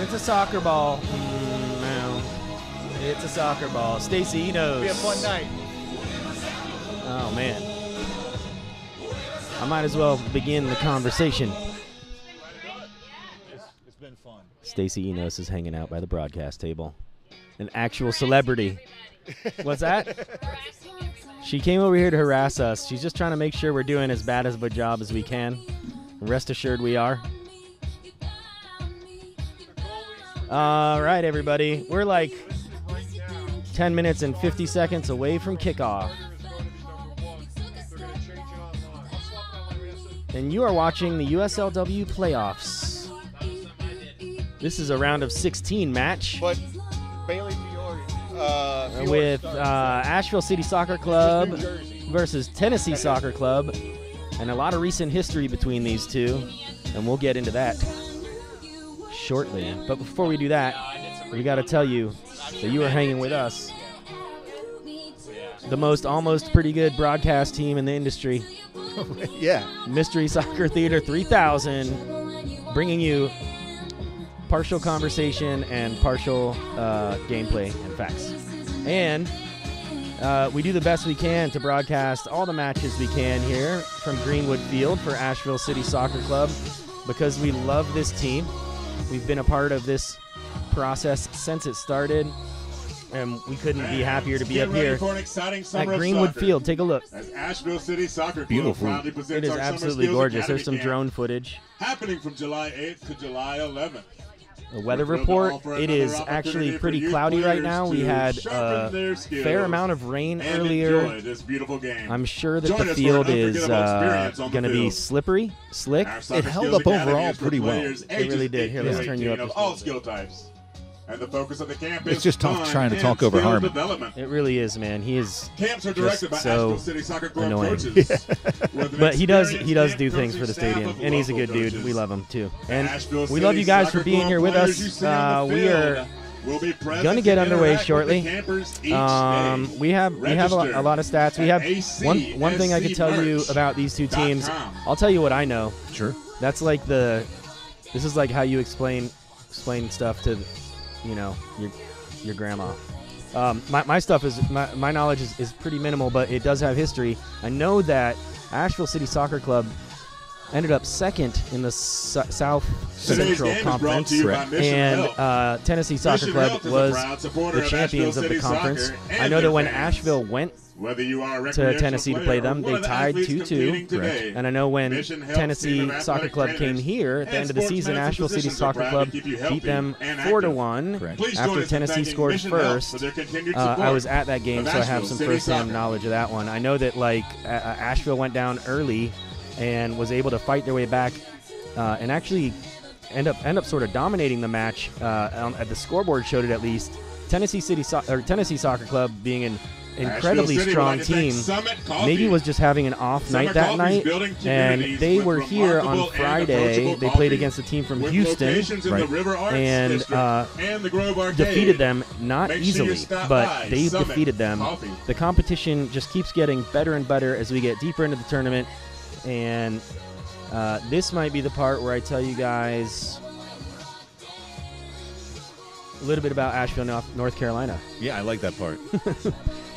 It's a soccer ball. No. It's a soccer ball. Stacy Enos. It'll be a fun night. Oh, man. I might as well begin the conversation. It's been fun. Stacy Enos is hanging out by the broadcast table. An actual celebrity. What's that? She came over here to harass us. She's just trying to make sure we're doing as bad of a job as we can. Rest assured we are. All right, everybody. We're like 10 minutes and 50 seconds away from kickoff. And you are watching the USLW playoffs. This is a round of 16 match. But Bailey Fiore, with Asheville City Soccer Club versus Tennessee Soccer Club, and a lot of recent history between these two, and we'll get into that shortly. But before we do that, we got to tell you that you are hanging with us, the most almost pretty good broadcast team in the industry. yeah. Mystery Soccer Theater 3000, bringing you partial conversation and partial gameplay and facts. And we do the best we can to broadcast all the matches we can here from Greenwood Field for Asheville City Soccer Club because we love this team. We've been a part of this process since it started, and we couldn't be happier to be up here at Greenwood Field. Take a look. As Asheville City Soccer Club Beautiful. proudly presents It is our absolutely Summer Skills gorgeous. Academy There's some camp, drone footage. happening from July 8th to July 11th. The weather report, it is actually pretty cloudy right now. We had a fair amount of rain earlier. This beautiful game. I'm sure that the field is going to be slippery, slick. It held up overall pretty well. It really did. Here, let's turn you up. Of all skill types. And the focus of the camp It's is just trying to talk over Harmon. It really is, man. He is Camps are just directed by so Asheville City Soccer Club annoying. coaches. But he does do things for the stadium, and he's a good dude. We love him too, and we love you guys for being here with us. We are going to get underway shortly. We have a lot of stats. We have one thing I can tell you about these two teams. I'll tell you what I know. Sure. That's like this is like how you explain stuff to, your grandma. My stuff is my knowledge is pretty minimal, but it does have history. I know that Asheville City Soccer Club ended up second in the South Central Conference, and Tennessee Soccer Club was the champions of the conference. I know that when Asheville went to Tennessee to play them, they tied 2-2. And I know when Tennessee Soccer Club came here at the end of the season, Asheville City Soccer Club beat them 4-1 after Tennessee scored first. I was at that game, so I have some first-hand knowledge of that one. I know that Asheville went down early and was able to fight their way back and actually end up sort of dominating the match. At the scoreboard showed it at least. Tennessee Soccer Club being an incredibly strong team, maybe was just having an off night that night, and they were here on Friday. They played against a team from Houston, and defeated them, not easily, but they defeated them. The competition just keeps getting better and better as we get deeper into the tournament, and this might be the part where I tell you guys a little bit about Asheville, North Carolina. Yeah, I like that part.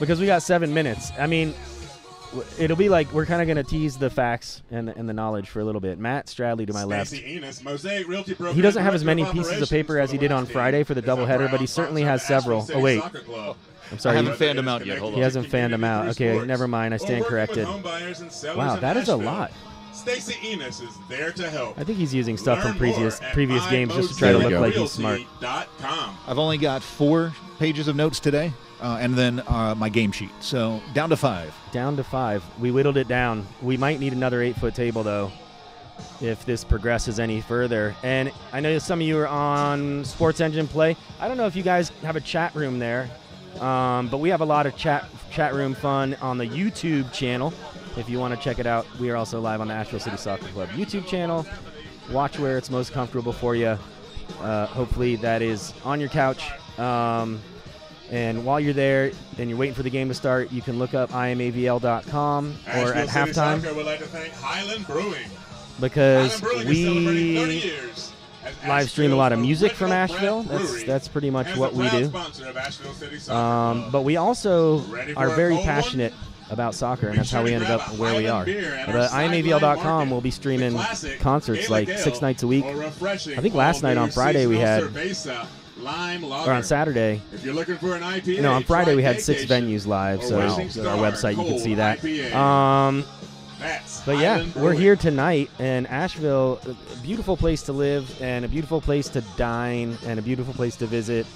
Because we got 7 minutes. I mean, it'll be like we're kind of going to tease the facts and the knowledge for a little bit. Matt Stradley to my left. He doesn't have as many pieces of paper as he did on Friday for the doubleheader, but he certainly has several. Oh, wait. I'm sorry. I haven't fanned him out yet. Hold on. He hasn't fanned him out. Okay, never mind. I stand corrected. Wow, that is a lot. Stacey Enos is there to help. I think he's using stuff from previous games just to try to look like he's smart. I've only got 4 pages of notes today, and then my game sheet. So down to 5. Down to 5. We whittled it down. We might need another 8-foot table, though, if this progresses any further. And I know some of you are on Sports Engine Play. I don't know if you guys have a chat room there, but we have a lot of chat room fun on the YouTube channel. If you want to check it out, we are also live on the Asheville City Soccer Club YouTube channel. Watch where it's most comfortable for you. Hopefully that is on your couch. And while you're there and you're waiting for the game to start, you can look up imavl.com or at halftime. Would like to thank Highland Brewing. Because Highland Brewing is we celebrating 30 years live stream a lot of music from Asheville. That's pretty much what we do. But we also are very passionate about soccer, and that's how we ended up where we are. But IamAVL.com will be streaming concerts like 6 nights a week. I think last night on Friday we had, or on Saturday, no, on Friday we had 6 venues live, so on our website you can see that. But yeah, we're here tonight in Asheville, a beautiful place to live and a beautiful place to dine and a beautiful place to visit.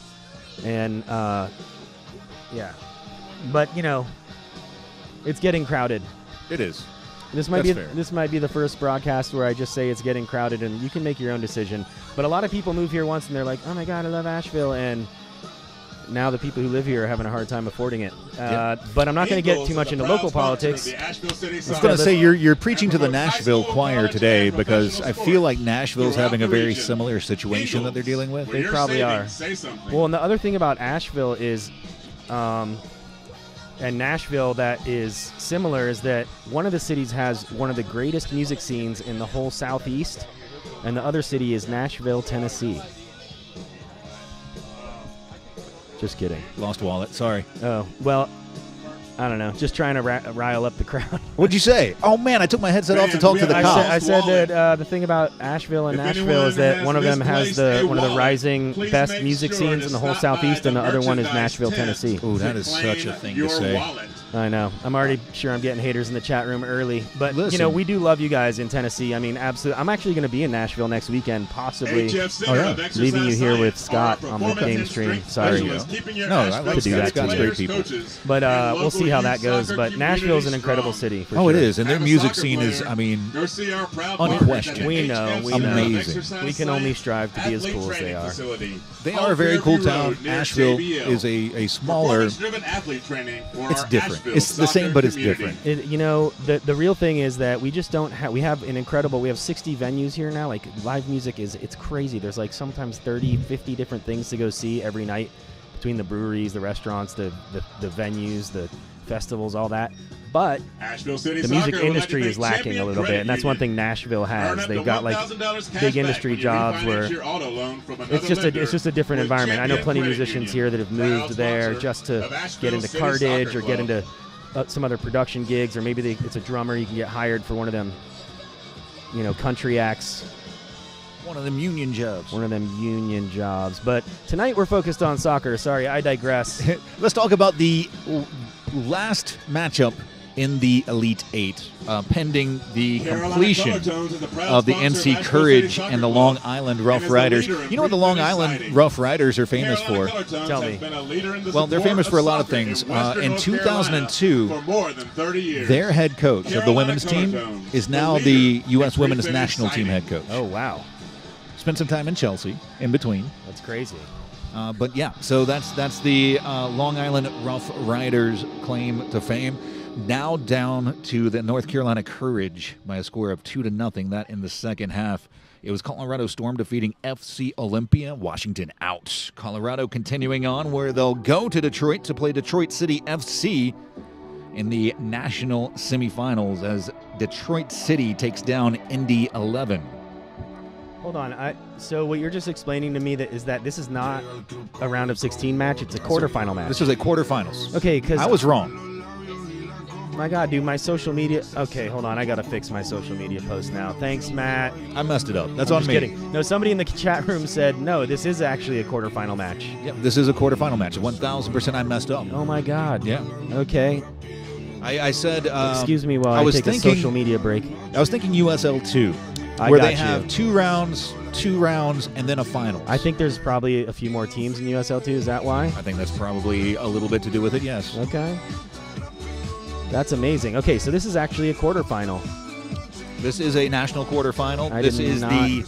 And yeah, but you know, it's getting crowded. It is. This might be the first broadcast where I just say it's getting crowded, and you can make your own decision. But a lot of people move here once and they're like, "Oh my God, I love Asheville," and now the people who live here are having a hard time affording it. But I'm not going to get too much into local politics. I was going to say, you're preaching to the Nashville choir today, because I feel like Nashville's having a very similar situation that they're dealing with. They probably are. Well, and the other thing about Asheville is, and Nashville that is similar, is that one of the cities has one of the greatest music scenes in the whole Southeast, and the other city is Nashville, Tennessee. Just kidding. Lost wallet. Sorry. Oh, well, I don't know. Just trying to rile up the crowd. What'd you say? Oh, man, I took my headset off to talk to the cops. I said that the thing about Asheville and Nashville is that one of them has one of the rising best music scenes in the whole Southeast, and the other one is Nashville, Tennessee. Ooh, that is such a thing to say. I know. I'm already sure I'm getting haters in the chat room early. But, listen, you know, we do love you guys in Tennessee. I mean, absolutely. I'm actually going to be in Nashville next weekend, possibly. Leaving you here with Scott on the game stream. Sorry. No, I like to do that. Scott's great people. But we'll see how that goes. But Nashville's an incredible city. For sure. It is. And their music scene is, I mean, unquestioned. We know. Amazing. We can only strive to be as cool as they are. They are a very cool town. Asheville is a smaller. It's different. It's the same, but it's different. You know, the real thing is that we just don't have. We have 60 venues here now. Like, live music it's crazy. There's like sometimes 30, 50 different things to go see every night, between the breweries, the restaurants, the venues, the festivals, all that. But the music industry is lacking a little bit, and that's one thing Nashville has. They've got like big industry jobs where it's just a different environment. I know plenty of musicians here that have moved there just to get into cartage or get into some other production gigs, or maybe it's a drummer. You can get hired for one of them, you know, country acts. One of them union jobs. But tonight we're focused on soccer. Sorry, I digress. Let's talk about the last matchup in the Elite Eight, pending the completion of the NC Courage and the Long Island Rough Riders. You know what the Long Island Rough Riders are famous for? Tell me. Well, they're famous for a lot of things. In 2002, their head coach of the women's team is now the U.S. Women's National Team head coach. Oh, wow. Spent some time in Chelsea in between. That's crazy. But yeah, so that's the Long Island Rough Riders' claim to fame. Now down to the North Carolina Courage by a score of 2-0. That in the second half. It was Colorado Storm defeating FC Olympia. Washington out. Colorado continuing on, where they'll go to Detroit to play Detroit City FC in the national semifinals as Detroit City takes down Indy 11. Hold on. So what you're just explaining to me is that this is not a round of 16 match. It's a quarterfinal match. This was a quarterfinals. Okay, because I was wrong. My God, dude, my social media. Okay, hold on. I got to fix my social media post now. Thanks, Matt. I messed it up. That's I'm on just me. Kidding. No, somebody in the chat room said, no, this is actually a quarterfinal match. Yep, this is a quarterfinal match. 1,000% I messed up. Oh, my God. Yeah. Okay. I said... excuse me while I take a social media break. I was thinking USL2, where they have 2 rounds, and then a finals. I think there's probably a few more teams in USL2. Is that why? I think that's probably a little bit to do with it, yes. Okay. That's amazing. Okay, so this is actually a quarterfinal. This is a national quarterfinal. This is the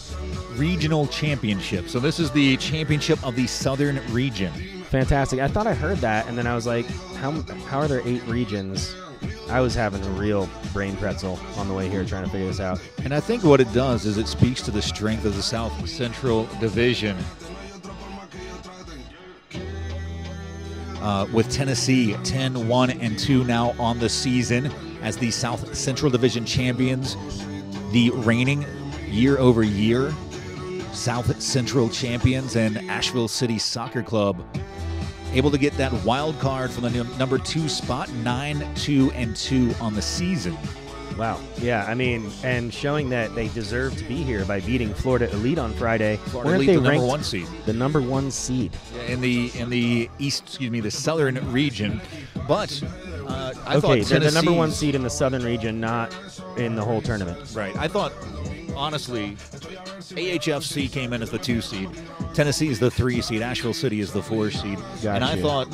regional championship. So this is the championship of the Southern region. Fantastic. I thought I heard that, and then I was like, how are there 8 regions? I was having a real brain pretzel on the way here trying to figure this out. And I think what it does is it speaks to the strength of the South Central Division. With Tennessee 10-1-2 now on the season as the South Central Division champions, the reigning year-over-year South Central champions and Asheville City Soccer Club able to get that wild card from the number 2 spot, 9-2-2 on the season. Wow. Yeah, I mean, and showing that they deserve to be here by beating Florida Elite on Friday. Florida Weren't Elite, they the number ranked 1 seed. The number 1 seed. In the the southern region. But I thought Okay, they're the number 1 Tennessee's- seed in the southern region, not in the whole tournament. Right. I thought, honestly, AHFC came in as the 2 seed. Tennessee is the 3 seed. Asheville City is the 4 seed. And I Gotcha. thought,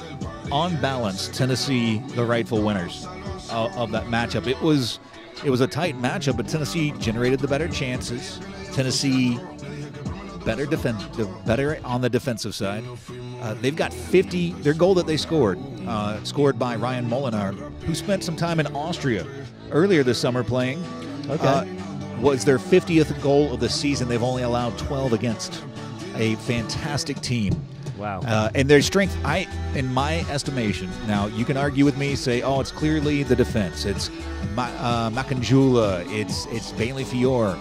on balance, Tennessee the rightful winners of that matchup. It was a tight matchup, but Tennessee generated the better chances. Tennessee better on the defensive side. They've got 50. Their goal that they scored by Ryan Molinar, who spent some time in Austria earlier this summer playing. Okay. Was their 50th goal of the season. They've only allowed 12 against a fantastic team. Wow. And their strength, in my estimation, now you can argue with me, say, oh, it's clearly the defense. It's Macanjula. It's Bailey Fiore.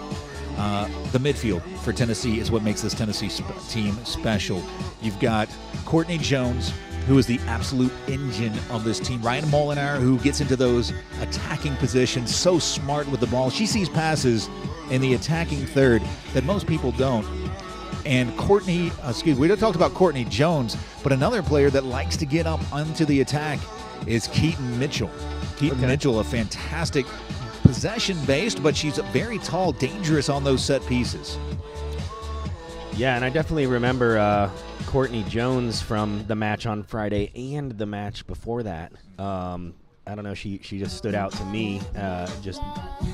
The midfield for Tennessee is what makes this Tennessee team special. You've got Courtney Jones, who is the absolute engine of this team. Ryan Molinar, who gets into those attacking positions, so smart with the ball. She sees passes in the attacking third that most people don't. And we talked about Courtney Jones, but another player that likes to get up onto the attack is Keaton Mitchell. Keaton Mitchell, a fantastic possession-based, but she's very tall, dangerous on those set pieces. Yeah, and I definitely remember Courtney Jones from the match on Friday and the match before that. I don't know, she just stood out to me, just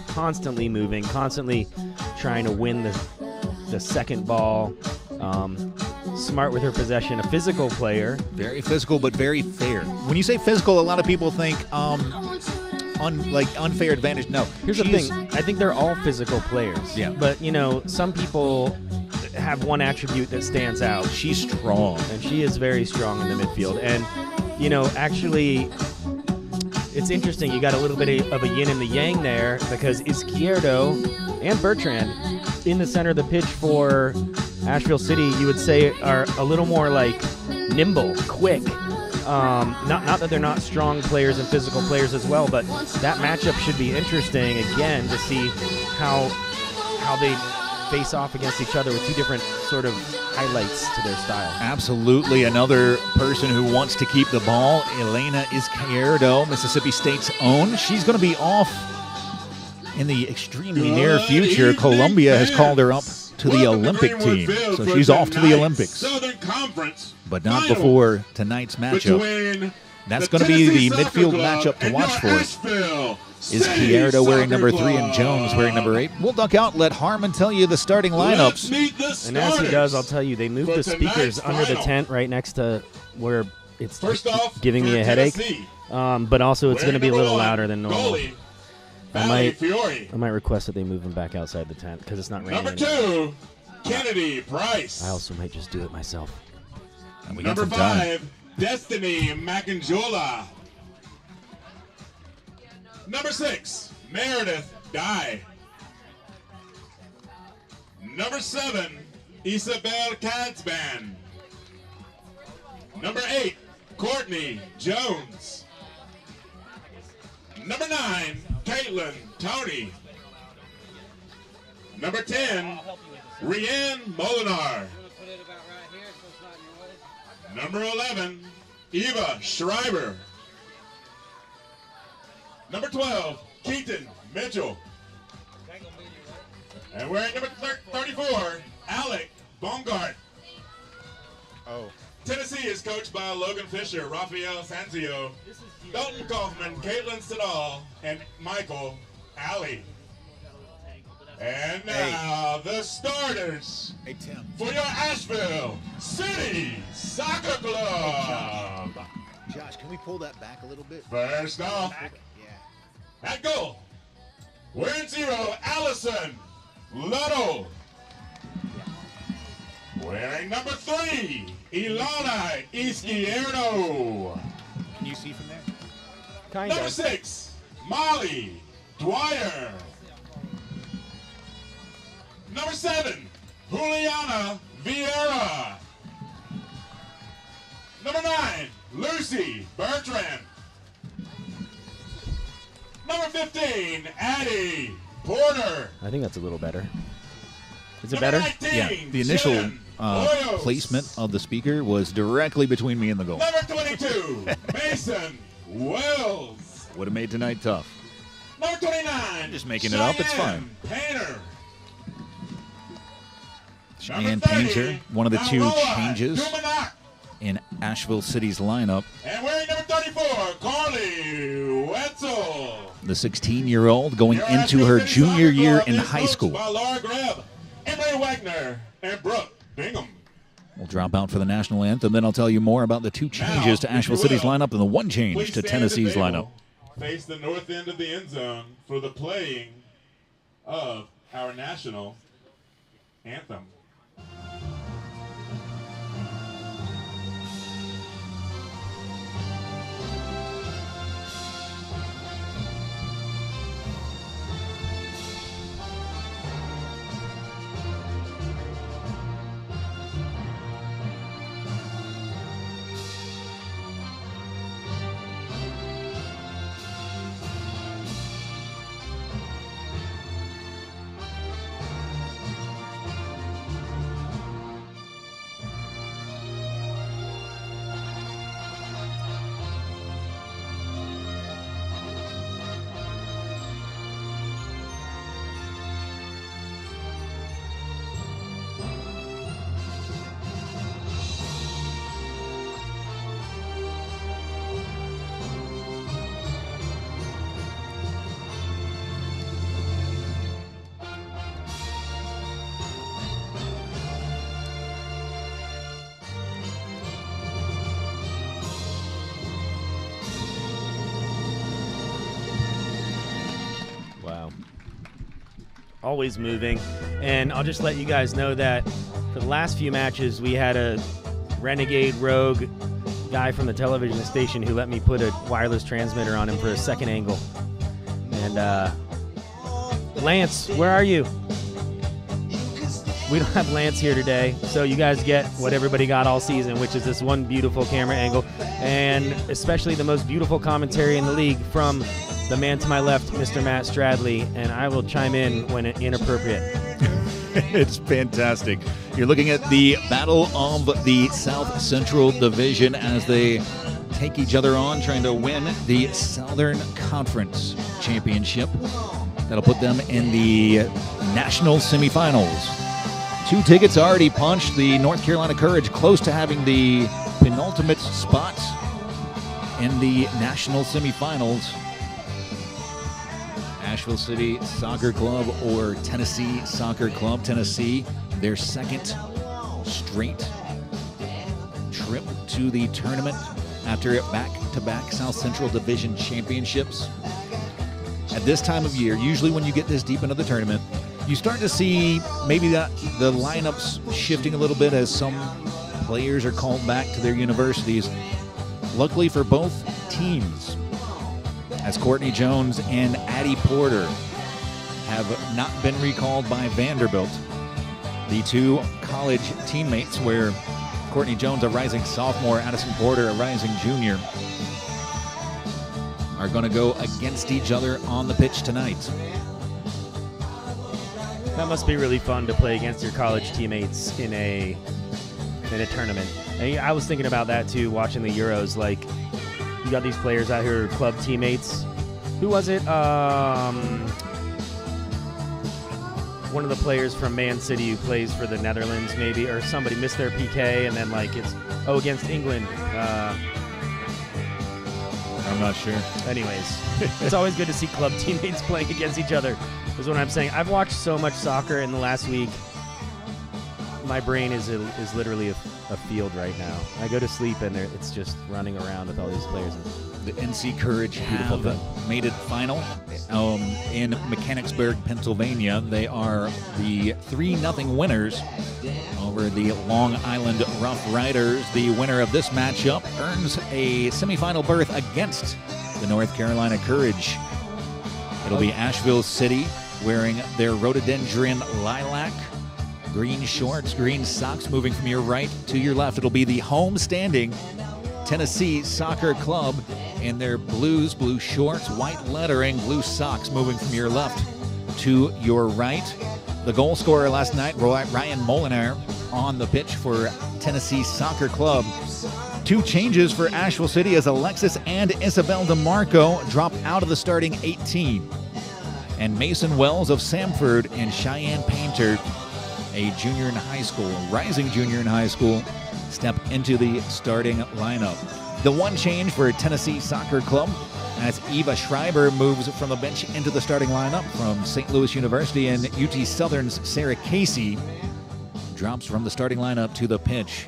constantly moving, constantly trying to win the second ball, smart with her possession, a physical player. Very physical, but very fair. When you say physical, a lot of people think unfair advantage. No. Here's the thing. I think they're all physical players. Yeah. But, some people have one attribute that stands out. She's strong. And she is very strong in the midfield. And, actually, it's interesting. You got a little bit of a yin and the yang there because Izquierdo and Bertrand in the center of the pitch for Asheville City, you would say, are a little more like nimble, quick. Not that they're not strong players and physical players as well, but that matchup should be interesting again to see how they face off against each other with two different sort of highlights to their style. Absolutely. Another person who wants to keep the ball, Elena Izquierdo, Mississippi State's own. She's going to be off in the extremely near future. Columbia has called her up to the Olympic team, so she's off to the Olympics. Southern Conference But not before tonight's matchup. That's going to be the midfield matchup to watch for. Izquierdo wearing number 3 and Jones wearing number 8. We'll duck out and let Harmon tell you the starting lineups. And as he does, I'll tell you, they moved the speakers under the tent right next to where it's giving me a headache. But also it's going to be a little louder than normal. I might request that they move them back outside the tent because it's not raining. Number 2, Kennedy Price. I also might just do it myself. And we got Number some time. 5, Destiny Macanjula. Number 6, Meredith Dye. Number 7, Isabel Katzban. Number 8, Courtney Jones. Number 9, Caitlin Tony. Number 10, Rianne Molinar. Number 11, Eva Schreiber. Number 12, Keaton Mitchell. And wearing number 34, Alec Bongart. Tennessee is coached by Logan Fisher, Rafael Sanzio, Dalton Kaufman, Caitlin Siddall, and Michael Alley. And now the starters for your Asheville City Soccer Club. Josh, can we pull that back a little bit? First off, at goal, wearing 0, Allison Luttle. Wearing number 3, Ilana Izquierdo. Can you see from there? Kind Number of. 6, Molly Dwyer. Number 7, Juliana Vieira. Number 9, Lucy Bertrand. Number 15, Addie Porter. I think that's a little better. Is it Number better? 19, Yeah, the initial Jen Hoyos. placement of the speaker was directly between me and the goal. Number 22, Mason Wells. Would have made tonight tough. Number 29, Just making it up, it's fine. Painter. Cheyenne Number 30, Painter, one of the two Naroa changes Dumanak. in Asheville City's lineup. And wearing number 34, Carly Wetzel. The 16-year-old going Your into Asheville her City junior Soccer year Club in is high coached school. by Laura Grebb, Emery Wagner, and Brooke Bingham. We'll drop out for the national anthem, then I'll tell you more about the two changes to Now, if Asheville you City's will, lineup and the one change Please to stand Tennessee's at the lineup. table, face the north end of the end zone for the playing of our national anthem. Wow. Always moving. And I'll just let you guys know that for the last few matches, we had a renegade rogue guy from the television station who let me put a wireless transmitter on him for a second angle. And Lance, where are you? We don't have Lance here today, so you guys get what everybody got all season, which is this one beautiful camera angle, and especially the most beautiful commentary in the league from the man to my left, Mr. Matt Stradley, and I will chime in when inappropriate. It's fantastic. You're looking at the battle of the South Central Division as they take each other on, trying to win the Southern Conference Championship. That'll put them in the national semifinals. 2 tickets already punched. The North Carolina Courage close to having the penultimate spot in the national semifinals. Asheville City Soccer Club or Tennessee Soccer Club. Tennessee, their second straight trip to the tournament after back-to-back South Central Division championships. At this time of year, usually when you get this deep into the tournament, you start to see maybe the lineups shifting a little bit as some players are called back to their universities. Luckily for both teams, as Courtney Jones and Addie Porter have not been recalled by Vanderbilt, the two college teammates where Courtney Jones, a rising sophomore, Addison Porter, a rising junior, are going to go against each other on the pitch tonight. That must be really fun to play against your college teammates in a tournament. And I was thinking about that too, watching the Euros. Like, you got these players out here, club teammates. Who was it? One of the players from Man City who plays for the Netherlands, maybe, or somebody missed their PK, and then like it's against England. I'm not sure. Anyways, it's always good to see club teammates playing against each other, is what I'm saying. I've watched so much soccer in the last week. My brain is literally a field right now. I go to sleep and it's just running around with all these players. The NC Courage have made it final in Mechanicsburg, Pennsylvania. They are the 3-0 winners over the Long Island Rough Riders. The winner of this matchup earns a semifinal berth against the North Carolina Courage. It'll be Asheville City wearing their rhododendron lilac Green shorts, green socks. Moving from your right to your left, it'll be the home standing Tennessee Soccer Club in their blues, blue shorts, white lettering, blue socks. Moving from your left to your right. The goal scorer last night, Ryan Molinar, on the pitch for Tennessee Soccer Club. 2 changes for Asheville City as Alexis and Isabel DeMarco drop out of the starting 18. And Mason Wells of Samford and Cheyenne Painter, a junior in high school, rising junior in high school, step into the starting lineup. The 1 change for Tennessee Soccer Club as Eva Schreiber moves from the bench into the starting lineup from St. Louis University, and UT Southern's Sarah Casey drops from the starting lineup to the pitch.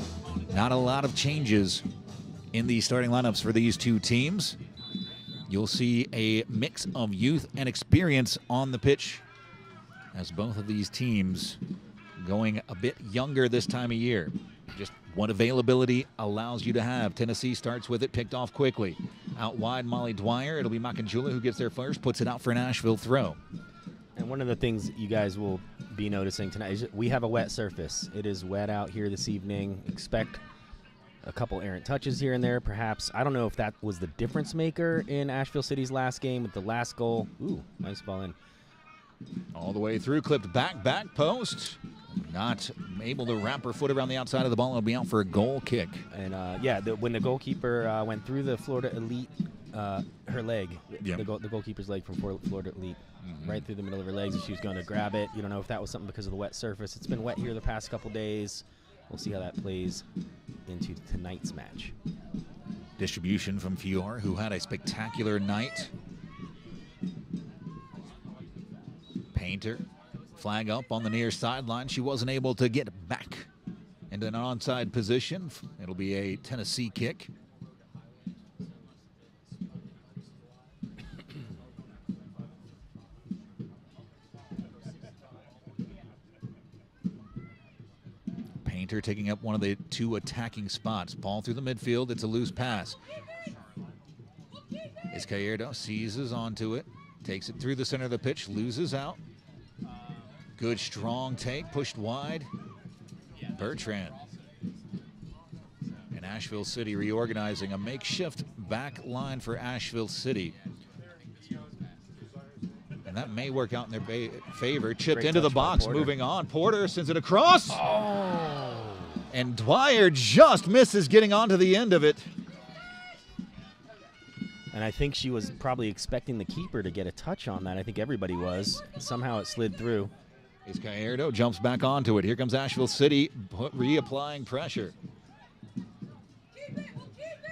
Not a lot of changes in the starting lineups for these 2 teams. You'll see a mix of youth and experience on the pitch as both of these teams going a bit younger this time of year. Just what availability allows you to have. Tennessee starts with it, picked off quickly. Out wide, Molly Dwyer. It'll be Makanjula who gets there first, puts it out for an Asheville throw. And one of the things you guys will be noticing tonight is we have a wet surface. It is wet out here this evening. Expect a couple errant touches here and there, perhaps. I don't know if that was the difference maker in Asheville City's last game with the last goal. Ooh, nice ball in. All the way through, clipped back post. Not able to wrap her foot around the outside of the ball. It'll be out for a goal kick. And, when the goalkeeper went through the Florida Elite, her leg, Yep. the goalkeeper's leg from Florida Elite, right through the middle of her legs, and she was going to grab it. You don't know if that was something because of the wet surface. It's been wet here the past couple days. We'll see how that plays into tonight's match. Distribution from Fior, who had a spectacular night. Painter, flag up on the near sideline. She wasn't able to get back into an onside position. It'll be a Tennessee kick. Painter taking up one of the 2 attacking spots. Ball through the midfield. It's a loose pass. Izquierdo seizes onto it. Takes it through the center of the pitch. Loses out. Good strong take. Pushed wide. Bertrand. And Asheville City reorganizing a makeshift back line for Asheville City. And that may work out in their favor. Chipped Great into the touch by box. Porter. Moving on. Porter sends it across. Oh! And Dwyer just misses getting onto the end of it. And I think she was probably expecting the keeper to get a touch on that. I think everybody was. Somehow it slid through. Izquierdo jumps back onto it. Here comes Asheville City reapplying pressure.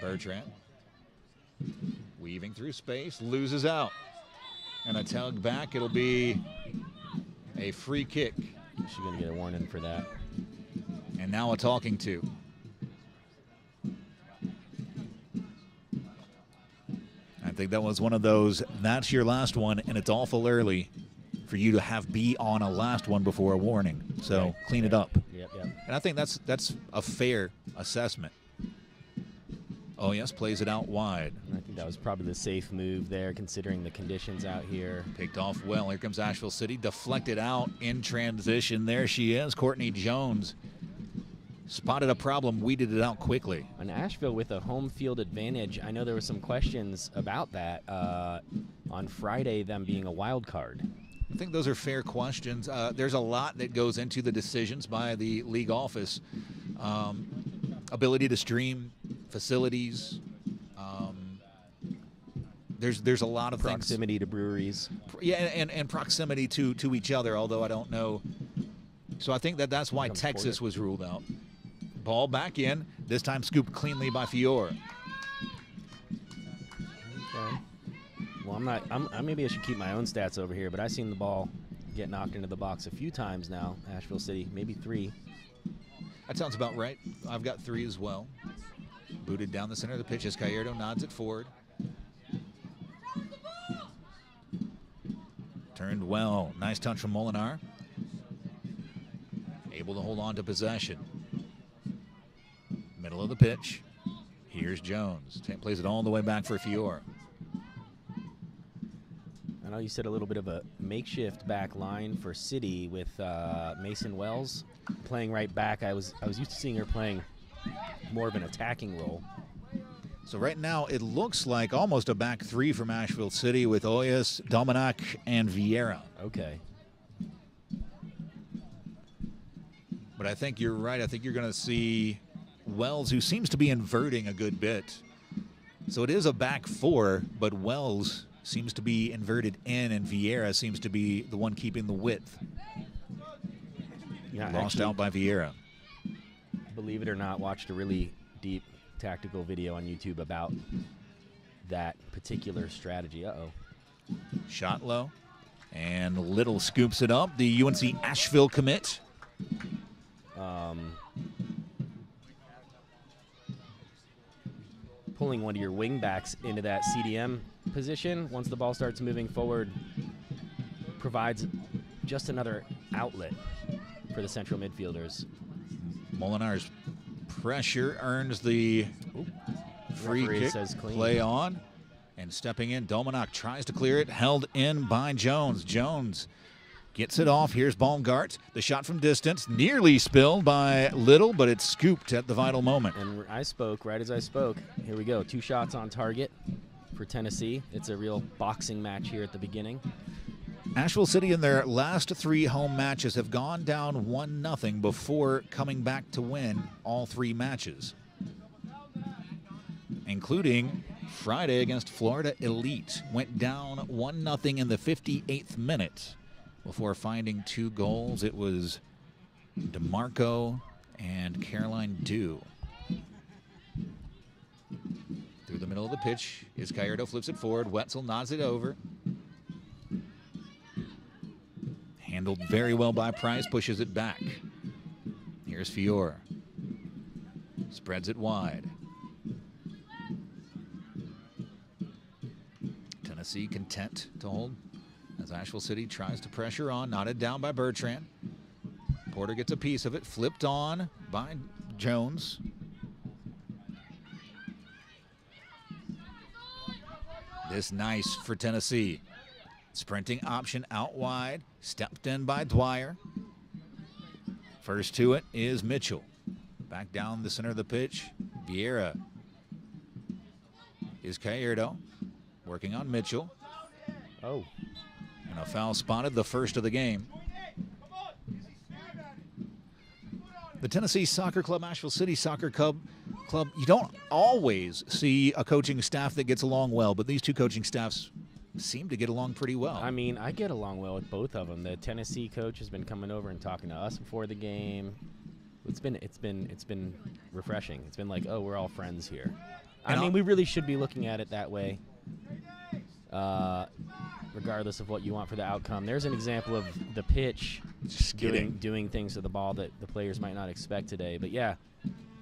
Bertrand weaving through space, loses out. And a tug back. It'll be a free kick. She's going to get a warning for that. And now a talking to. I think that was one of those, that's your last one, and it's awful early for you to have be on a last one before a warning. So Right. clean it up. Yep. And I think that's a fair assessment. Oh, yes, plays it out wide. And I think that was probably the safe move there, considering the conditions out here. Picked off well. Here comes Asheville City. Deflected out in transition. There she is. Courtney Jones spotted a problem, weeded it out quickly. And Asheville with a home field advantage. I know there were some questions about that on Friday, them being a wild card. I think those are fair questions. There's a lot that goes into the decisions by the league office. Ability to stream, facilities. There's a lot of Proximity to breweries. things. Yeah, and proximity to each other, although I don't know. So I think that's why Texas was ruled out. Ball back in, this time scooped cleanly by Fior. Okay. Well, maybe I should keep my own stats over here, but I've seen the ball get knocked into the box a few times now. Asheville City, maybe 3. That sounds about right. I've got 3 as well. Booted down the center of the pitch as Izquierdo nods it forward. Turned well. Nice touch from Molinar. Able to hold on to possession. Middle of the pitch. Here's Jones. Plays it all the way back for Fior. I know you said a little bit of a makeshift back line for City with Mason Wells playing right back. I was used to seeing her playing more of an attacking role. So right now it looks like almost a back three from Asheville City with Oyas, Dominic, and Vieira. Okay. But I think you're right. I think you're going to see Wells, who seems to be inverting a good bit. So it is a back four, but Wells seems to be inverted in, and Vieira seems to be the one keeping the width. Yeah, Lost actually, out by Vieira. Believe it or not, watched a really deep tactical video on YouTube about that particular strategy. Uh-oh. Shot low, and Little scoops it up. The UNC Asheville commit. Pulling one of your wing backs into that CDM position once the ball starts moving forward provides just another outlet for the central midfielders. Molinar's pressure earns the free Referee kick. says clean. Play on, and stepping in, Dominic tries to clear it, held in by Jones. Jones gets it off. Here's Baumgart. The shot from distance, nearly spilled by Little, but it's scooped at the vital moment. And I spoke, right as I spoke. Here we go. 2 shots on target for Tennessee. It's a real boxing match here at the beginning. Asheville City in their last 3 home matches have gone down 1-0 before coming back to win all 3 matches, including Friday against Florida Elite. Went down 1-0 in the 58th minute before finding 2 goals. It was DeMarco and Caroline Dew. Through the middle of the pitch is Gallardo, flips it forward. Wetzel nods it over. Handled very well by Price, pushes it back. Here's Fiore. Spreads it wide. Tennessee content to hold as Asheville City tries to pressure on, knotted down by Bertrand. Porter gets a piece of it, flipped on by Jones. This nice for Tennessee. Sprinting option out wide, stepped in by Dwyer. First to it is Mitchell. Back down the center of the pitch, Vieira. Is Gallardo working on Mitchell. Oh. And a foul spotted, the first of the game. The Tennessee Soccer Club, Asheville City Soccer Club, you don't always see a coaching staff that gets along well, but these 2 coaching staffs seem to get along pretty well. I mean, I get along well with both of them. The Tennessee coach has been coming over and talking to us before the game. It's been refreshing. It's been like, oh, we're all friends here. I mean, we really should be looking at it that way, regardless of what you want for the outcome. There's an example of the pitch doing things to the ball that the players might not expect today. But yeah,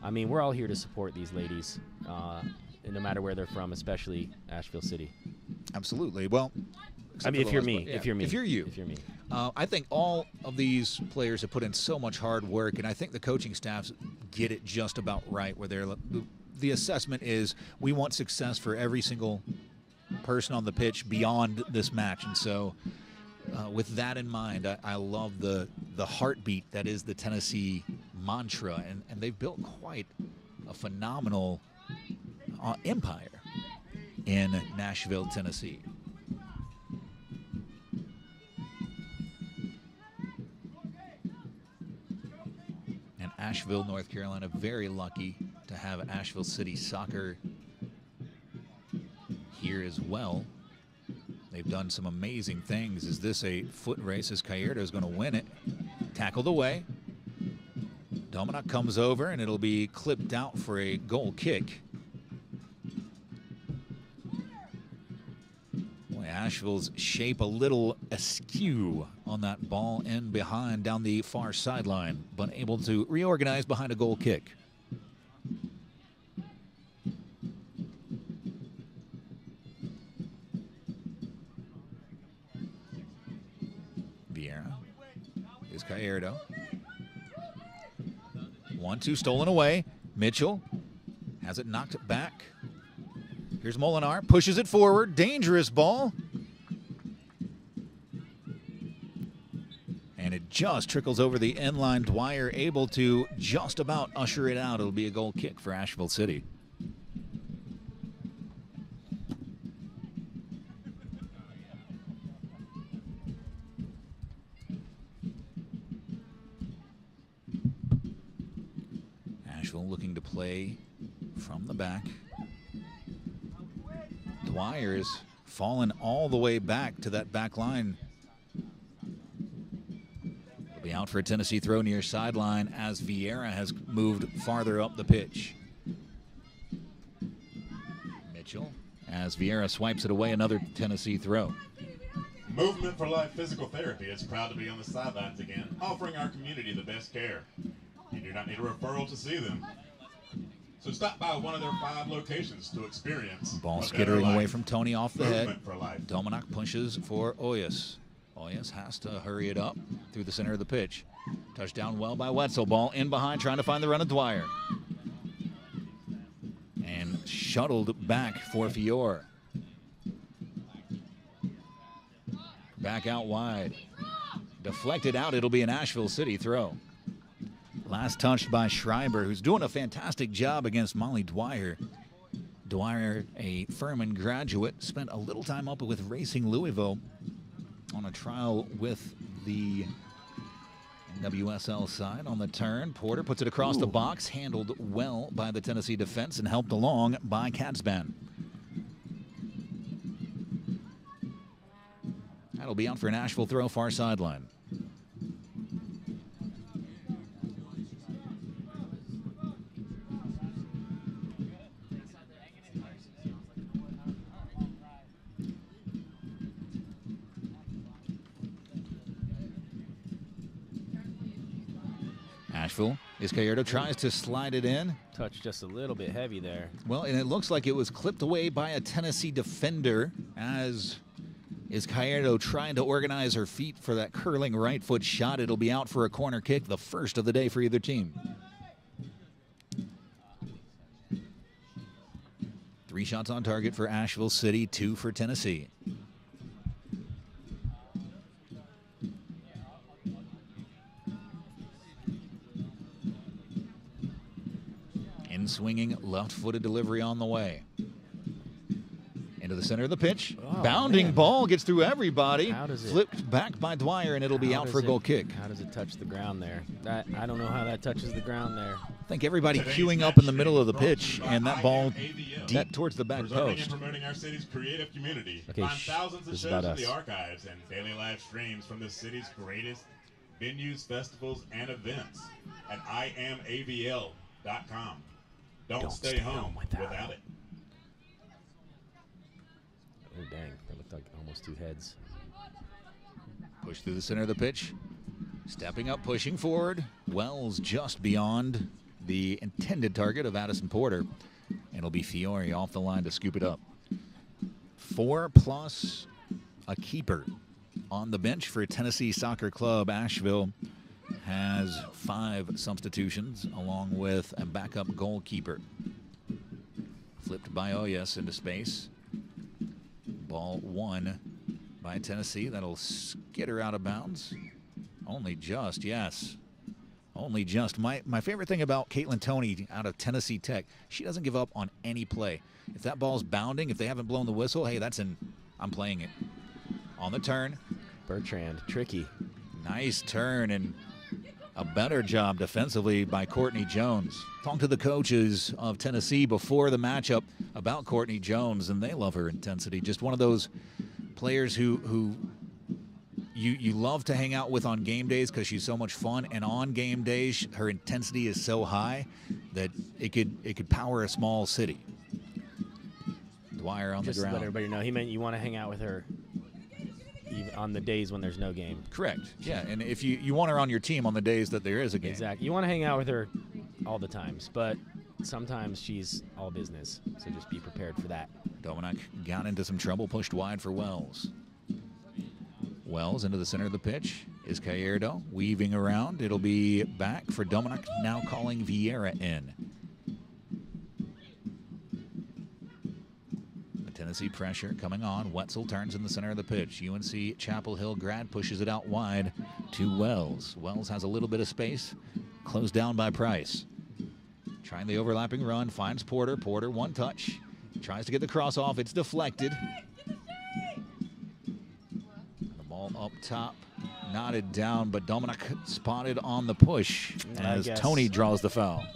I mean, we're all here to support these ladies, no matter where they're from, especially Asheville City. Absolutely. Well, I mean, if you're me, yeah. if you're me, if you're you, if you're me. I think all of these players have put in so much hard work, and I think the coaching staffs get it just about right. Where the assessment is, we want success for every single person on the pitch beyond this match, and so with that in mind, I love the heartbeat that is the Tennessee mantra, and they've built quite a phenomenal empire in Nashville, Tennessee. And Asheville, North Carolina, very lucky to have Asheville City Soccer here as well. They've done some amazing things. Is this a foot race as Gallardo is going to win it? Tackled away. Dominic comes over, and it'll be clipped out for a goal kick. Boy, Asheville's shape a little askew on that ball in behind down the far sideline, but able to reorganize behind a goal kick. Vieira is Gallardo. 1-2 stolen away. Mitchell has it knocked back. Here's Molinar, pushes it forward. Dangerous ball. it just trickles over the end line. Dwyer able to just about usher it out. It'll be a goal kick for Asheville City. Asheville looking to play from the back. Dwyer's fallen all the way back to that back line. It'll be out for a Tennessee throw near sideline as Vieira has moved farther up the pitch. Mitchell, as Vieira swipes it away, another Tennessee throw. Movement for Life Physical Therapy is proud to be on the sidelines again, offering our community the best care. You do not need a referral to see them. So stop by one of their 5 locations to experience. Ball skittering away from Tony off the head. For life. Dominak pushes for Oyas. Oyas has to hurry it up through the center of the pitch. Touchdown well by Wetzel. Ball in behind, trying to find the run of Dwyer. And shuttled back for Fiore. Back out wide. Deflected out. It'll be an Asheville City throw. Last touched by Schreiber, who's doing a fantastic job against Molly Dwyer. Dwyer, a Furman graduate, spent a little time up with Racing Louisville on a trial with the WSL side. On the turn, Porter puts it across the box, handled well by the Tennessee defense and helped along by Katzban. That'll be out for an Asheville throw, far sideline. Asheville, Izquierdo tries to slide it in. Touch just a little bit heavy there. Well, and it looks like it was clipped away by a Tennessee defender as Izquierdo trying to organize her feet for that curling right foot shot. It'll be out for a corner kick, the first of the day for either team. 3 shots on target for Asheville City, 2 for Tennessee. Swinging left-footed delivery on the way. Into the center of the pitch. Oh, bounding man. Ball gets through everybody. How does it, flipped back by Dwyer, and it'll be out for a goal kick. How does it touch the ground there? I don't know how that touches the ground there. I think everybody queuing up in the middle of the pitch, and that ball deep towards the back Preserving post. and promoting our city's creative community. Okay, Find thousands of this is shows about in us. the archives and daily live streams from the city's greatest venues, festivals, and events at imavl.com. Don't stay home without it. Oh, dang. That looked like almost 2 heads. Push through the center of the pitch. Stepping up, pushing forward. Wells just beyond the intended target of Addison Porter. And it'll be Fiore off the line to scoop it up. 4 plus a keeper on the bench for Tennessee Soccer Club. Asheville has 5 substitutions along with a backup goalkeeper. Flipped by Oyes into space. Ball won by Tennessee. That'll skitter out of bounds. Only just, yes. Only just. My favorite thing about Caitlin Toney out of Tennessee Tech, she doesn't give up on any play. If that ball's bounding, if they haven't blown the whistle, hey, I'm playing it. On the turn. Bertrand, tricky. Nice turn and a better job defensively by Courtney Jones. Talked to the coaches of Tennessee before the matchup about Courtney Jones, and they love her intensity. Just one of those players who you love to hang out with on game days because she's so much fun, and on game days her intensity is so high that it could power a small city. Dwyer on Just the ground. to let everybody know, he meant you want to hang out with her even on the days when there's no game. Correct. Yeah, and if you want her on your team on the days that there is a game. Exactly. You want to hang out with her all the times, but sometimes she's all business, so just be prepared for that. Dominak got into some trouble, pushed wide for Wells. Wells into the center of the pitch is Izquierdo weaving around. It'll be back for Dominak, now calling Vieira in. The Tennessee pressure coming on. Wetzel turns in the center of the pitch. UNC Chapel Hill grad pushes it out wide to Wells. Wells has a little bit of space. Closed down by Price. Trying the overlapping run. Finds Porter. Porter, one touch. Tries to get the cross off. It's deflected. The ball up top. Knotted down, but Dominic spotted on the push as Tony draws the foul. Just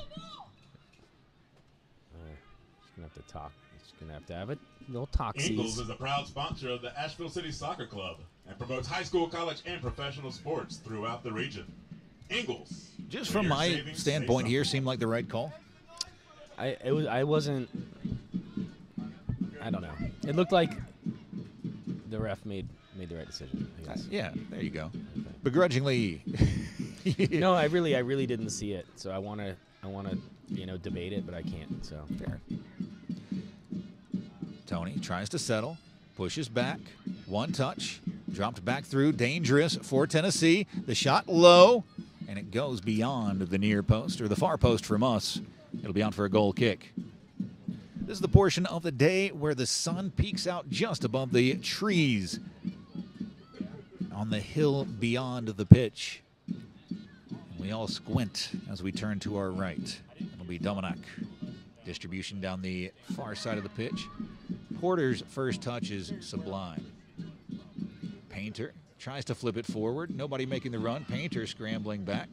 going to have to talk. Just going to have a little talk. Ingles is a proud sponsor of the Asheville City Soccer Club and promotes high school, college, and professional sports throughout the region. Ingles. Just from my standpoint here, seemed like the right call. I don't know. It looked like the ref made the right decision, I guess. Yeah, there you go. Okay. Begrudgingly. No, I really didn't see it. So I want to debate it, but I can't. So fair. Tony tries to settle, pushes back, one touch, dropped back through, dangerous for Tennessee. The shot low, and it goes beyond the near post, or the far post from us. It'll be out for a goal kick. This is the portion of the day where the sun peeks out just above the trees on the hill beyond the pitch. We all squint as we turn to our right. It'll be Dominic. Distribution down the far side of the pitch. Porter's first touch is sublime. Painter tries to flip it forward. Nobody making the run. Painter scrambling back.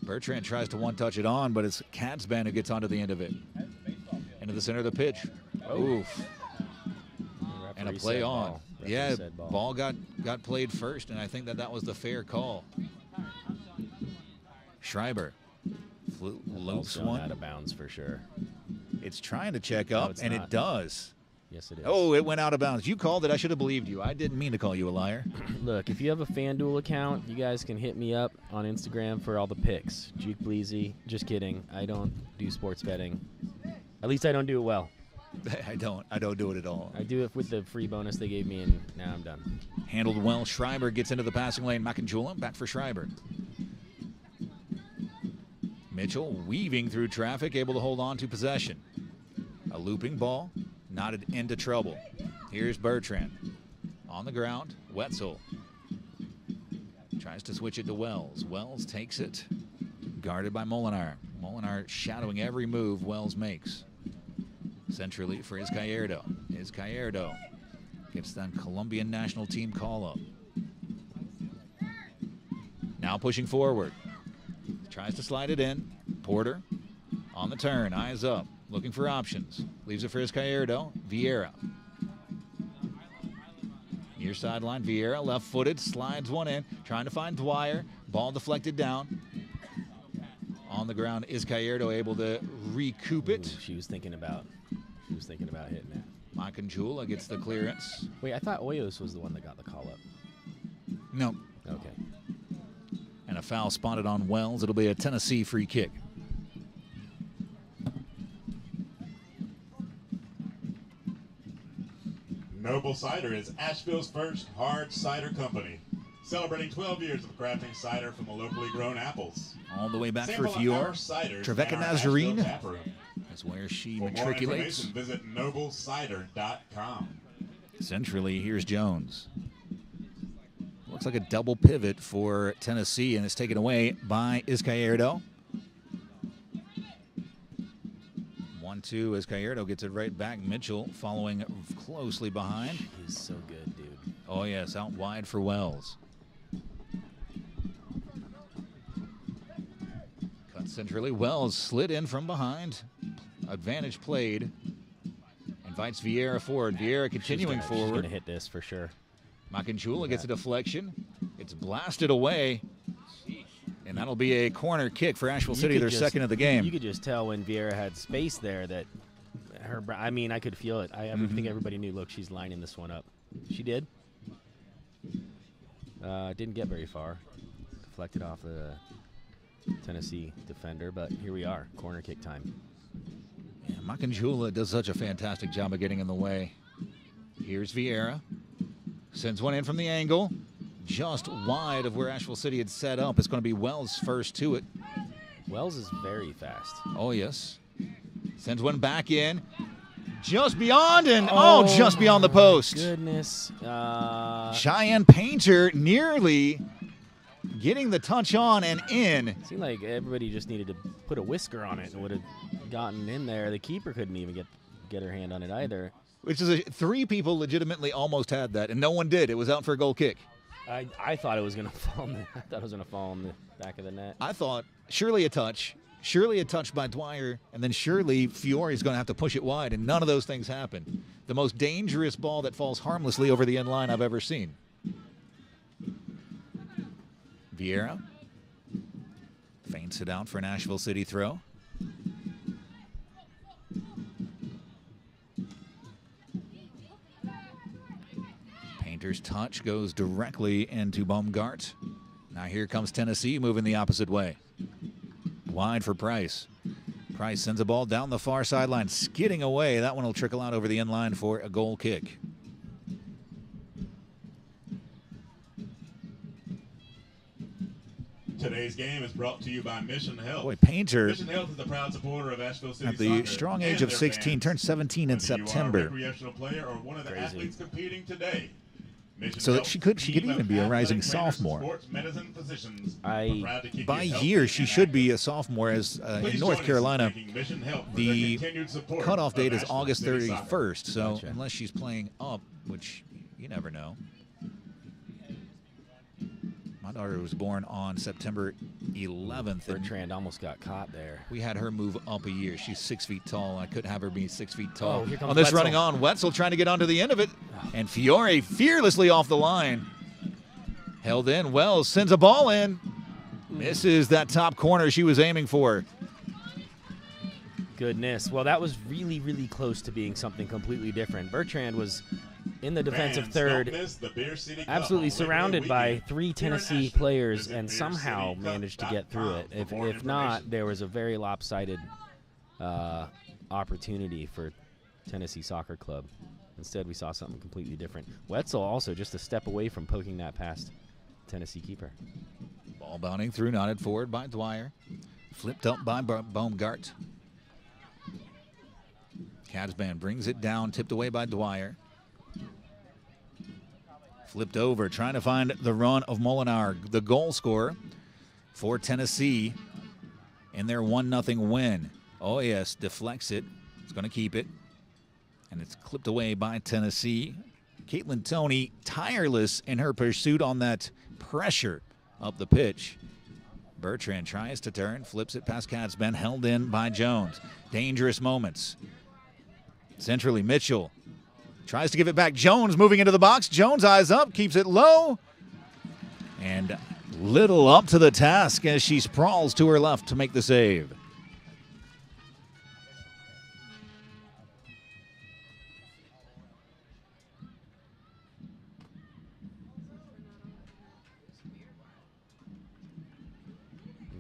Bertrand tries to one-touch it on, but it's Katzban who gets onto the end of it. Into the center of the pitch. Oof. And a play on. Yeah, ball got played first, and I think that was the fair call. Schreiber loops one. Out of bounds for sure. It's trying to check up, and it does. Yes, it is. Oh, it went out of bounds. You called it. I should have believed you. I didn't mean to call you a liar. Look, if you have a FanDuel account, you guys can hit me up on Instagram for all the picks. Juke Bleezy. Just kidding. I don't do sports betting. At least I don't do it well. I don't do it at all. I do it with the free bonus they gave me, and now I'm done. Handled well. Schreiber gets into the passing lane. Macanjula back for Schreiber. Mitchell weaving through traffic, able to hold on to possession. A looping ball, knotted into trouble. Here's Bertrand. On the ground, Wetzel. Tries to switch it to Wells. Wells takes it. Guarded by Molinar. Molinar shadowing every move Wells makes. Centrally for Izquierdo. Izquierdo gets that Colombian national team call-up. Now pushing forward. Tries to slide it in. Porter on the turn, eyes up, looking for options. Leaves it for Izquierdo. Vieira. Near sideline, Vieira, left-footed, slides one in, trying to find Dwyer. Ball deflected down. On the ground, Izquierdo able to recoup it. Ooh, she was thinking about hitting it. Macanjula gets the clearance. Wait, I thought Hoyos was the one that got the call-up. No. Okay. And a foul spotted on Wells. It'll be a Tennessee free kick. Noble Cider is Asheville's first hard cider company, celebrating 12 years of crafting cider from the locally grown apples. All the way back Sample for Fior. Trevecca Nazarene. That's where she matriculates. Visit noblecider.com. Centrally, here's Jones. Looks like a double pivot for Tennessee, and it's taken away by Izquierdo. 1-2, Izquierdo gets it right back. Mitchell following closely behind. He's so good, dude. Oh, yes, out wide for Wells. Cut centrally. Wells slid in from behind. Advantage played. Invites Vieira forward. Vieira continuing forward. She's going to hit this for sure. Macanjula gets a deflection. It's blasted away. And that'll be a corner kick for Asheville City, their second of the game. You could just tell when Vieira had space there that I could feel it. I think everybody knew, look, she's lining this one up. She did. Didn't get very far. Deflected off the Tennessee defender, but here we are, corner kick time. Yeah, Macanjula does such a fantastic job of getting in the way. Here's Vieira. Sends one in from the angle. Just wide of where Asheville City had set up. It's going to be Wells first to it. Wells is very fast. Oh, yes. Sends one back in. Just beyond and, just beyond the post. Goodness. Cheyenne Painter nearly getting the touch on and in. It seemed like everybody just needed to put a whisker on it and would have gotten in there. The keeper couldn't even get her hand on it either. Which is 3 people legitimately almost had that, and no one did. It was out for a goal kick. I thought it was going to fall. I thought it was going to fall in the back of the net. I thought surely a touch by Dwyer, and then surely Fiore's going to have to push it wide, and none of those things happened. The most dangerous ball that falls harmlessly over the end line I've ever seen. Vieira feints it out for an Asheville City throw. Painter's touch goes directly into Baumgart. Now here comes Tennessee moving the opposite way. Wide for Price. Price sends a ball down the far sideline, skidding away. That one will trickle out over the end line for a goal kick. Today's game is brought to you by Mission Health. Boy, Painter, Mission Health is the proud supporter of Asheville City at the Soccer strong and age of their 16, fans. turned 17 in Whether you are a September. recreational player or one of the Crazy. athletes competing today. Mission So that Health's she could team even of be a rising athletic trainers and sophomore. sports medicine physicians I- are proud to keep By you healthy year, she and should be active. a sophomore, as Please in join North us in Carolina, thanking Mission Health for the their continued support cutoff of date is Asheville August City Soccer. 31st. So Gotcha. unless she's playing up, which you never know. My daughter was born on September 11th. and Bertrand almost got caught there. we had her move up a year. She's 6 feet tall. I couldn't have her be 6 feet tall. Oh, here comes On this Wetzel. running on, Wetzel trying to get onto the end of it. And Fiore fearlessly off the line. Held in. Wells sends a ball in. Misses that top corner she was aiming for. Goodness. Well, that was really, really close to being something completely different. Bertrand was in the defensive Fans, third, don't miss the Beer City Cup absolutely on Labor Day surrounded by weekend. 3 Here in Tennessee Asheville, players, visit and somehow managed to get through it. beercitycup.com for more If not, information. there was a very lopsided opportunity for Tennessee Soccer Club. Instead, we saw something completely different. Wetzel also just a step away from poking that past Tennessee keeper. Ball bounding through, nodded forward by Dwyer. Flipped up by Baumgart. Cadsban brings it down, tipped away by Dwyer. Flipped over, trying to find the run of Molinar, the goal scorer for Tennessee in their 1-0 win. Oh, yes, deflects it. It's going to keep it. And it's clipped away by Tennessee. Caitlin Toney, tireless in her pursuit on that pressure up the pitch. Bertrand tries to turn, flips it past Cadsban, held in by Jones. Dangerous moments. Centrally, Mitchell tries to give it back. Jones moving into the box. Jones eyes up, keeps it low. And Little up to the task as she sprawls to her left to make the save.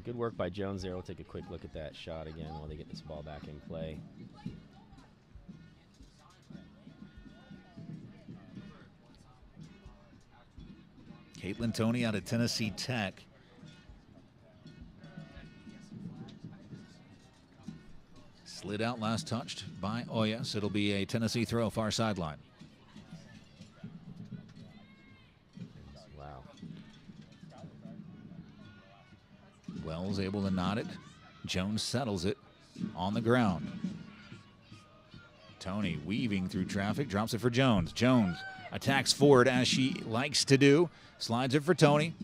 Good work by Jones there. We'll take a quick look at that shot again while they get this ball back in play. Caitlin Toney out of Tennessee Tech. Slid out, last touched by Oyas. It'll be a Tennessee throw, far sideline. Wow. Wells able to knot it. Jones settles it on the ground. Toney weaving through traffic, drops it for Jones. Jones attacks forward as she likes to do. Slides it for Toney.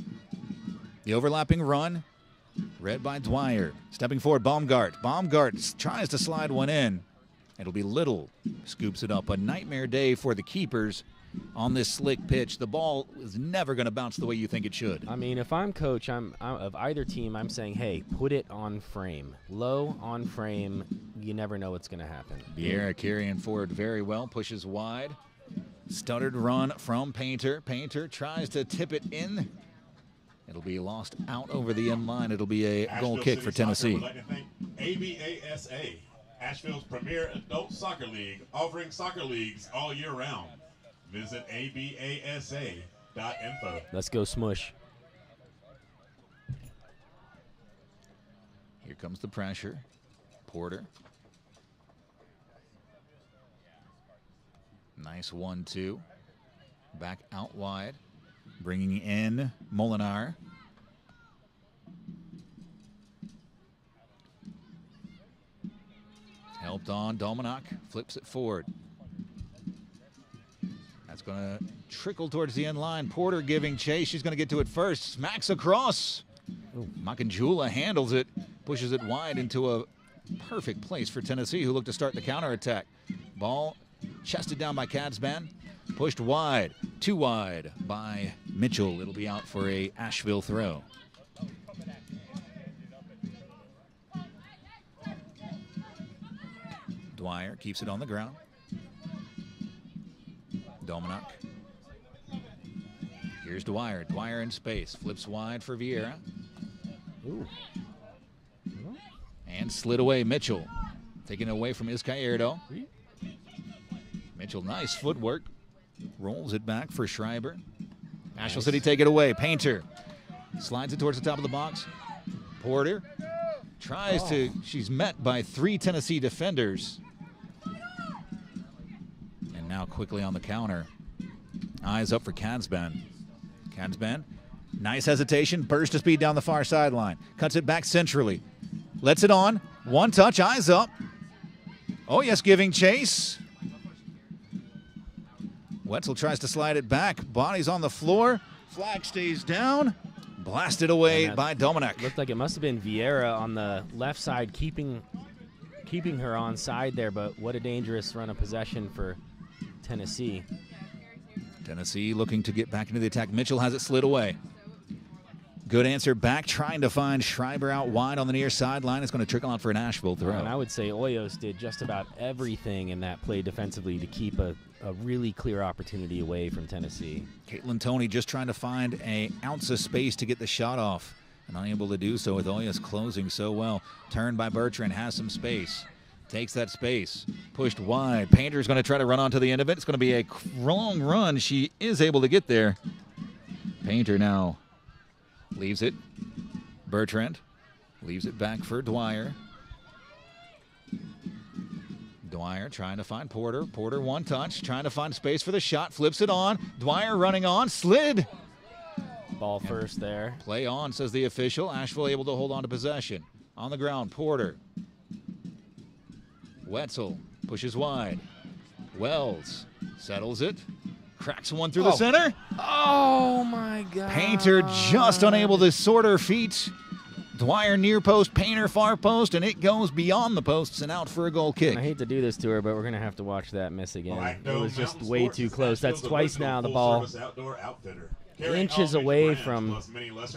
The overlapping run, read by Dwyer. Stepping forward, Baumgart. Baumgart tries to slide one in. It'll be Little. Scoops it up. A nightmare day for the keepers on this slick pitch. The ball is never going to bounce the way you think it should. I mean, if I'm coach, I'm of either team, I'm saying, hey, put it on frame. Low on frame, you never know what's going to happen. Vieira carrying forward very well, pushes wide. Stuttered run from Painter. Painter tries to tip it in. It'll be lost out over the end line. It'll be a goal Asheville kick City for Soccer Tennessee. would like to thank ABASA, Asheville's premier adult soccer league, offering soccer leagues all year round. Visit abasa.info. Let's go smush. Here comes the pressure. Porter. Nice 1-2. Back out wide. Bringing in Molinar. Helped on. Dominak flips it forward. That's going to trickle towards the end line. Porter giving chase. She's going to get to it first. Smacks across. Makanjula handles it. Pushes it wide into a perfect place for Tennessee, who look to start the counterattack. Ball chested down by Katzban. Pushed wide. Too wide by Mitchell. It'll be out for a Asheville throw. Dwyer keeps it on the ground. Dominak. Here's Dwyer. Dwyer in space. Flips wide for Vieira. Ooh. And slid away. Mitchell. Taking it away from Izquierdo. Mitchell, nice footwork. Rolls it back for Schreiber. Asheville City take it away. Painter slides it towards the top of the box. Porter tries to, she's met by 3 Tennessee defenders. And now quickly on the counter. Eyes up for Katzban. Katzban, nice hesitation, burst of speed down the far sideline. Cuts it back centrally. Lets it on. One touch, eyes up. Oh, yes, giving chase. Wetzel tries to slide it back. Body's on the floor. Flag stays down. Blasted away by Dominak. Looked like it must have been Vieira on the left side keeping her on side there, but what a dangerous run of possession for Tennessee. Tennessee looking to get back into the attack. Mitchell has it slid away. Good answer back, trying to find Schreiber out wide on the near sideline. It's going to trickle out for an Asheville throw. And I would say Hoyos did just about everything in that play defensively to keep a really clear opportunity away from Tennessee. Caitlin Toney just trying to find an ounce of space to get the shot off, and unable to do so with Hoyos closing so well. Turned by Bertrand, has some space. Takes that space, pushed wide. Painter's going to try to run onto the end of it. It's going to be a long run. She is able to get there. Painter now leaves it. Bertrand leaves it back for Dwyer. Dwyer trying to find Porter. Porter one touch, trying to find space for the shot. Flips it on. Dwyer running on. Slid. Ball first there. Play on, says the official. Asheville able to hold on to possession. On the ground, Porter. Wetzel pushes wide. Wells settles it. Cracks one through the center. Oh, my God. Painter just unable to sort her feet. Dwyer near post, Painter far post, and it goes beyond the posts and out for a goal kick. I hate to do this to her, but we're going to have to watch that miss again. It was just way too close. That's twice now the ball inches away from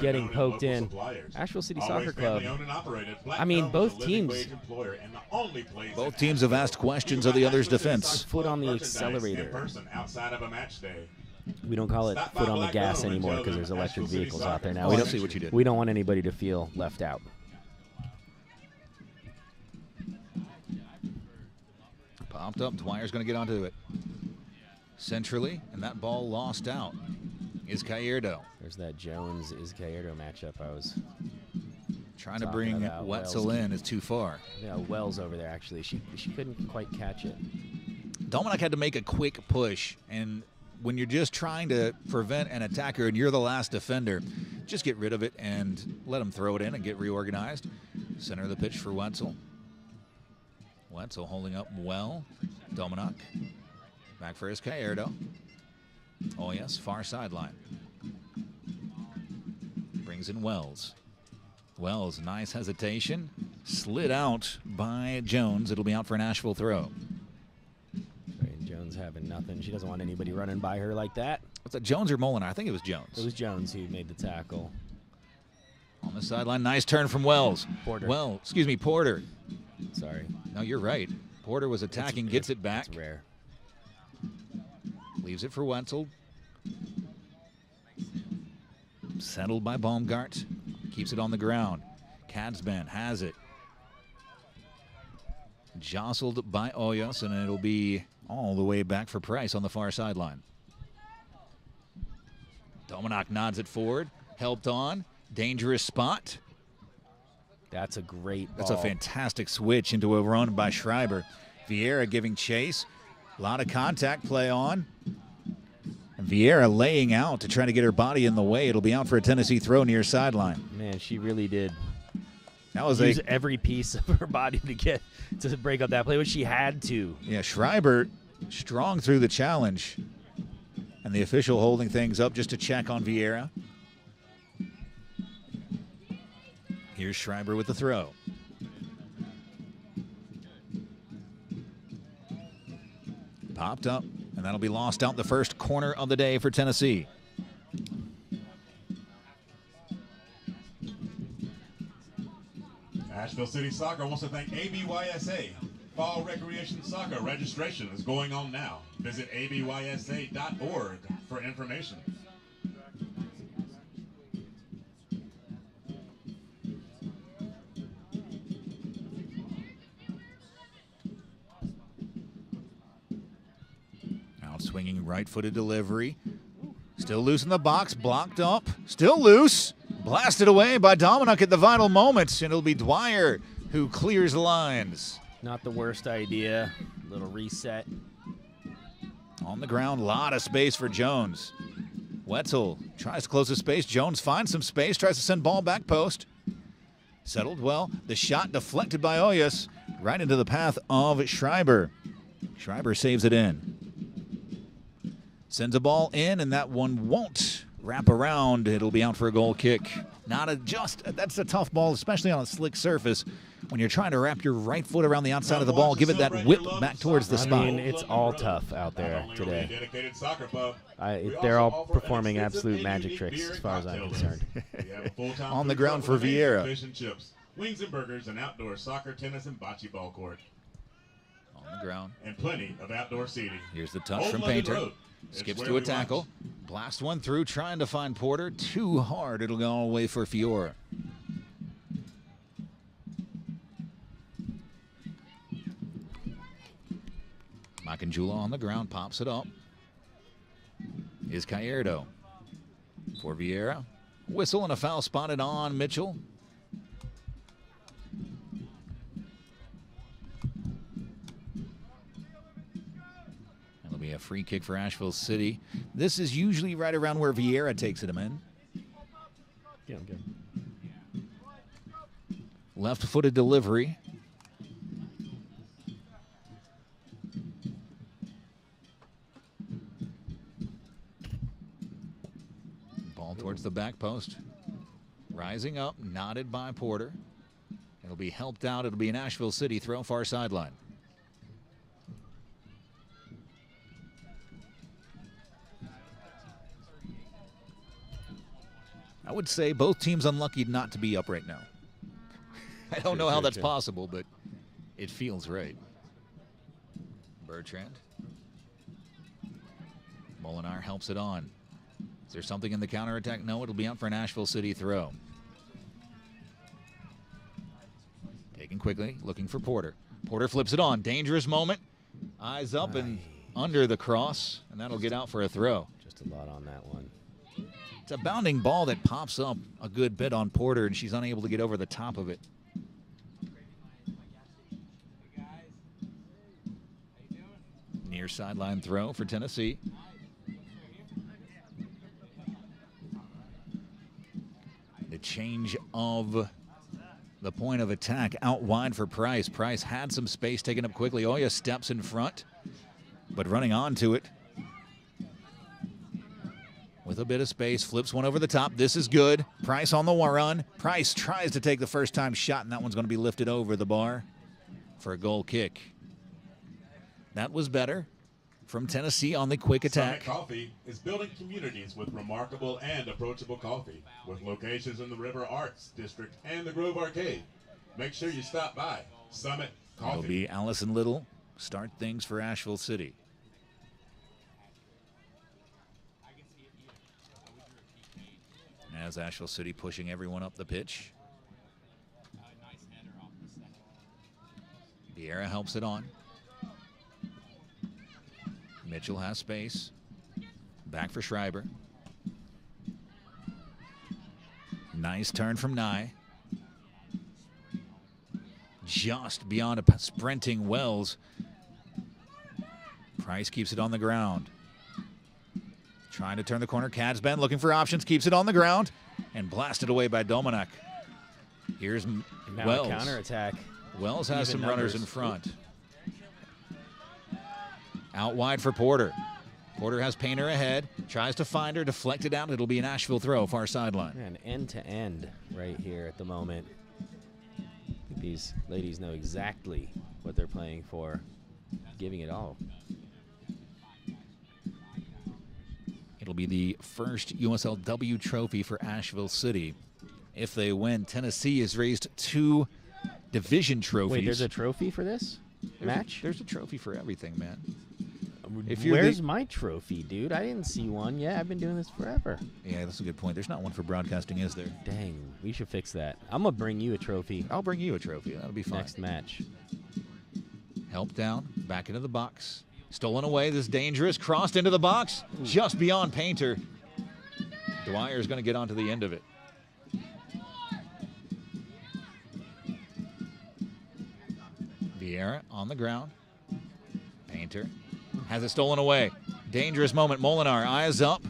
getting poked in. Asheville City Soccer Club. I mean, both teams have asked questions of the other's defense. Foot on the accelerator. We don't call it foot on the gas anymore because there's electric vehicles out there now. We don't see what you did. We don't want anybody to feel left out. Popped up. Dwyer's going to get onto it. Centrally, and that ball lost out. Izquierdo. There's that Jones-Izquierdo matchup I was trying to bring Wetzel in is too far. Yeah, Wells over there, actually. She couldn't quite catch it. Dominak had to make a quick push, and when you're just trying to prevent an attacker and you're the last defender, just get rid of it and let them throw it in and get reorganized. Center of the pitch for Wetzel. Wetzel holding up well. Dominak. Back for Izquierdo. Oh, yes, far sideline. Brings in Wells. Wells, nice hesitation. Slid out by Jones. It'll be out for an Asheville throw. Jones having nothing. She doesn't want anybody running by her like that. Was that Jones or Molinar? I think it was Jones. It was Jones who made the tackle. On the sideline, nice turn from Wells. Porter. Porter. Sorry. No, you're right. Porter was attacking, gets it back. It's rare. Leaves it for Wetzel. Settled by Baumgart. Keeps it on the ground. Katzban has it. Jostled by Hoyos, and it'll be all the way back for Price on the far sideline. Dominak nods it forward. Helped on. Dangerous spot. That's a great ball. That's a fantastic switch into a run by Schreiber. Vieira giving chase. A lot of contact play on. And Vieira laying out to try to get her body in the way. It'll be out for a Tennessee throw near sideline. Man, she really did. That was use every piece of her body to break up that play, but she had to. Yeah, Schreiber strong through the challenge. And the official holding things up just to check on Vieira. Here's Schreiber with the throw. Popped up, and that'll be lost out the first corner of the day for Tennessee. Asheville City Soccer wants to thank ABYSA. Fall Recreation Soccer registration is going on now. Visit abysa.org for information. Swinging right-footed delivery. Still loose in the box. Blocked up. Still loose. Blasted away by Dominic at the vital moments. And it'll be Dwyer who clears the lines. Not the worst idea. Little reset. On the ground, a lot of space for Jones. Wetzel tries to close the space. Jones finds some space. Tries to send ball back post. Settled well. The shot deflected by Oyas. Right into the path of Schreiber. Schreiber saves it in. Sends a ball in, and that one won't wrap around. It'll be out for a goal kick. That's a tough ball, especially on a slick surface. When you're trying to wrap your right foot around the outside of the ball, give it that whip back towards the spot. I mean, it's all tough out there today. They're all performing absolute magic tricks as far as I'm concerned. On the ground for Vieira. Wings and burgers, and outdoor soccer, tennis, and bocce ball court. On the ground. And plenty of outdoor seating. Here's the touch from Painter. Skips to a tackle. Blast one through, trying to find Porter. Too hard. It'll go all the way for Fiora. Macanjula on the ground, pops it up. Is Gallardo for Vieira. Whistle and a foul spotted on Mitchell. It'll be a free kick for Asheville City. This is usually right around where Vieira takes it in. Yeah, I'm good. Left-footed delivery. Ball towards the back post. Rising up, nodded by Porter. It'll be helped out. It'll be an Asheville City throw, far sideline. I would say both teams unlucky not to be up right now. I don't know how that's possible, but it feels right. Bertrand. Molinar helps it on. Is there something in the counterattack? No, it'll be out for an Asheville City throw. Taken quickly, looking for Porter. Porter flips it on. Dangerous moment. Eyes up and under the cross, and that'll get out for a throw. Just a lot on that one. It's a bounding ball that pops up a good bit on Porter, and she's unable to get over the top of it. Near sideline throw for Tennessee. The change of the point of attack out wide for Price. Price had some space taken up quickly. Oya steps in front, but running onto it with a bit of space, flips one over the top. This is good. Price on the run. Price tries to take the first time shot, and that one's going to be lifted over the bar for a goal kick. That was better from Tennessee on the quick attack. Summit Coffee is building communities with remarkable and approachable coffee, with locations in the River Arts District and the Grove Arcade. Make sure you stop by Summit Coffee. It'll be Allison Little start things for Asheville City. As Asheville City pushing everyone up the pitch. Vieira helps it on. Mitchell has space. Back for Schreiber. Nice turn from Nye. Just beyond a sprinting Wells. Price keeps it on the ground. Trying to turn the corner. Cadsben looking for options. Keeps it on the ground. And blasted away by Domenek. Here's Now Wells. Counterattack. Wells has Even some runners numbers. in front. Out wide for Porter. Porter has Painter ahead. Tries to find her. Deflected out. It'll be an Asheville throw. Far sideline. Man, end-to-end right here at the moment. I think these ladies know exactly what they're playing for. Giving it all. It'll be the first USLW trophy for Asheville City. If they win, Tennessee has raised 2 division trophies. Wait, there's a trophy for this match? There's a trophy for everything, man. Where's my trophy, dude? I didn't see one yet. I've been doing this forever. Yeah, that's a good point. There's not one for broadcasting, is there? Dang, we should fix that. I'm going to bring you a trophy I'll bring you a trophy. That'll be fine. next match. Help down, back into the box. Stolen away, this is dangerous. Crossed into the box, just beyond Painter. Dwyer's going to get onto the end of it. Vieira on the ground. Painter has it stolen away. Dangerous moment. Molinar, eyes up.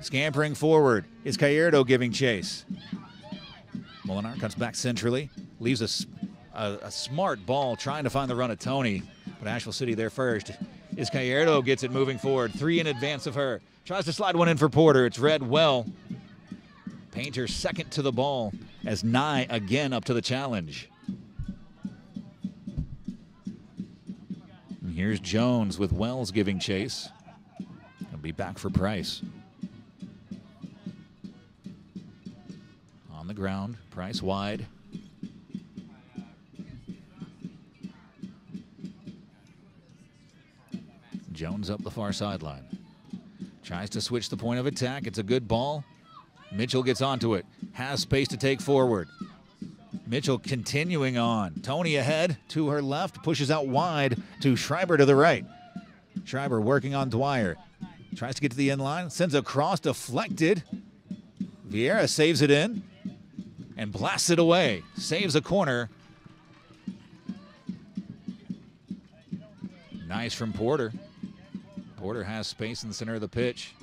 Scampering forward. Is Gallardo giving chase? Molinar cuts back centrally. Leaves a smart ball trying to find the run of Tony. But Asheville City there first. Is Gallardo gets it moving forward. 3 in advance of her. Tries to slide one in for Porter. It's read well. Painter second to the ball as Nye again up to the challenge. And here's Jones with Wells giving chase. He'll be back for Price. On the ground, Price wide. Jones up the far sideline. Tries to switch the point of attack. It's a good ball. Mitchell gets onto it. Has space to take forward. Mitchell continuing on. Tony ahead to her left. Pushes out wide to Schreiber to the right. Schreiber working on Dwyer. Tries to get to the end line. Sends a cross deflected. Vieira saves it in. And blasts it away. Saves a corner. Nice from Porter. Porter has space in the center of the pitch.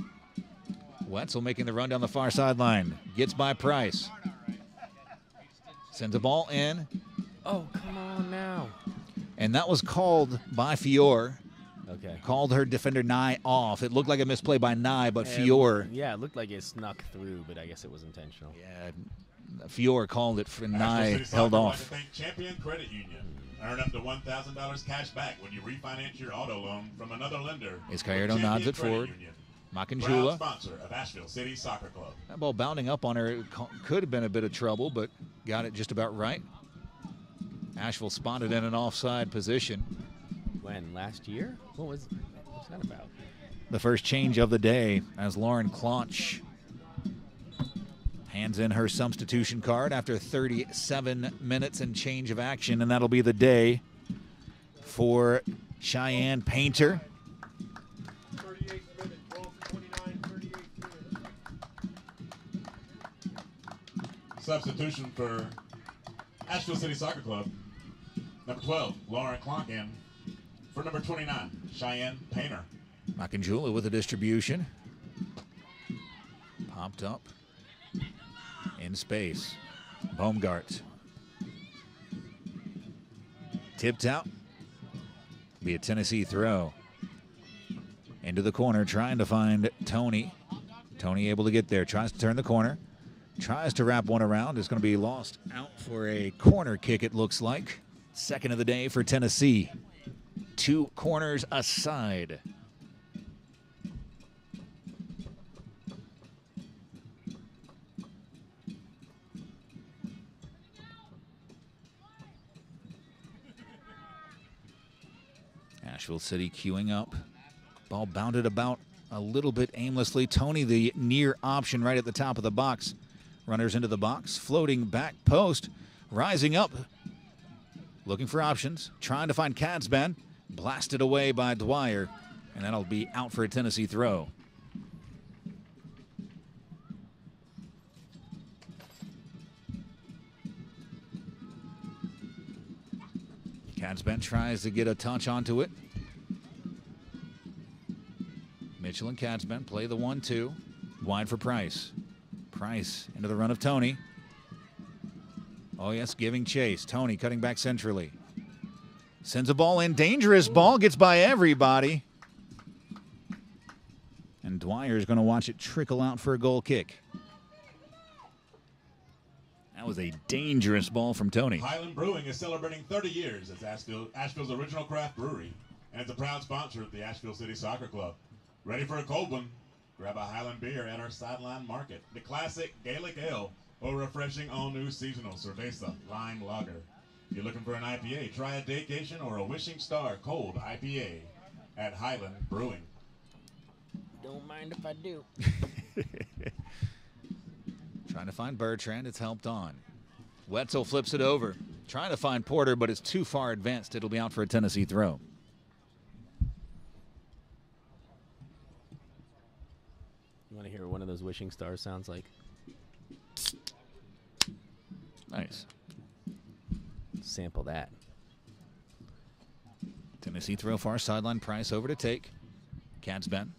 Wetzel making the run down the far sideline. Gets by Price. Sends a ball in. Oh, come on now. And that was called by Fiore. Okay. Called her defender Nye off. It looked like a misplay by Nye, but Fiore. Yeah, it looked like it snuck through, but I guess it was intentional. Yeah, Fiore called it for Asheville Nye City Soccer held would like off. to thank Champion Credit Union. Earn up to $1,000 cash back when you refinance your auto loan from another lender. As Gallardo Champion nods it Credit forward. Union, proud Makanjula. sponsor of Asheville City Soccer Club. That ball bounding up on her could have been a bit of trouble, but got it just about right. Asheville spotted in an offside position. When? Last year? What's that about? The first change of the day as Lauren Claunch hands in her substitution card after 37 minutes and change of action, and that'll be the day for Cheyenne Painter. 38 minutes, 12:29, 38 minutes. Substitution for Asheville City Soccer Club. Number 12, Lauren Clonkin. For number 29, Cheyenne Painter. Makanjula with the distribution. Popped up. In space. Baumgart. Tipped out. Be a Tennessee throw. Into the corner, trying to find Tony. Tony able to get there. Tries to turn the corner. Tries to wrap one around. It's going to be lost out for a corner kick, it looks like. Second of the day for Tennessee. 2 corners aside. Asheville City queuing up. Ball bounded about a little bit aimlessly. Tony, the near option right at the top of the box. Runners into the box, floating back post, rising up. Looking for options, trying to find Cadsben. Blasted away by Dwyer, and that'll be out for a Tennessee throw. Cadsben tries to get a touch onto it. Mitchell and Katzman play the 1-2. Wide for Price. Price into the run of Tony. Oh, yes, giving chase. Tony cutting back centrally. Sends a ball in. Dangerous ball. Gets by everybody. And Dwyer is going to watch it trickle out for a goal kick. That was a dangerous ball from Tony. Highland Brewing is celebrating 30 years as Asheville's original craft brewery, and it's a proud sponsor of the Asheville City Soccer Club. Ready for a cold one? Grab a Highland beer at our sideline market. The classic Gaelic Ale or refreshing all-new seasonal Cerveza Lime Lager. If you're looking for an IPA, try a Daycation or a Wishing Star Cold IPA at Highland Brewing. Don't mind if I do. Trying to find Bertrand. It's helped on. Wetzel flips it over. Trying to find Porter, but it's too far advanced. It'll be out for a Tennessee throw. You want to hear what one of those wishing stars sounds like? Nice. Sample that. Tennessee throw far sideline. Price over to take. Katzman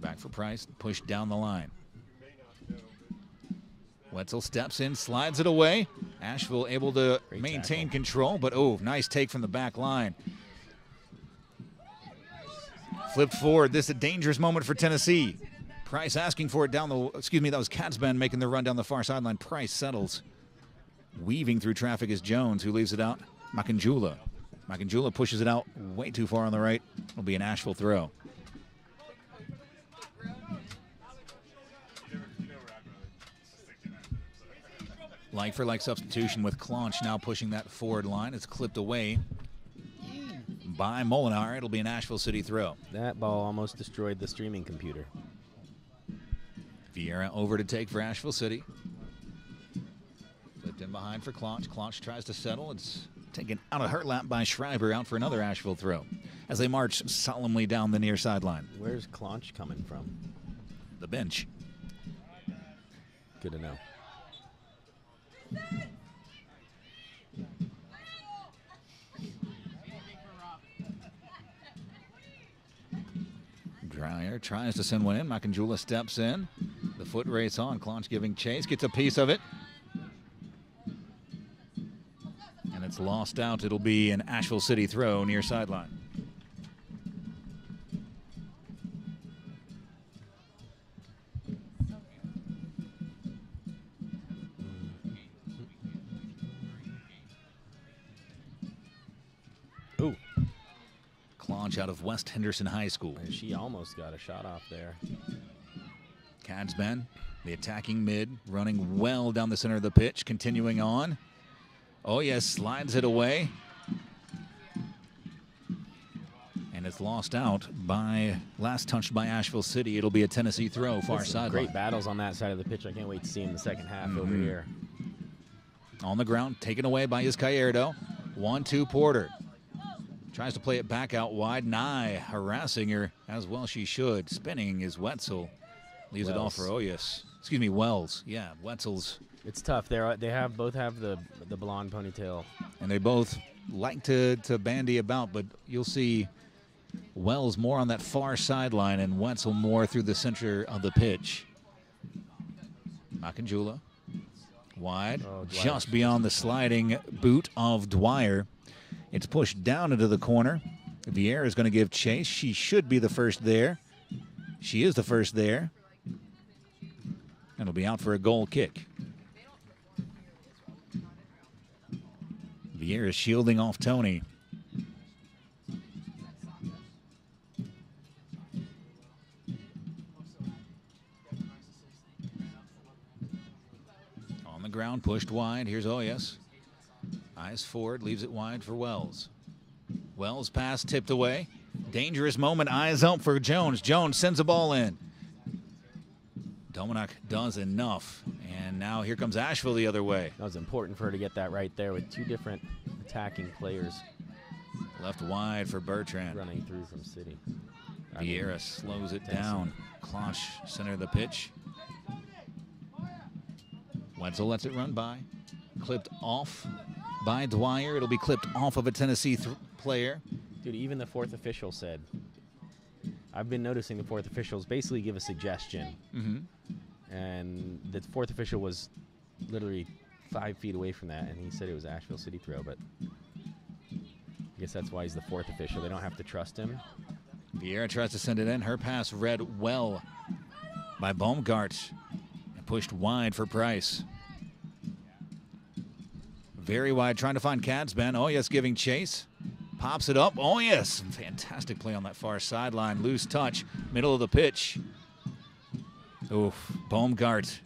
back for Price. Pushed down the line. Wetzel steps in, slides it away. Asheville able to maintain control, but oh, nice take from the back line. Flipped forward. This is a dangerous moment for Tennessee. Price asking for it down the, that was Katzman making the run down the far sideline. Price settles. Weaving through traffic is Jones, who leaves it out. Makanjula. Makanjula pushes it out way too far on the right. It'll be an Asheville throw. Like for like substitution with Claunch now pushing that forward line. It's clipped away by Molinar. It'll be an Asheville City throw. That ball almost destroyed the streaming computer. Vieira over to take for Asheville City. Flipped in behind for Claunch. Claunch tries to settle. It's taken out of her lap by Schreiber, out for another Asheville throw as they march solemnly down the near sideline. Where's Claunch coming from? The bench. Good to know. Dreyer tries to send one in. Makanjula steps in. The foot race on. Claunch giving chase. Gets a piece of it. And it's lost out. It'll be an Asheville City throw near sideline. Ooh. Claunch out of West Henderson High School. And she almost got a shot off there. Katzman, the attacking mid, running well down the center of the pitch, continuing on. Oh, yes, slides it away. And it's lost out by, last touched by Asheville City. It'll be a Tennessee throw, far sideline. Great battles on that side of the pitch. I can't wait to see in the second half over here. On the ground, taken away by Izquierdo. 1-2 Porter. Tries to play it back out wide. Nye harassing her, as well she should. Spinning is Wetzel. Leaves it off for Oyas. Excuse me, Wells. Yeah, Wetzel's. It's tough. They both have the blonde ponytail. And they both like to bandy about, but you'll see Wells more on that far sideline and Wetzel more through the center of the pitch. Makanjula. Wide. Just beyond the sliding boot of Dwyer. It's pushed down into the corner. Vieira is going to give chase. She should be the first there. She is the first there. And it'll be out for a goal kick. Vieira is shielding off Tony. On the ground, pushed wide. Here's Oyas. Eyes forward, leaves it wide for Wells. Wells pass tipped away. Dangerous moment, eyes up for Jones. Jones sends a ball in. Dominic does enough. And now here comes Asheville the other way. That was important for her to get that right there with two different attacking players. Left wide for Bertrand. Running through from City. Vieira slows it down. Claunch, center of the pitch. Wetzel lets it run by. Clipped off by Dwyer. It'll be clipped off of a Tennessee player. Dude, even the fourth official said I've been noticing the fourth officials basically give a suggestion. And the fourth official was literally 5 feet away from that, and he said it was Asheville City throw, but I guess that's why he's the fourth official. They don't have to trust him. Vieira tries to send it in. Her pass read well by Baumgart and pushed wide for Price. Very wide, trying to find Cadsban. Oh, yes, giving chase. Pops it up. Oh, yes. Fantastic play on that far sideline. Loose touch. Middle of the pitch. Oof. Baumgart.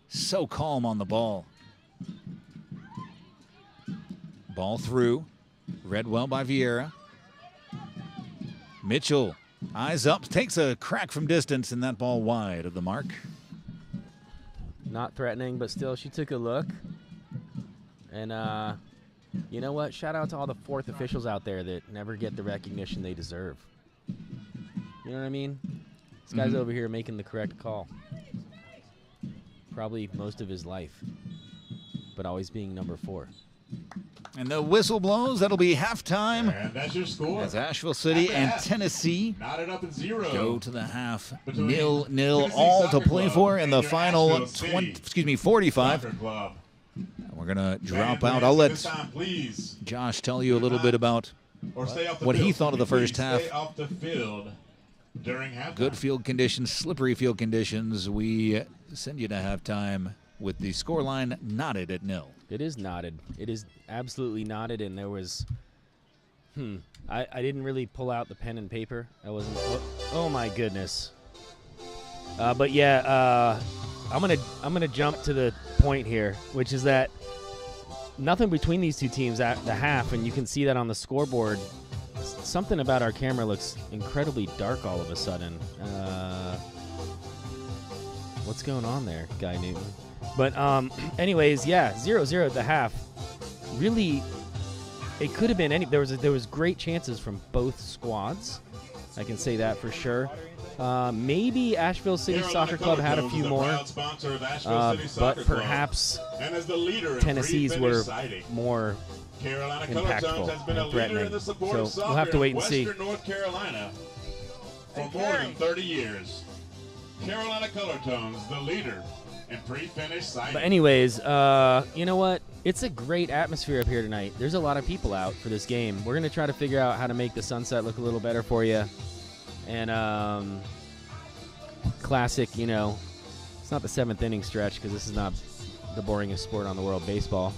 So calm on the ball. Ball through. Read well by Vieira. Mitchell. Eyes up. Takes a crack from distance, and that ball wide of the mark. Not threatening, but still, she took a look. And, you know what? Shout out to all the fourth officials out there that never get the recognition they deserve. You know what I mean? This guy's over here making the correct call. Probably most of his life, but always being number 4. And the whistle blows. That'll be halftime. And that's your score. As Asheville City and Tennessee Knotted up in 0. go to the half. Between 0-0, Tennessee all to Soccer play Club for in the and your final Asheville City 45. Soccer Club. We're going to drop Fan out. I'll let this time, please. Josh tell you a little bit about Or stay off the what he field. thought of the first Please half. Stay off the field during halftime. Good field conditions, slippery field conditions. We send you to halftime with the scoreline knotted at 0. It is knotted. It is absolutely knotted, and there was, I didn't really pull out the pen and paper. I wasn't, oh my goodness. But yeah, I'm gonna jump to the point here, which is that nothing between these two teams at the half, and you can see that on the scoreboard. Something about our camera looks incredibly dark all of a sudden. What's going on there, Guy Newton? But anyways, yeah, 0-0 at the half. Really, it could have been any. There was great chances from both squads. I can say that for sure. Maybe Asheville City Soccer Club had a few more, but perhaps Tennessee's were more impactful and threatening. So we'll have to wait and see. North Carolina for more than 30 years. Carolina Color Tones, the leader in pre-finished sighting. But anyways, you know what? It's a great atmosphere up here tonight. There's a lot of people out for this game. We're going to try to figure out how to make the sunset look a little better for you. And classic, you know, it's not the 7th inning stretch because this is not the boringest sport on the world, baseball.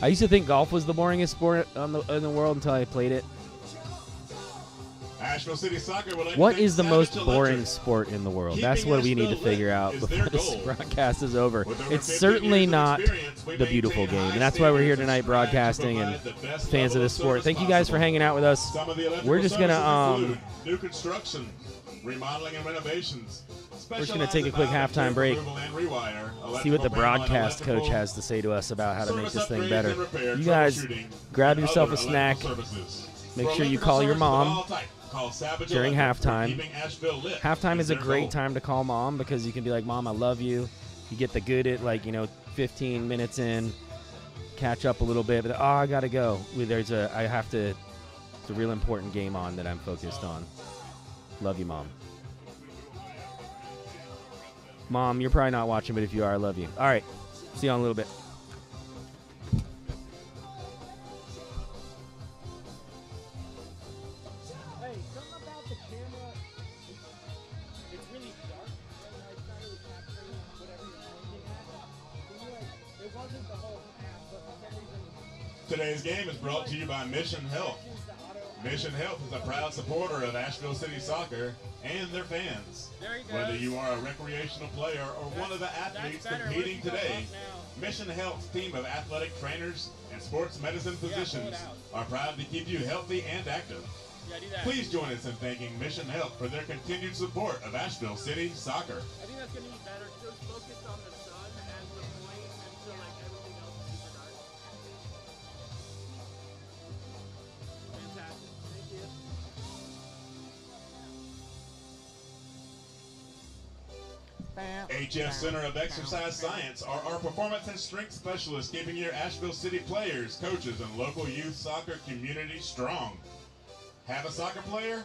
I used to think golf was the boringest sport in the world until I played it. Asheville City Soccer would like What to is the thank most Savage boring Electric. sport in the world? Keeping That's what we need to Asheville figure lit out is before their this goal. broadcast is over. With over It's 50 certainly years of not experience, we the beautiful maintain game, high and that's why we're here standards tonight and strive to broadcasting and provide the best fans of level this sport. service Thank you guys for possible. hanging out with us. Some of the electrical We're just gonna services include new construction, remodeling and renovations. we're just gonna take a quick halftime break. See what the broadcast coach has to say to us about how to make this thing better. You guys grab yourself a snack. Make sure you call your mom during halftime. Halftime is a great time to call mom because you can be like, Mom, I love you. You get the good at 15 minutes in, catch up a little bit, but I gotta go. It's a real important game on that I'm focused on. Love you, Mom. Mom, you're probably not watching, but if you are, I love you. All right, see you in a little bit. Hey, something about the camera, it's really dark, and it's not really capturing whatever you're pointing at. It wasn't the whole half, but for some reason, Today's game is brought to you by Mission Health. Mission Health is a proud supporter of Asheville City Soccer and their fans. Whether you are a recreational player or one of the athletes competing today, Mission Health's team of athletic trainers and sports medicine physicians are proud to keep you healthy and active. Please join us in thanking Mission Health for their continued support of Asheville City Soccer. I think that's going to be better because it was focused on the sun as the point, and so everything else is super dark. Fantastic. Thank you. HF Center of Exercise Science are our performance and strength specialists keeping your Asheville City players, coaches, and local youth soccer community strong. Have a soccer player?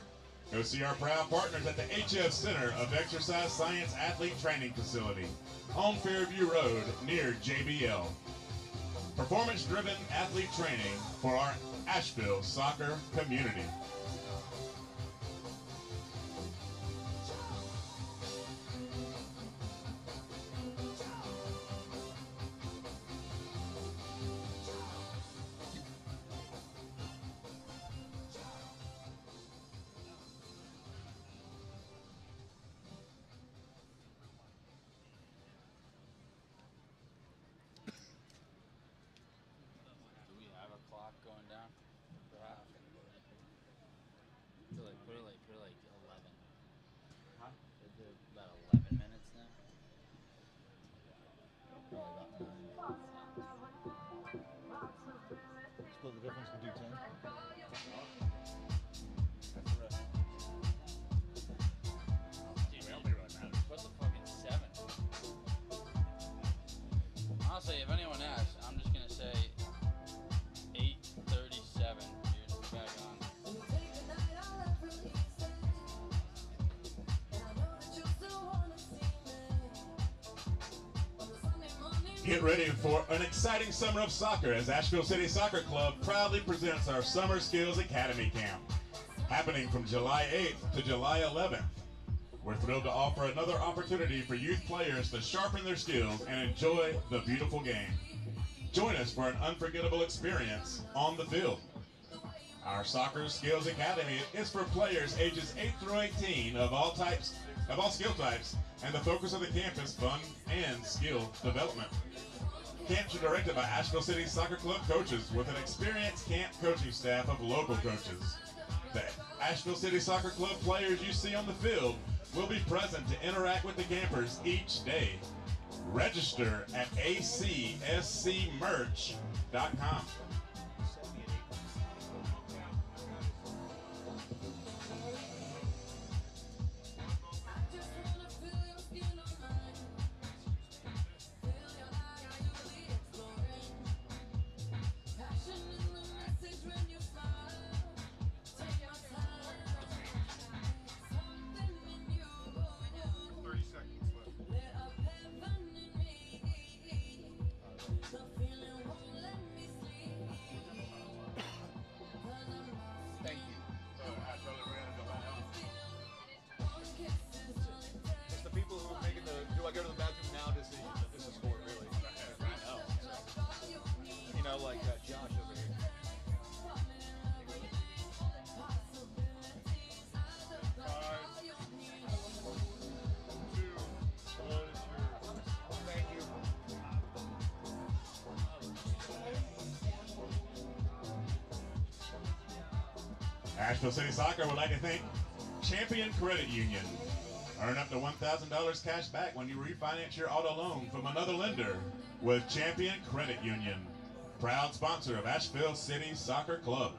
Go see our proud partners at the HF Center of Exercise Science Athlete Training Facility on Fairview Road near JBL. Performance-driven athlete training for our Asheville soccer community. Going down, perhaps. Put it like 11. Huh? Is it about 11 minutes now? Probably about 9 minutes. Split the difference and do 10. Dude, put the fucking 7. Honestly, if anyone asks, I'm just gonna say 8:37. You're back on. Get ready for an exciting summer of soccer as Asheville City Soccer Club proudly presents our Summer Skills Academy Camp, happening from July 8th to July 11th. We're thrilled to offer another opportunity for youth players to sharpen their skills and enjoy the beautiful game. Join us for an unforgettable experience on the field. Our Soccer Skills Academy is for players ages 8 through 18 of all skill types, and the focus of the camp is fun and skill development. Camps are directed by Asheville City Soccer Club coaches with an experienced camp coaching staff of local coaches. The Asheville City Soccer Club players you see on the field will be present to interact with the campers each day. Register at ACSCmerch.com. I go to the bathroom now to see this is score really. I know. You know, like Josh over here. 5, 2, 1, it's yours. Thank you. Asheville City Soccer would like to thank Champion Credit Union. Earn up to $1,000 cash back when you refinance your auto loan from another lender with Champion Credit Union, proud sponsor of Asheville City Soccer Club.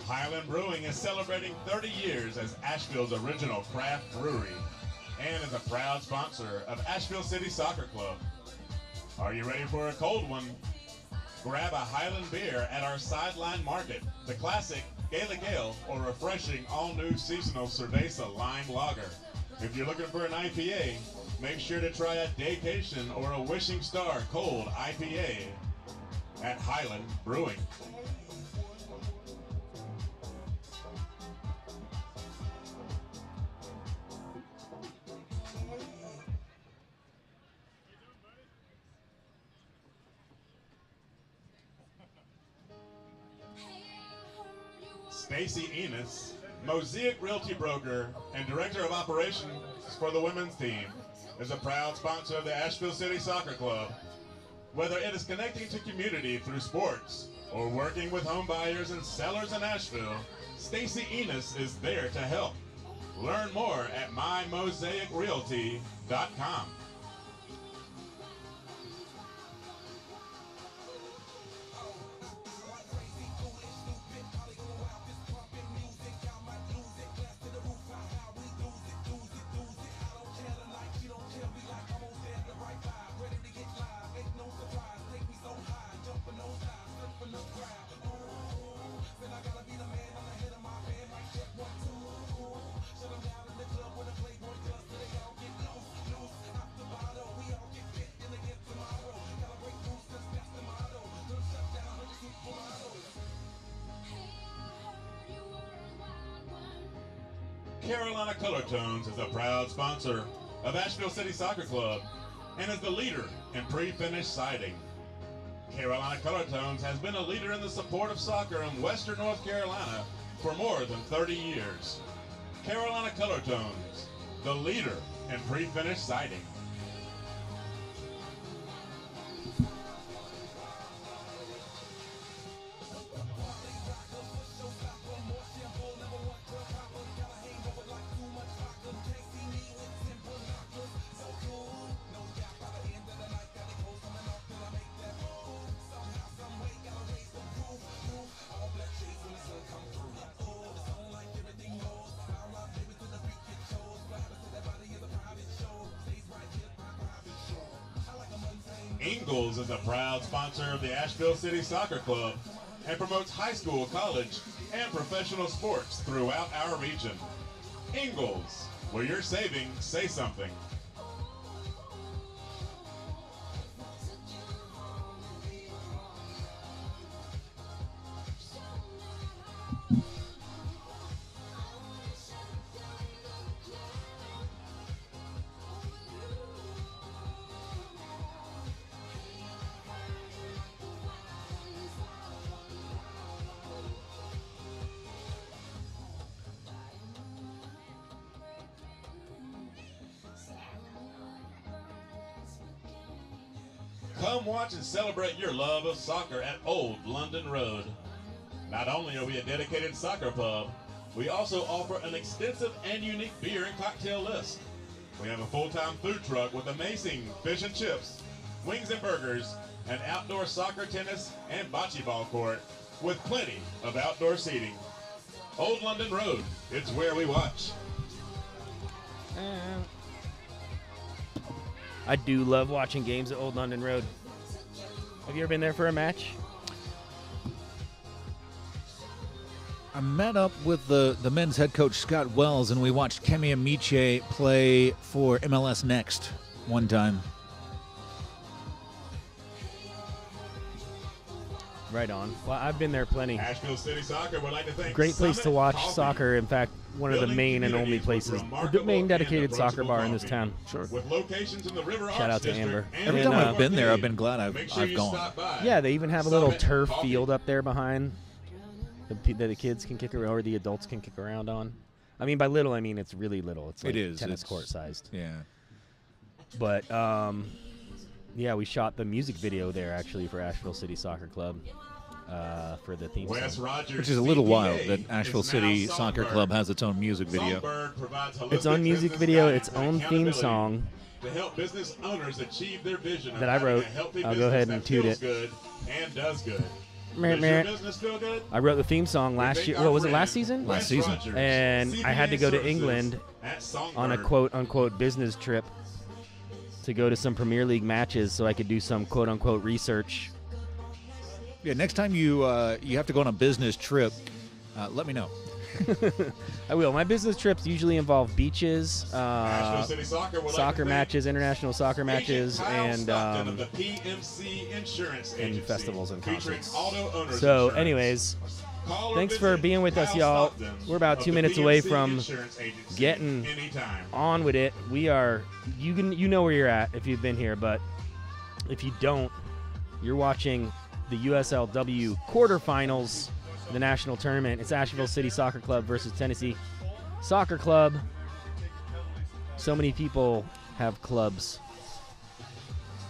Highland Brewing is celebrating 30 years as Asheville's original craft brewery and is a proud sponsor of Asheville City Soccer Club. Are you ready for a cold one? Grab a Highland beer at our sideline market, the classic Gaelic Ale or refreshing all-new seasonal Cerveza Lime Lager. If you're looking for an IPA, make sure to try a Daycation or a Wishing Star Cold IPA at Highland Brewing. Stacy Enos, Mosaic Realty Broker and Director of Operations for the women's team, is a proud sponsor of the Asheville City Soccer Club. Whether it is connecting to community through sports or working with home buyers and sellers in Asheville, Stacy Enos is there to help. Learn more at mymosaicrealty.com. Carolina Color Tones is a proud sponsor of Asheville City Soccer Club and is the leader in pre-finished siding. Carolina Color Tones has been a leader in the support of soccer in Western North Carolina for more than 30 years. Carolina Color Tones, the leader in pre-finished siding. Ingalls is a proud sponsor of the Asheville City Soccer Club and promotes high school, college, and professional sports throughout our region. Ingalls, where you're saving, say something. Come watch and celebrate your love of soccer at Old London Road. Not only are we a dedicated soccer pub, we also offer an extensive and unique beer and cocktail list. We have a full-time food truck with amazing fish and chips, wings and burgers, an outdoor soccer, tennis, and bocce ball court with plenty of outdoor seating. Old London Road, it's where we watch. I do love watching games at Old London Road. Have you ever been there for a match? I met up with the men's head coach, Scott Wells, and we watched Kemi Amiche play for MLS Next one time. Right on. Well, I've been there plenty. Asheville City Soccer would like to thank Great place to Summit watch Coffee, soccer. In fact, one of the building main and only communities with places, the remarkable main and dedicated soccer approachable bar in this coffee. town. Sure. With locations in the River Shout Arch out to District Amber. and Every And, time uh, I've been there, I've Arcade. been glad Make I've sure you gone. stop by. Yeah, they even have a little Summit turf Coffee. field up there behind that the kids can kick around, or the adults can kick around on. I mean, by little, I mean it's really little. It's like It is. tennis It's- court sized. Yeah. But yeah, we shot the music video there actually for Asheville City Soccer Club for the theme Wes song. Rogers, Which is a little CPA, wild that Asheville is City now Soccer Songbird. Club has its own music video. Songbird provides Its holistic own music business video, guidance its and own theme accountability song to help business owners achieve their vision of that I having wrote. a healthy I'll go business ahead and that toot feels it. good and does good. Meh, Does meh. your business feel good? I wrote the theme song last year. What was it, last season? Last season. And I had to go to England on a quote-unquote business trip to go to some Premier League matches so I could do some quote-unquote research. Yeah, next time you have to go on a business trip, let me know. I will. My business trips usually involve beaches, Asheville City Soccer would like soccer to thank matches, international soccer Agent matches, Kyle and Stockton of the PMC Insurance and Agency, festivals and featuring concerts. auto owners So insurance. anyways, Call or thanks for visit being with us, Kyle y'all. Stockton We're about of 2 the minutes away PMC from Insurance Agency getting anytime. on with it. We are, you know where you're at if you've been here, but if you don't, you're watching the USLW quarterfinals, the national tournament. It's Asheville City Soccer Club versus Tennessee Soccer Club. So many people have clubs,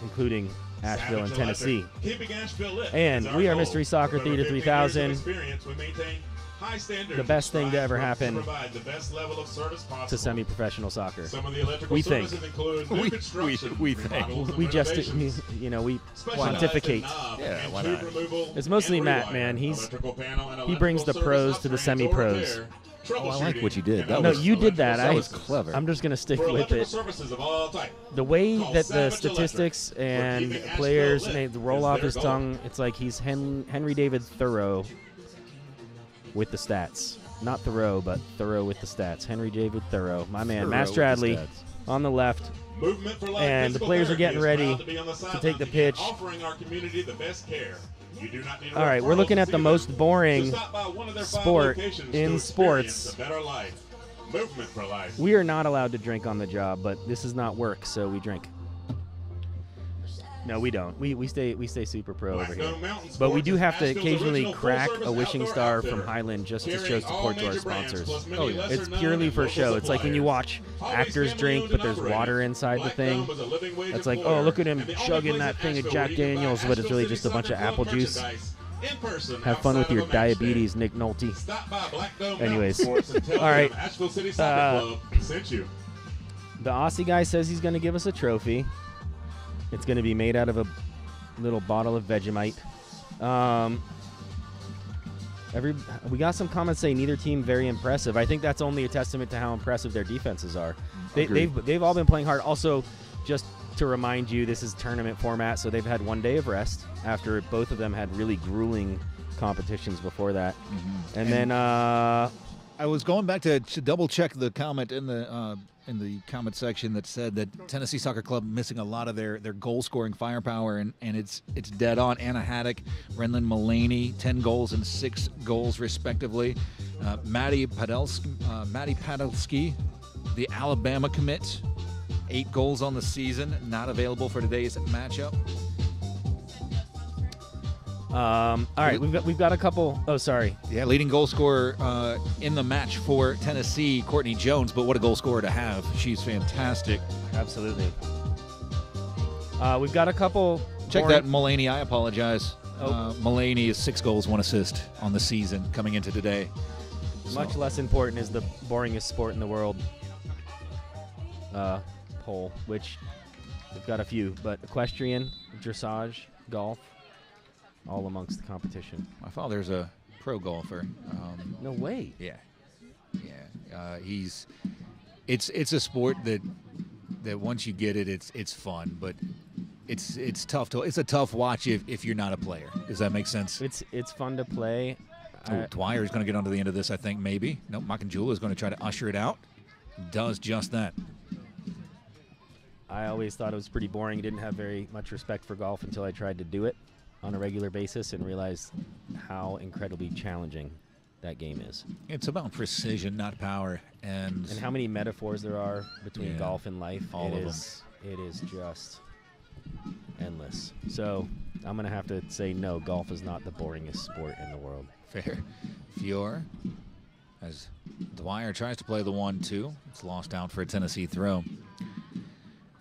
including Asheville and Savage Tennessee. Electric, keeping Asheville lit And is our we are goal. Mystery Soccer With over Theater 15 3000. years of experience, we maintain high standards The best thing to strive ever to happen provide the best level of service possible. to semi-professional soccer. Some of the electrical We think. services include new We construction, think. remodels, and We just, renovations, we specialized in pontificate. knob Yeah, and why tube not? removal It's mostly and Matt, rewire, man. electrical panel and He brings the electrical pros service to the upgrades or semi-pros. repair, Oh, I like what you did. troubleshooting, That and No, was- you did that. That was clever. I'm just going to stick For with electrical it. services of all types. The way Call that the Savage statistics Electric. and We're keeping Asheville players lit roll is off their his goal. tongue, it's like he's Henry David Thoreau with the stats. Not Thoreau, but Thoreau with the stats. Henry David Thoreau. My man, Thoreau Matt with the Stradley stats. on the left. Movement for Life And the Physical players are Therapy getting is ready proud to be on the to sidelines take the again, pitch. offering our community the best care. You do not need a All right, we're referral looking to at see the them. most boring So stop by one of their 5 sport locations in to sports. experience a better life. Movement for life. We are not allowed to drink on the job, but this is not work, so we drink. No, we don't. We stay super pro over here. But we do have to occasionally crack a wishing star from Highland just to show support to our sponsors. Oh, yeah. It's purely for show. It's like when you watch actors drink, but there's water inside the thing. It's like, oh, look at him chugging that thing of Jack Daniels, but it's really just a bunch of apple juice. Have fun with your diabetes, Nick Nolte. Anyways, all right. Asheville City Soccer Club sent you. The Aussie guy says he's going to give us a trophy. It's going to be made out of a little bottle of Vegemite. We got some comments saying neither team very impressive. I think that's only a testament to how impressive their defenses are. They've all been playing hard. Also, just to remind you, this is tournament format, so they've had 1 day of rest after both of them had really grueling competitions before that. Mm-hmm. And then I was going back to double check the comment in the comment section that said that Tennessee Soccer Club missing a lot of their goal scoring firepower, and it's dead on. Anna Haddock, Renlyn Mullaney, 10 goals and 6 goals respectively. Maddie Padelski, the Alabama commit, 8 goals on the season, not available for today's matchup. All right, we've got a couple. Oh, sorry. Yeah, leading goal scorer in the match for Tennessee, Courtney Jones. But what a goal scorer to have! She's fantastic. Absolutely. We've got a couple. Check that, Mullaney. I apologize. Mullaney is 6 goals, 1 assist on the season coming into today. Much less important is the boringest sport in the world poll, which we've got a few, but equestrian, dressage, golf. All amongst the competition. My father's a pro golfer. No way. Yeah. It's a sport that once you get it, it's fun, but it's tough to. It's a tough watch if you're not a player. Does that make sense? It's fun to play. Dwyer's going to get onto the end of this, I think. Maybe. Nope. Makanjula is going to try to usher it out. Does just that. I always thought it was pretty boring. Didn't have very much respect for golf until I tried to do it on a regular basis and realized how incredibly challenging that game is. It's about precision, not power, and how many metaphors there are between golf and life. All of them. It is just endless. So I'm gonna have to say no. Golf is not the boringest sport in the world. Fair. Fior, as Dwyer tries to play the 1-2, it's lost out for a Tennessee throw.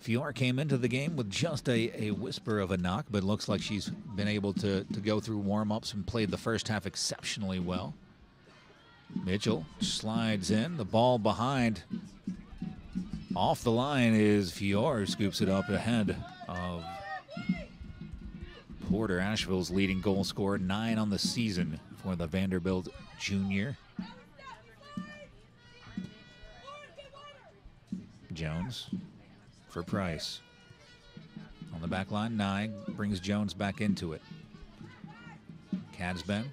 Fior came into the game with just a whisper of a knock, but looks like she's been able to go through warm-ups and played the first half exceptionally well. Mitchell slides in, the ball behind. Off the line is Fior, scoops it up ahead of Porter, Asheville's leading goal scorer, 9 on the season for the Vanderbilt junior. Jones for Price. On the back line, 9 brings Jones back into it. Cadsben.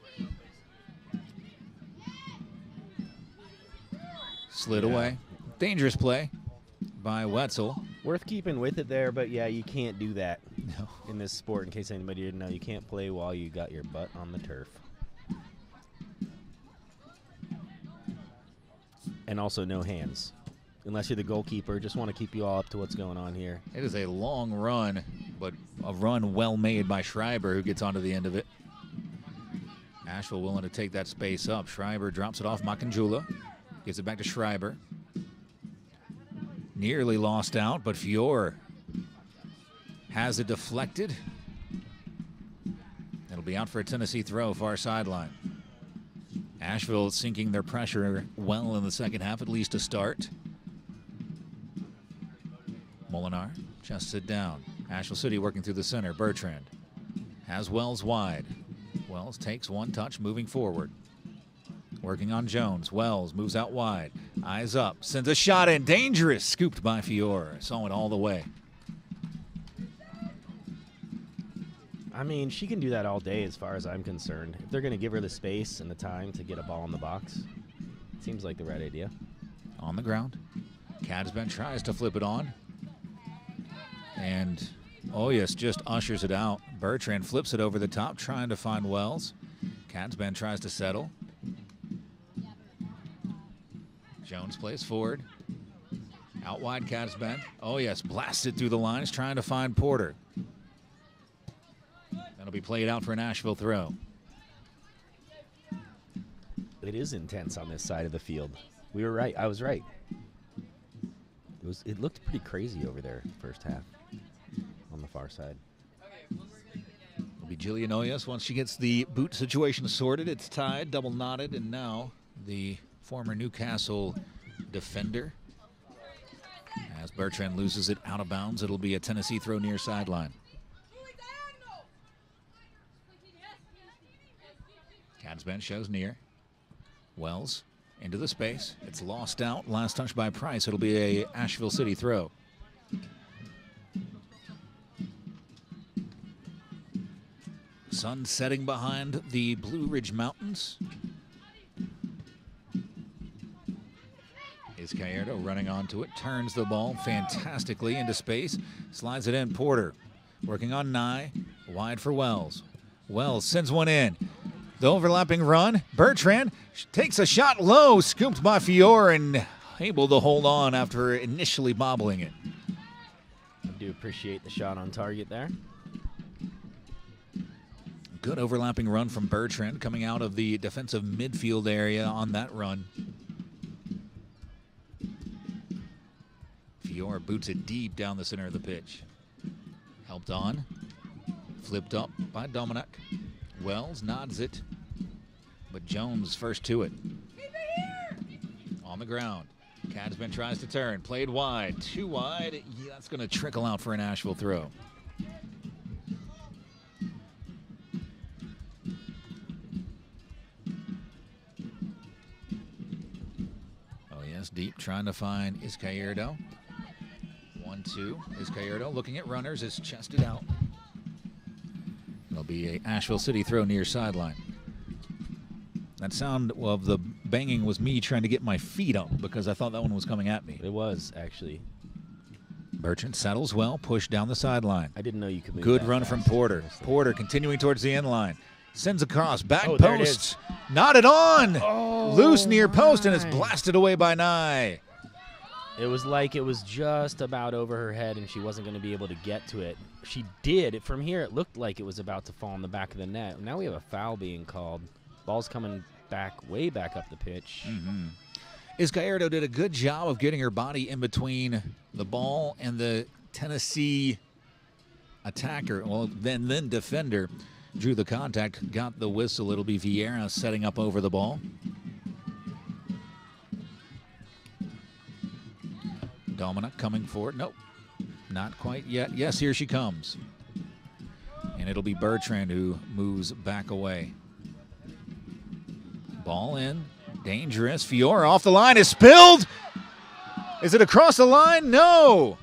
Slid away. Dangerous play by Wetzel. Worth keeping with it there, but yeah, you can't do that No. in this sport. In case anybody didn't know, you can't play while you got your butt on the turf. And also no hands. Unless you're the goalkeeper, just want to keep you all up to what's going on here. It is a long run, but a run well made by Schreiber, who gets onto the end of it. Asheville willing to take that space up. Schreiber drops it off Makanjula. Gives it back to Schreiber. Nearly lost out, but Fior has it deflected. It'll be out for a Tennessee throw, far sideline. Asheville sinking their pressure well in the second half, at least to start. Molinar just sit down. Asheville City working through the center. Bertrand has Wells wide. Wells takes one touch, moving forward. Working on Jones. Wells moves out wide. Eyes up. Sends a shot in. Dangerous. Scooped by Fior. Saw it all the way. I mean, she can do that all day as far as I'm concerned. If they're going to give her the space and the time to get a ball in the box, it seems like the right idea. On the ground. Cadsben tries to flip it on. And, oh yes, just ushers it out. Bertrand flips it over the top, trying to find Wells. Cadsben tries to settle. Jones plays forward. Out wide, Cadsband. Oh, yes, blasted through the lines, trying to find Porter. That'll be played out for an Asheville throw. It is intense on this side of the field. We were right. I was right. It looked pretty crazy over there first half on the far side. It'll be Jillian Oyas once she gets the boot situation sorted. It's tied, double knotted, and now the former Newcastle defender. As Bertrand loses it out of bounds, it'll be a Tennessee throw near sideline. Cadsband shows near. Wells into the space. It's lost out. Last touch by Price. It'll be a Asheville City throw. Sun setting behind the Blue Ridge Mountains. Is Gallardo running onto it. Turns the ball fantastically into space. Slides it in. Porter working on Nye. Wide for Wells. Wells sends one in. The overlapping run. Bertrand takes a shot low, scooped by Fiore and able to hold on after initially bobbling it. I do appreciate the shot on target there. Good overlapping run from Bertrand coming out of the defensive midfield area on that run. Fiore boots it deep down the center of the pitch. Helped on. Flipped up by Dominic. Wells nods it, but Jones first to it. On the ground. Cadsman tries to turn. Played wide. Too wide. Yeah, that's going to trickle out for an Asheville throw. Oh, yes, deep trying to find Izquierdo. 1-2. Izquierdo looking at runners. Is chested out. It'll be a Asheville City throw near sideline. That sound of the banging was me trying to get my feet up because I thought that one was coming at me. It was, actually. Bertrand settles well, pushed down the sideline. I didn't know you could move Good that run fast, from Porter. honestly. Porter continuing towards the end line. Sends across, back Oh, there it post. Knotted on. Oh, Loose near post, and it's my. blasted away by Nye. It was like it was just about over her head and she wasn't going to be able to get to it. She did. From here, it looked like it was about to fall in the back of the net. Now we have a foul being called. Ball's coming back, way back up the pitch. Izquierdo did a good job of getting her body in between the ball and the Tennessee attacker. Well, then defender drew the contact, got the whistle. It'll be Vieira setting up over the ball. Dominic coming forward. Nope, not quite yet. Yes, here she comes. And it'll be Bertrand who moves back away. Ball in. Dangerous. Fiore off the line is spilled. Is it across the line? No.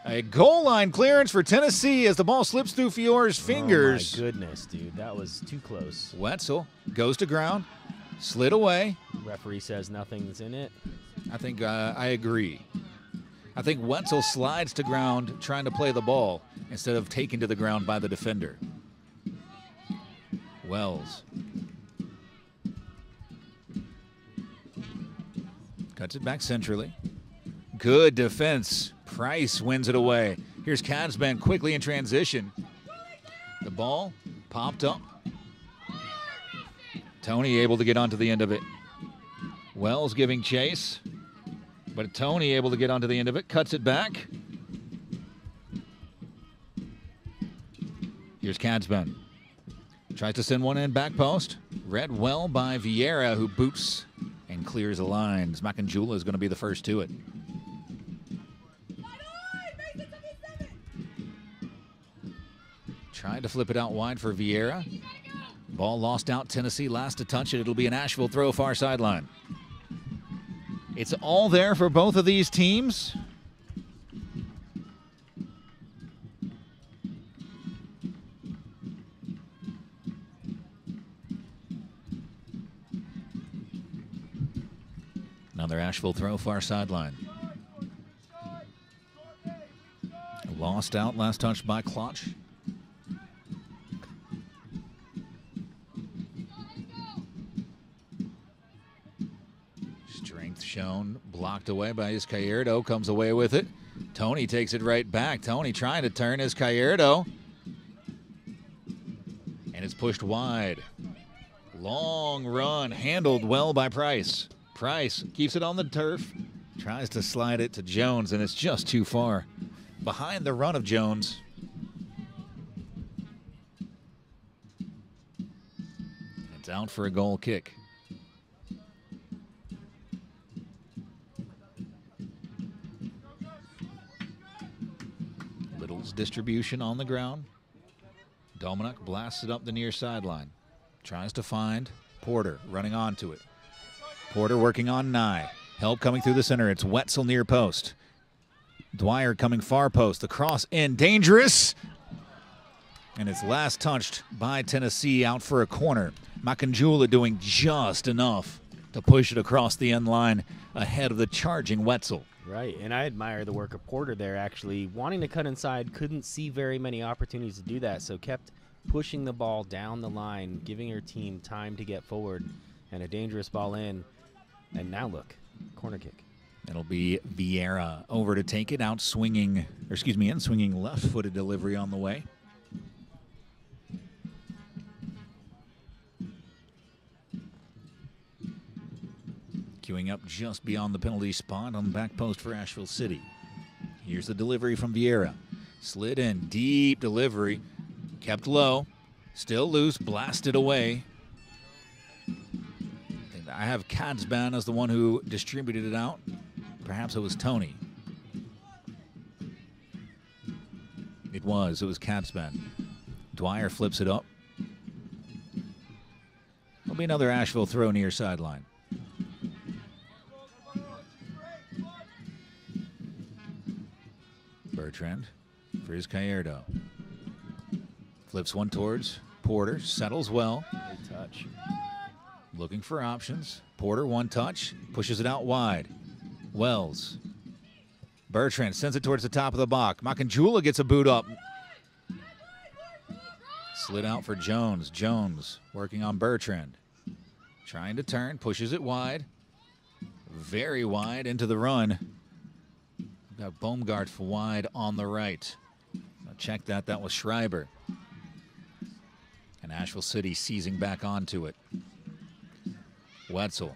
A goal line clearance for Tennessee as the ball slips through Fiore's fingers. Oh, my goodness, dude. That was too close. Wetzel goes to ground. Slid away. Referee says nothing's in it. I think I agree. I think Wetzel slides to ground trying to play the ball instead of taken to the ground by the defender. Wells. Cuts it back centrally. Good defense. Price wins it away. Here's Cadsman quickly in transition. The ball popped up. Tony able to get onto the end of it. Wells giving chase. But Tony able to get onto the end of it. Cuts it back. Here's Cadsman. Tries to send one in back post. Read well by Vieira, who boots and clears the lines. Macanjula is going to be the first to it. Tried to flip it out wide for Vieira. Ball lost out. Tennessee last to touch it. It'll be an Asheville throw far sideline. It's all there for both of these teams. Another Asheville throw far sideline. Lost out. Last touch by Klotch. Shown blocked away by Izquierdo, comes away with it. Tony takes it right back. Tony trying to turn Izquierdo. And it's pushed wide. Long run, handled well by Price. Price keeps it on the turf, tries to slide it to Jones, and it's just too far. Behind the run of Jones. It's out for a goal kick. Little's distribution on the ground. Dominic blasts it up the near sideline. Tries to find Porter, running onto it. Porter working on Nye. Help coming through the center. It's Wetzel near post. Dwyer coming far post. The cross in. Dangerous. And it's last touched by Tennessee, out for a corner. Makanjula doing just enough to push it across the end line ahead of the charging Wetzel. Right, and I admire the work of Porter there, actually. Wanting to cut inside, couldn't see very many opportunities to do that, so kept pushing the ball down the line, giving her team time to get forward, and a dangerous ball in. And now look, corner kick. It'll be Vieira over to take it, out swinging, or excuse me, in swinging left-footed delivery on the way. Queuing up just beyond the penalty spot on the back post for Asheville City. Here's the delivery from Vieira. Slid in, deep delivery. Kept low, still loose, blasted away. I have Katzban as the one who distributed it out. Perhaps it was Tony. It was Katzban. Dwyer flips it up. There'll be another Asheville throw near sideline. Bertrand for Izquierdo. Flips one towards Porter, settles well. Good touch. Looking for options. Porter, one touch, pushes it out wide. Wells. Bertrand sends it towards the top of the box. Makanjula gets a boot up. Slid out for Jones. Jones working on Bertrand. Trying to turn, pushes it wide. Very wide into the run. Got Baumgart for wide on the right. Now check that. That was Schreiber. And Asheville City seizing back onto it. Wetzel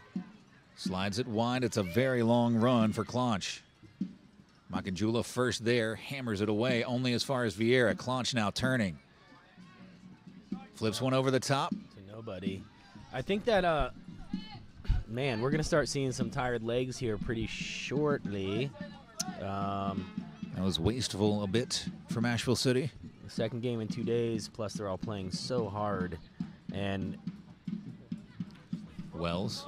slides it wide. It's a very long run for Clonch. Makanjula first there, hammers it away only as far as Vieira. Clonch now turning. Flips one over the top. To nobody. I think that, man, we're going to start seeing some tired legs here pretty shortly. That was wasteful a bit from Asheville City. The second game in 2 days, plus they're all playing so hard. And Wells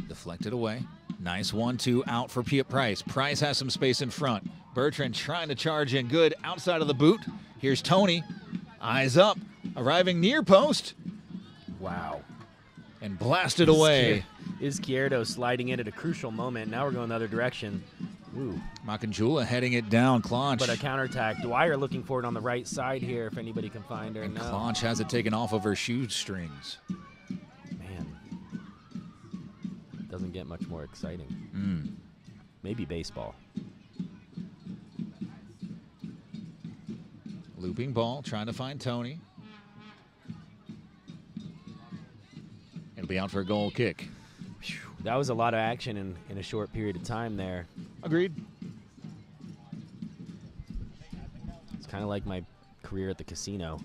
deflected away. Nice 1-2 out for Price. Price has some space in front. Bertrand trying to charge in good outside of the boot. Here's Tony. Eyes up. Arriving near post. wow. And blasted away. Izquierdo sliding in at a crucial moment. Now we're going the other direction. Ooh. Makanjula heading it down. Clonch. But a counterattack. Dwyer looking for it on the right side here if anybody can find her. And No. Clonch has it taken off of her shoestrings. Man. Doesn't get much more exciting. Maybe baseball. Looping ball, trying to find Tony. It'll be out for a goal kick. That was a lot of action in a short period of time there. Agreed. It's kind of like my career at the casino,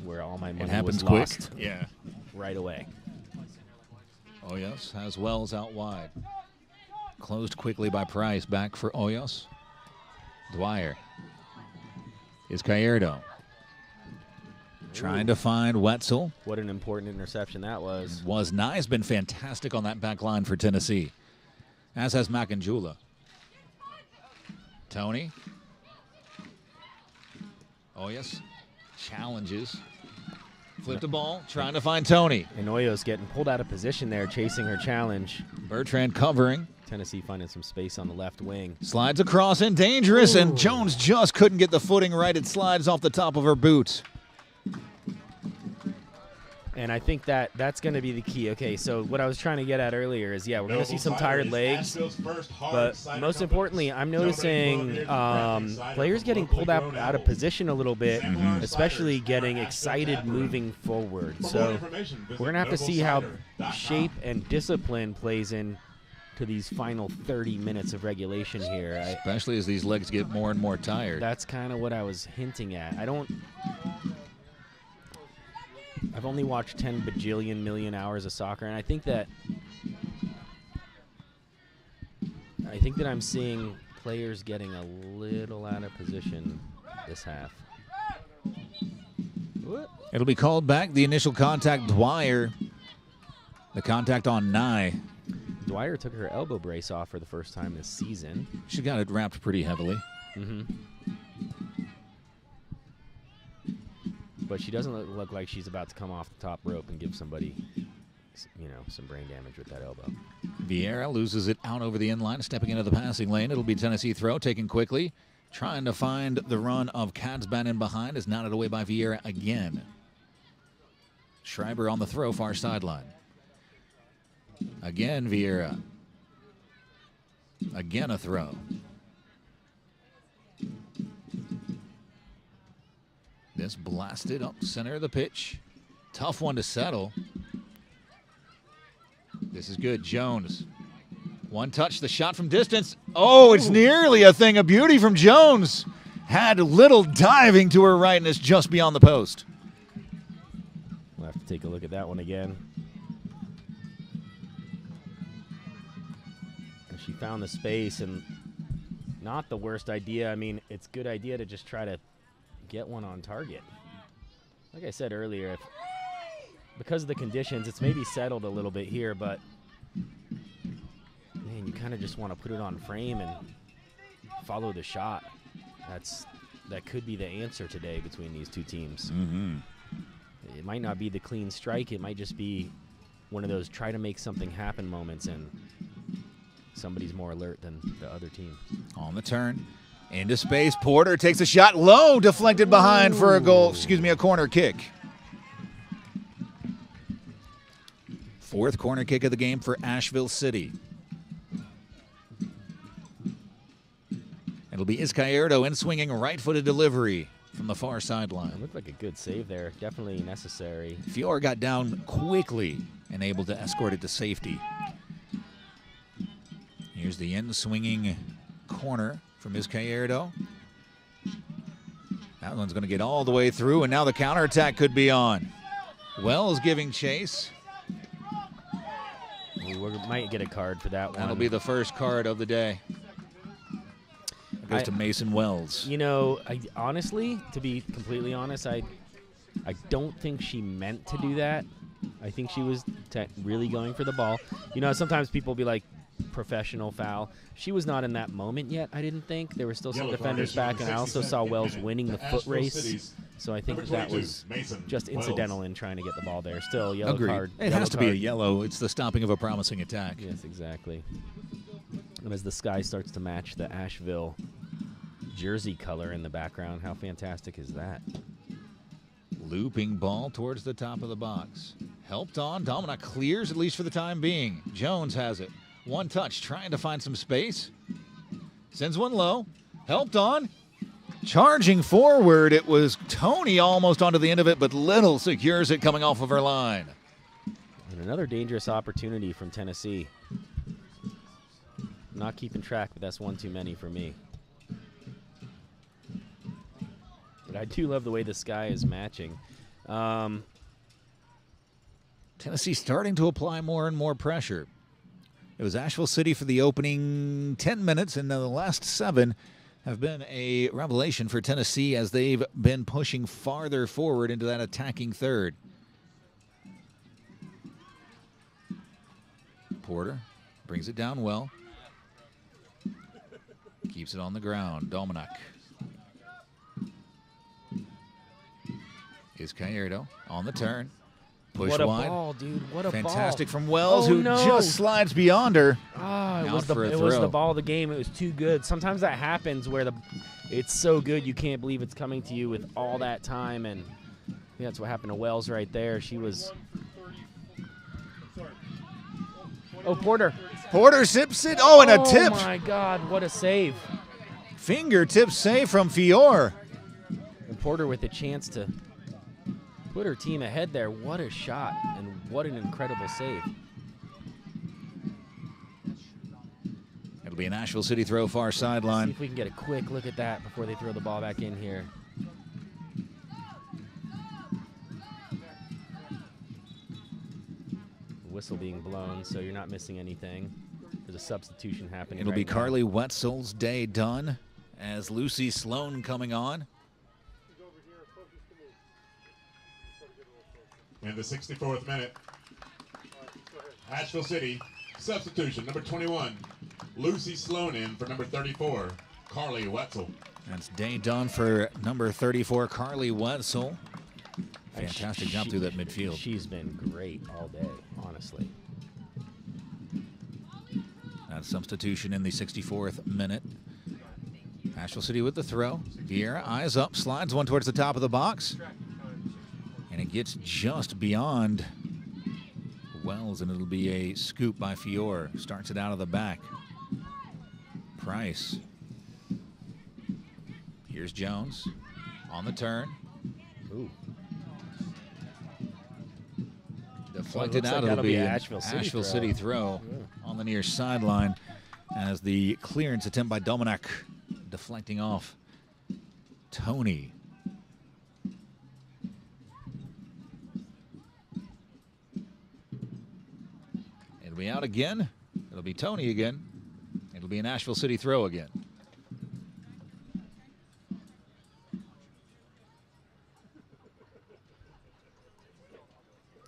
where all my money It happens was quick. lost Yeah. right away. Oyos has Wells out wide. Closed quickly by Price. Back for Oyos. Dwyer. Izquierdo. Trying to find Wetzel. What an important interception that was. Nye's been fantastic on that back line for Tennessee, as has Makanjula. Tony. Oyos challenges. Flipped the ball, trying to find Tony. And Hoyos getting pulled out of position there, chasing her challenge. Bertrand covering. Tennessee finding some space on the left wing. Slides across and dangerous, and Jones just couldn't get the footing right. It slides off the top of her boot. And I think that's going to be the key. Okay, so what I was trying to get at earlier is, we're going to see some tired legs. But most importantly, I'm noticing players getting pulled out of position a little bit, especially getting excited moving forward. So we're going to have to see how shape and discipline plays in to these final 30 minutes of regulation here. Especially as these legs get more and more tired. That's kind of what I was hinting at. I've only watched 10 bajillion million hours of soccer, and I think that I'm seeing players getting a little out of position this half. It'll be called back. The initial contact, Dwyer. The contact on Nye. Dwyer took her elbow brace off for the first time this season. She got it wrapped pretty heavily. But she doesn't look like she's about to come off the top rope and give somebody, some brain damage with that elbow. Vieira loses it out over the end line, stepping into the passing lane. It'll be Tennessee throw, taken quickly. Trying to find the run of Katzban in behind, is knotted away by Vieira again. Schreiber on the throw, far sideline. Again, Vieira. Again, a throw. This blasted up center of the pitch. Tough one to settle. This is good. Jones. One touch, the shot from distance. Oh, it's nearly a thing of beauty from Jones. Had little diving to her right, and it's just beyond the post. We'll have to take a look at that one again. And she found the space, and not the worst idea. I mean, it's a good idea to just try to get one on target. Like I said earlier, because of the conditions, it's maybe settled a little bit here, but man, you kind of just want to put it on frame and follow the shot. That could be the answer today between these two teams. It might not be the clean strike. It might just be one of those try to make something happen moments, and somebody's more alert than the other team. On the turn. Into space, Porter takes a shot low, deflected behind for a corner kick. Fourth corner kick of the game for Asheville City. It'll be Izquierdo in swinging right-footed delivery from the far sideline. It looked like a good save there. Definitely necessary. Fior got down quickly and able to escort it to safety. Here's the in-swinging corner from Izquierdo. That one's going to get all the way through, and now the counterattack could be on. Wells giving chase. We might get a card for that one. That'll be the first card of the day. It goes to Mason Wells. Honestly, to be completely honest, I don't think she meant to do that. I think she was really going for the ball. Sometimes people be like, professional foul. She was not in that moment yet, I didn't think. There were still some defenders back, and I also saw Wells winning the foot race. So I think that was just incidental in trying to get the ball there. Still, yellow card. It has to be a yellow. It's the stopping of a promising attack. Yes, exactly. And as the sky starts to match the Asheville jersey color in the background, how fantastic is that? Looping ball towards the top of the box. Helped on. Dominic clears, at least for the time being. Jones has it. One touch, trying to find some space. Sends one low. Helped on. Charging forward. It was Tony almost onto the end of it, but Little secures it coming off of her line. And another dangerous opportunity from Tennessee. Not keeping track, but that's one too many for me. But I do love the way the sky is matching. Tennessee starting to apply more and more pressure. It was Asheville City for the opening 10 minutes, and the last 7 have been a revelation for Tennessee as they've been pushing farther forward into that attacking third. Porter brings it down well. Keeps it on the ground. Dominic. Izquierdo on the turn. Push what a wide. Ball, dude. What a Fantastic ball. from Wells, Oh, who no. just slides beyond her. It was the ball of the game. It was too good. Sometimes that happens where it's so good you can't believe it's coming to you with all that time, and Yeah, that's what happened to Wells right there. She was. 21 sorry. Oh, Porter. Porter sips it. Oh, and a tip. Oh, my God. What a save. Fingertip save from Fior. And Porter with a chance to put her team ahead there. What a shot, and what an incredible save. It'll be an Asheville City throw far See sideline. if we can get a quick look at that before they throw the ball back in here. Whistle being blown, so you're not missing anything. There's a substitution happening. It'll be right now. Carly Wetzel's day done as Lucy Sloan coming on. In the 64th minute, Asheville City, substitution, number 21, Lucy Sloan in for number 34, Carly Wetzel. That's day done for number 34, Carly Wetzel. And Fantastic job through that midfield. She's been great all day, honestly. That substitution in the 64th minute. Asheville City with the throw. Vieira, eyes up, slides one towards the top of the box. And it gets just beyond Wells, and it'll be a scoop by Fior. Starts it out of the back. Price. Here's Jones on the turn. Ooh. Deflected looks out. like It'll that'll be be an an Asheville City City throw. throw on the near sideline as the clearance attempt by Dominic deflecting off Tony. It'll be out again. It'll be Tony again. It'll be an Asheville City throw again.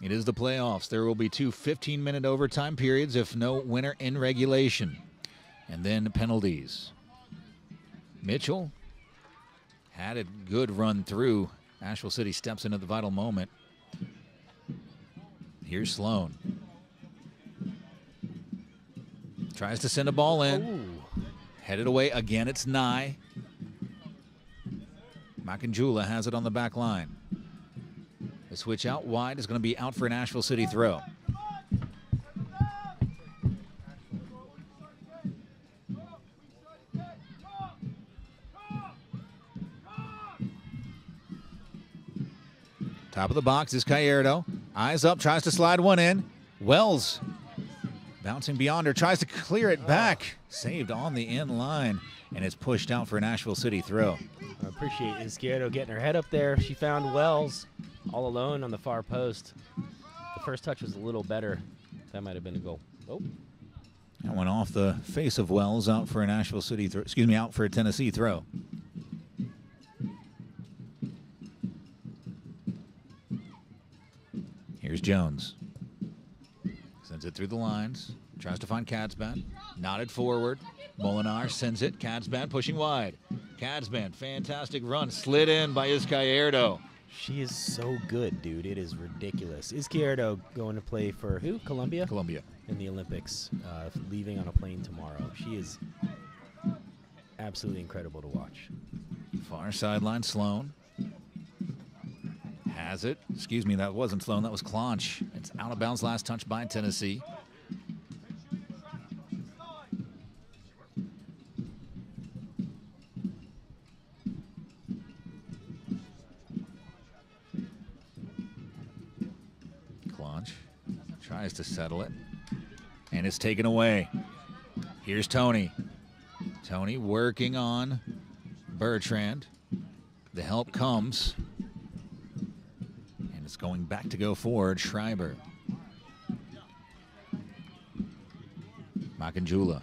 It is the playoffs. There will be two 15-minute overtime periods if no winner in regulation. And then penalties. Mitchell had a good run through. Asheville City steps in at the vital moment. Here's Sloan. Tries to send a ball in. Ooh. Headed away again. It's Nye. Makanjula has it on the back line. The switch out wide is going to be out for an Asheville City throw. Top of the box is Gallardo. Eyes up, tries to slide one in. Wells bouncing beyond her, tries to clear it back. Saved on the in line, and it's pushed out for an Asheville City throw. I appreciate Izquierdo getting her head up there. She found Wells all alone on the far post. The first touch was a little better. That might have been a goal. Oh. That went off the face of Wells, out for an Asheville City throw. Excuse me, out for a Tennessee throw. Here's Jones. Sends it through the lines. Tries to find Katzban. Nodded forward. Molinar sends it. Katzban pushing wide. Katzban, fantastic run. Slid in by Izquierdo. She is so good, dude. It is ridiculous. Izquierdo going to play for who? Colombia? Columbia. In the Olympics, leaving on a plane tomorrow. She is absolutely incredible to watch. Far sideline, Sloan. Has it. Excuse me, that wasn't Sloan. That was Clonch. It's out of bounds. Last touch by Tennessee. Clonch tries to settle it. And it's taken away. Here's Tony. Tony working on Bertrand. The help comes. And it's going back to go forward. Schreiber. Makanjula.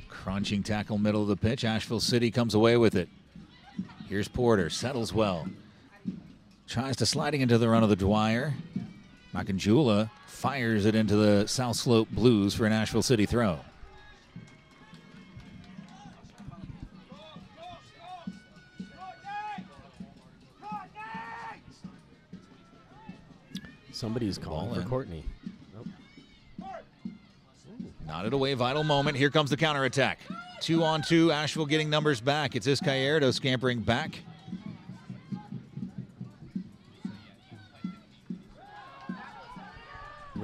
Crunching tackle middle of the pitch. Asheville City comes away with it. Here's Porter. Settles well. Tries to sliding into the run of the Dwyer. Makanjula fires it into the South Slope Blues for an Asheville City throw. Somebody's calling Ball for in. Courtney. Nodded away, vital moment. Here comes the counterattack. 2-on-2, Asheville getting numbers back. It's Izquierdo scampering back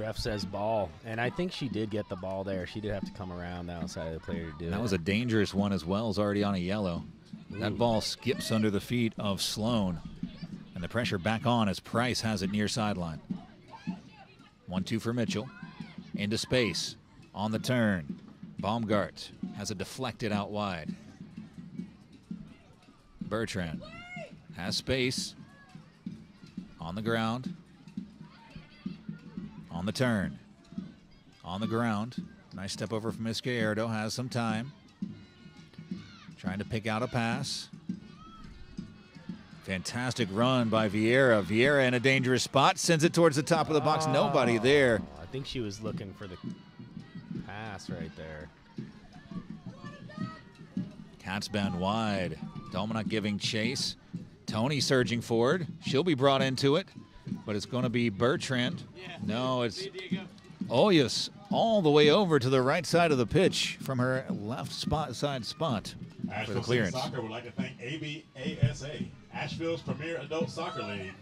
Ref says ball, and I think she did get the ball there. She did have to come around the outside of the player to do it. That was a dangerous one as well. It's already on a yellow. That ball skips under the feet of Sloan. And the pressure back on as Price has it near sideline. 1-2 for Mitchell. Into space. On the turn. Baumgart has it deflected out wide. Bertrand has space. On the ground. On the turn. On the ground. Nice step over from Izquierdo. Has some time. Trying to pick out a pass. Fantastic run by Vieira. Vieira in a dangerous spot. Sends it towards the top of the box. Nobody there. I think she was looking for the pass right there. Katzband wide. Dominic giving chase. Tony surging forward. She'll be brought into it. But it's going to be Bertrand. No, it's Oyas all the way over to the right side of the pitch from her left side spot for the Asheville City clearance. Soccer would like to thank ABASA, Asheville's premier adult soccer league,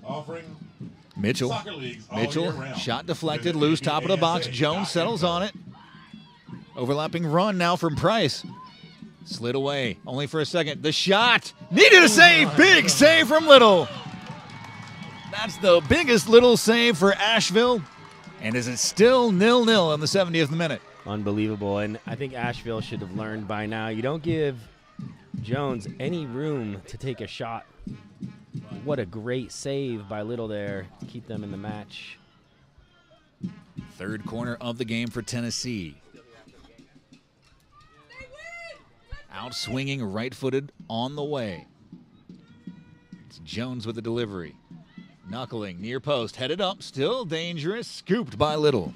offering Mitchell. soccer leagues all Mitchell, year round. shot deflected, Visit loose, top of the box. ABASA.info. Jones settles on it. Overlapping run now from Price. Slid away, only for a second. The shot, needed a save, big save from Little. That's the biggest Little save for Asheville. And is it still 0-0 in the 70th minute? Unbelievable. And I think Asheville should have learned by now. You don't give Jones any room to take a shot. What a great save by Little there to keep them in the match. Third corner of the game for Tennessee. Out swinging, right-footed on the way. It's Jones with the delivery. Knuckling, near post, headed up, still dangerous, scooped by Little.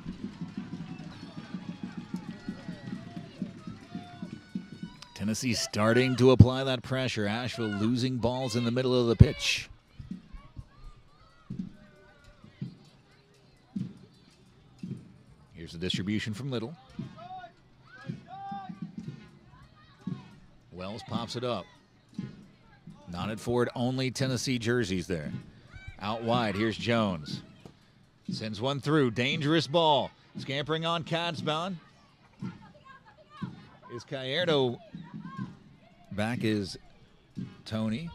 Tennessee starting to apply that pressure. Asheville losing balls in the middle of the pitch. Here's the distribution from Little. Wells pops it up. Nodded forward, only Tennessee jerseys there. Out wide, here's Jones. Sends one through, dangerous ball. Scampering on Katzband. Is Gallardo. Back is Tony.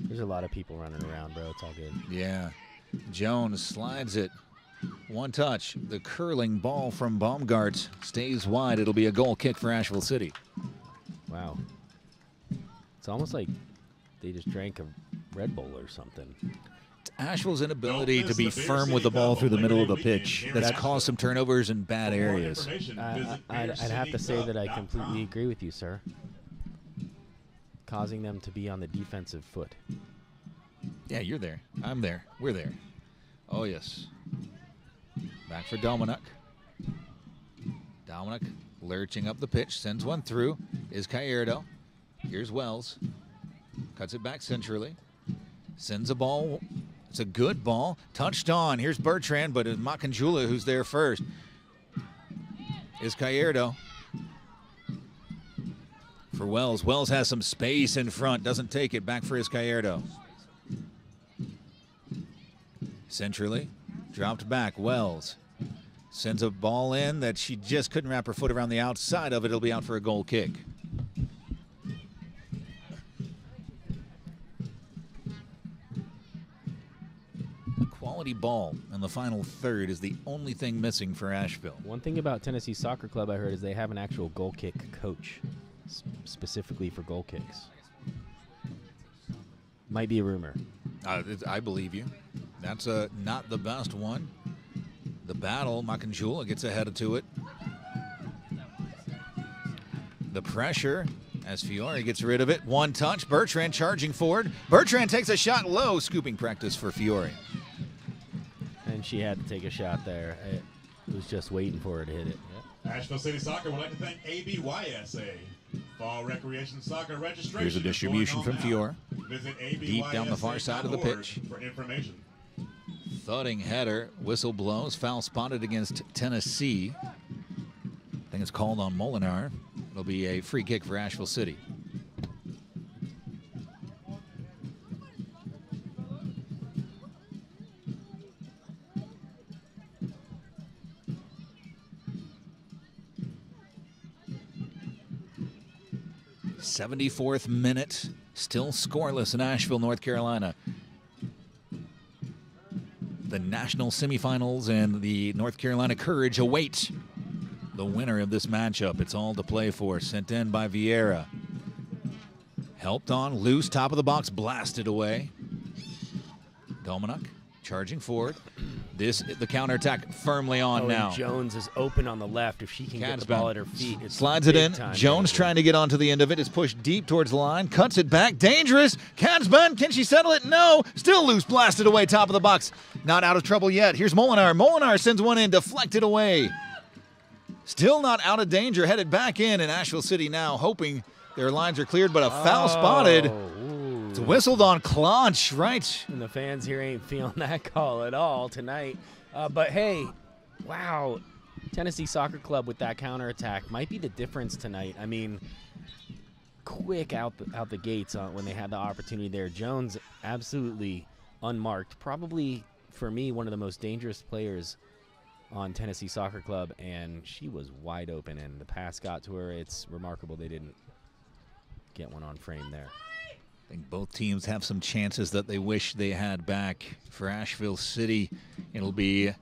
There's a lot of people running around, bro. It's all good. Yeah. Jones slides it. One touch. The curling ball from Baumgart stays wide. It'll be a goal kick for Asheville City. Wow. It's almost like they just drank a Red Bull or something. It's Asheville's inability to be firm with the ball through the middle of the pitch that's caused some turnovers in bad areas. I'd have to say that I completely agree with you, sir. Causing them to be on the defensive foot. Yeah, you're there. I'm there. We're there. Oh, yes. Back for Dominic. Dominic lurching up the pitch. Sends one through. Is Gallardo. Here's Wells. Cuts it back centrally. Sends a ball. It's a good ball. Touched on. Here's Bertrand, but it's Makanjula who's there first. Is Gallardo. For Wells. Wells has some space in front. Doesn't take it. Back for Gallardo. Centrally. Dropped back. Wells. Sends a ball in that she just couldn't wrap her foot around the outside of it. It'll be out for a goal kick. A quality ball in the final third is the only thing missing for Asheville. One thing about Tennessee Soccer Club I heard is they have an actual goal kick coach specifically for goal kicks. Might be a rumor. I believe you. That's not the best one. The battle, Makanjula gets ahead to it. The pressure as Fiore gets rid of it. One touch. Bertrand charging forward. Bertrand takes a shot low. Scooping practice for Fiore. And she had to take a shot there. It was just waiting for her to hit it. Yep. Asheville City Soccer would like to thank ABYSA. Fall Recreation Soccer registration. Here's a distribution from Fiore. Visit Deep down the far side of the pitch. for information. Thudding header. Whistle blows. Foul spotted against Tennessee. I think it's called on Molinar. It'll be a free kick for Asheville City. 74th minute, still scoreless in Asheville, North Carolina. The national semifinals and the North Carolina Courage await the winner of this matchup. It's all to play for. Sent in by Vieira. Helped on, loose, top of the box, blasted away. Dominic charging forward. The counterattack firmly on now. Jones is open on the left. If she can get the ball at her feet, it's slides it in. Jones trying to get onto the end of it. Is pushed deep towards the line. Cuts it back. Dangerous. Katzman. Can she settle it? No. Still loose. Blasted away. Top of the box. Not out of trouble yet. Here's Molinar. Molinar sends one in. Deflected away. Still not out of danger. Headed back in. And Asheville City now hoping their lines are cleared, but a foul spotted. It's whistled on Clonch, right? And the fans here ain't feeling that call at all tonight. But hey, wow, Tennessee Soccer Club with that counterattack might be the difference tonight. I mean, quick out the gates when they had the opportunity there. Jones absolutely unmarked. Probably, for me, one of the most dangerous players on Tennessee Soccer Club, and she was wide open, and the pass got to her. It's remarkable they didn't get one on frame there. I think both teams have some chances that they wish they had back. For Asheville City, it'll be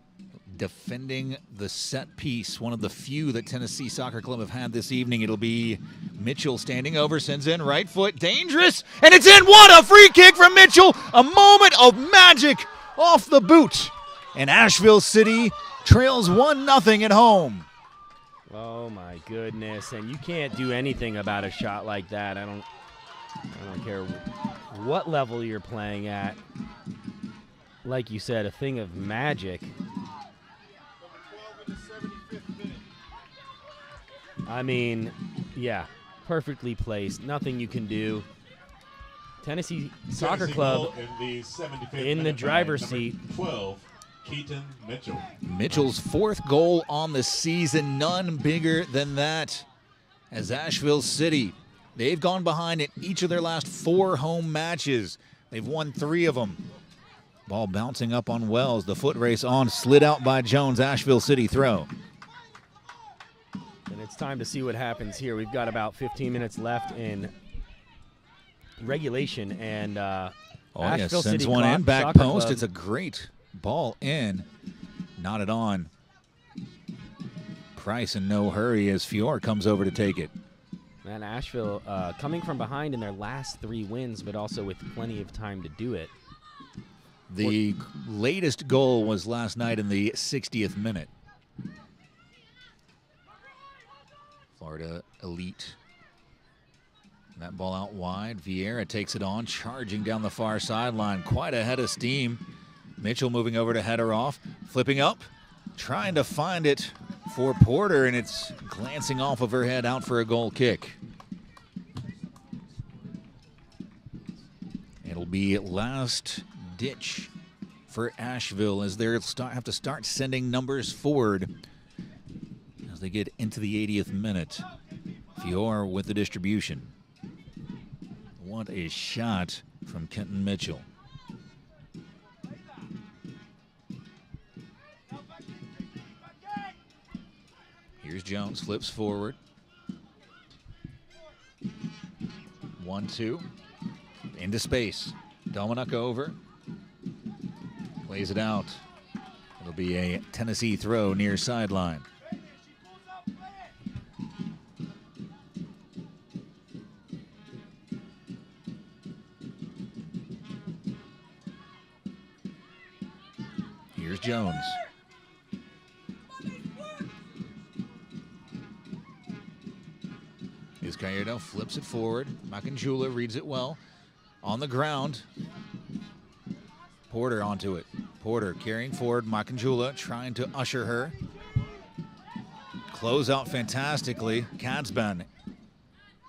defending the set piece, one of the few that Tennessee Soccer Club have had this evening. It'll be Mitchell standing over, sends in right foot, dangerous, and it's in. What a free kick from Mitchell! A moment of magic off the boot, and Asheville City trails 1-0 at home. Oh my goodness, and you can't do anything about a shot like that. I don't care what level you're playing at. Like you said, a thing of magic. I mean, yeah, perfectly placed. Nothing you can do. Tennessee Soccer Club in the driver's seat. 12, Keaton Mitchell. Mitchell's 4th goal on the season, none bigger than that. As Asheville City, they've gone behind in each of their last 4 home matches. They've won 3 of them. Ball bouncing up on Wells. The foot race on, slid out by Jones. Asheville City throw. And it's time to see what happens here. We've got about 15 minutes left in regulation, and Asheville sends City one in, back Soccer post. Club. It's a great ball in. Knotted on. Price in no hurry as Fior comes over to take it. Man, Asheville coming from behind in their last 3 wins, but also with plenty of time to do it. The latest goal was last night in the 60th minute. Florida Elite. That ball out wide. Vieira takes it on, charging down the far sideline. Quite a head of steam. Mitchell moving over to header off. Flipping up. Trying to find it for Porter, and it's glancing off of her head, out for a goal kick. It'll be last ditch for Asheville as they have to start sending numbers forward as they get into the 80th minute. Fior with the distribution. What a shot from Kenton Mitchell. Here's Jones, flips forward. 1-2. Into space. Dominic over. Plays it out. It'll be a Tennessee throw near sideline. Here's Jones. Gallardo flips it forward. Macanjula reads it well. On the ground. Porter onto it. Porter carrying forward. Macanjula trying to usher her. Close out fantastically. Katzban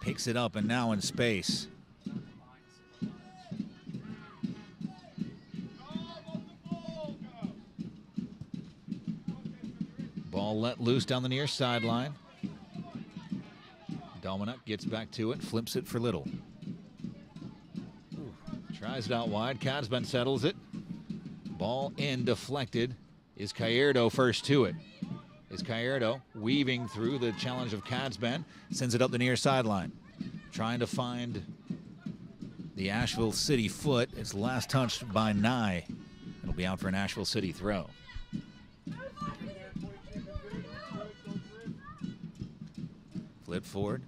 picks it up and now in space. Ball let loose down the near sideline. Dominic gets back to it, flips it for Little. Tries it out wide. Katzban settles it. Ball in, deflected. Is Gallardo first to it? Is Gallardo weaving through the challenge of Katzban. Sends it up the near sideline. trying to find the Asheville City foot. It's last touched by Nye. It'll be out for an Asheville City throw. Flip forward,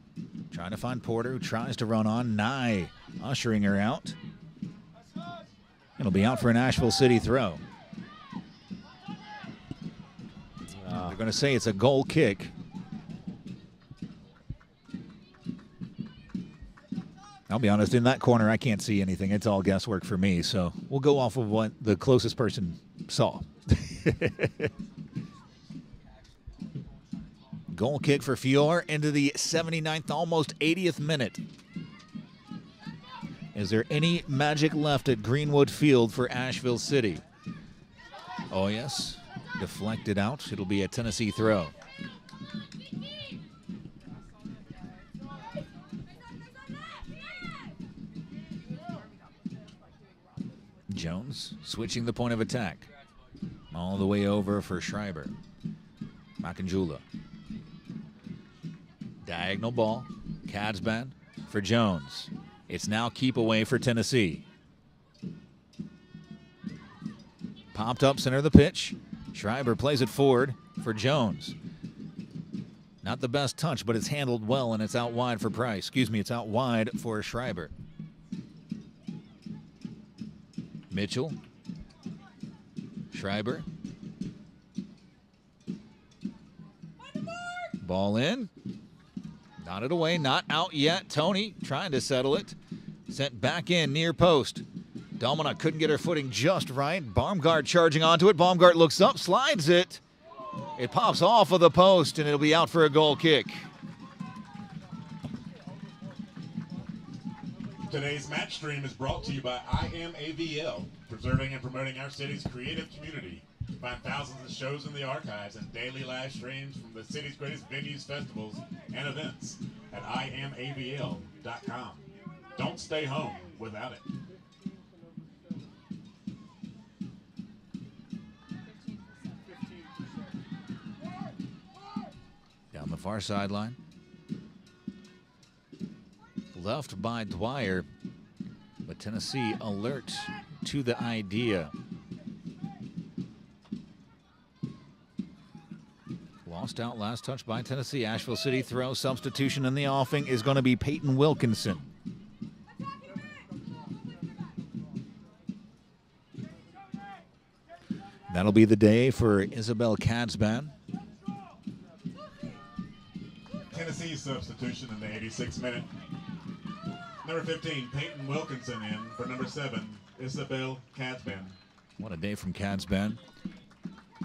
trying to find Porter, who tries to run on. Nye ushering her out. It'll be out for an Asheville City throw. They're going to say it's a goal kick. I'll be honest, in that corner, I can't see anything. It's all guesswork for me, so we'll go off of what the closest person saw. Goal kick for Fior into the 79th, almost 80th minute. Is there any magic left at Greenwood Field for Asheville City? Oh, yes. Deflected out. It'll be a Tennessee throw. Jones switching the point of attack. All the way over for Schreiber. Makanjula. Diagonal ball. Kadsban for Jones. It's now keep away for Tennessee. Popped up center of the pitch. Schreiber plays it forward for Jones. Not the best touch, but it's handled well, and it's out wide for Price. Excuse me, it's out wide for Schreiber. Mitchell. Schreiber. Ball in. Nodded away, not out yet. Tony trying to settle it. Sent back in near post. Domina couldn't get her footing just right. Baumgart charging onto it. Baumgart looks up, slides it. It pops off of the post, and it'll be out for a goal kick. Today's match stream is brought to you by IMAVL, preserving and promoting our city's creative community. Find thousands of shows in the archives and daily live streams from the city's greatest venues, festivals, and events at imavl.com. Don't stay home without it. Down the far sideline. Left by Dwyer, but Tennessee alert to the idea. Lost out, last touch by Tennessee. Asheville City throw. Substitution in the offing is going to be Peyton Wilkinson. That'll be the day for Isabel Kadsban. Tennessee's substitution in the 86th minute. Number 15, Peyton Wilkinson in for number 7, Isabel Kadsban. What a day from Kadsban.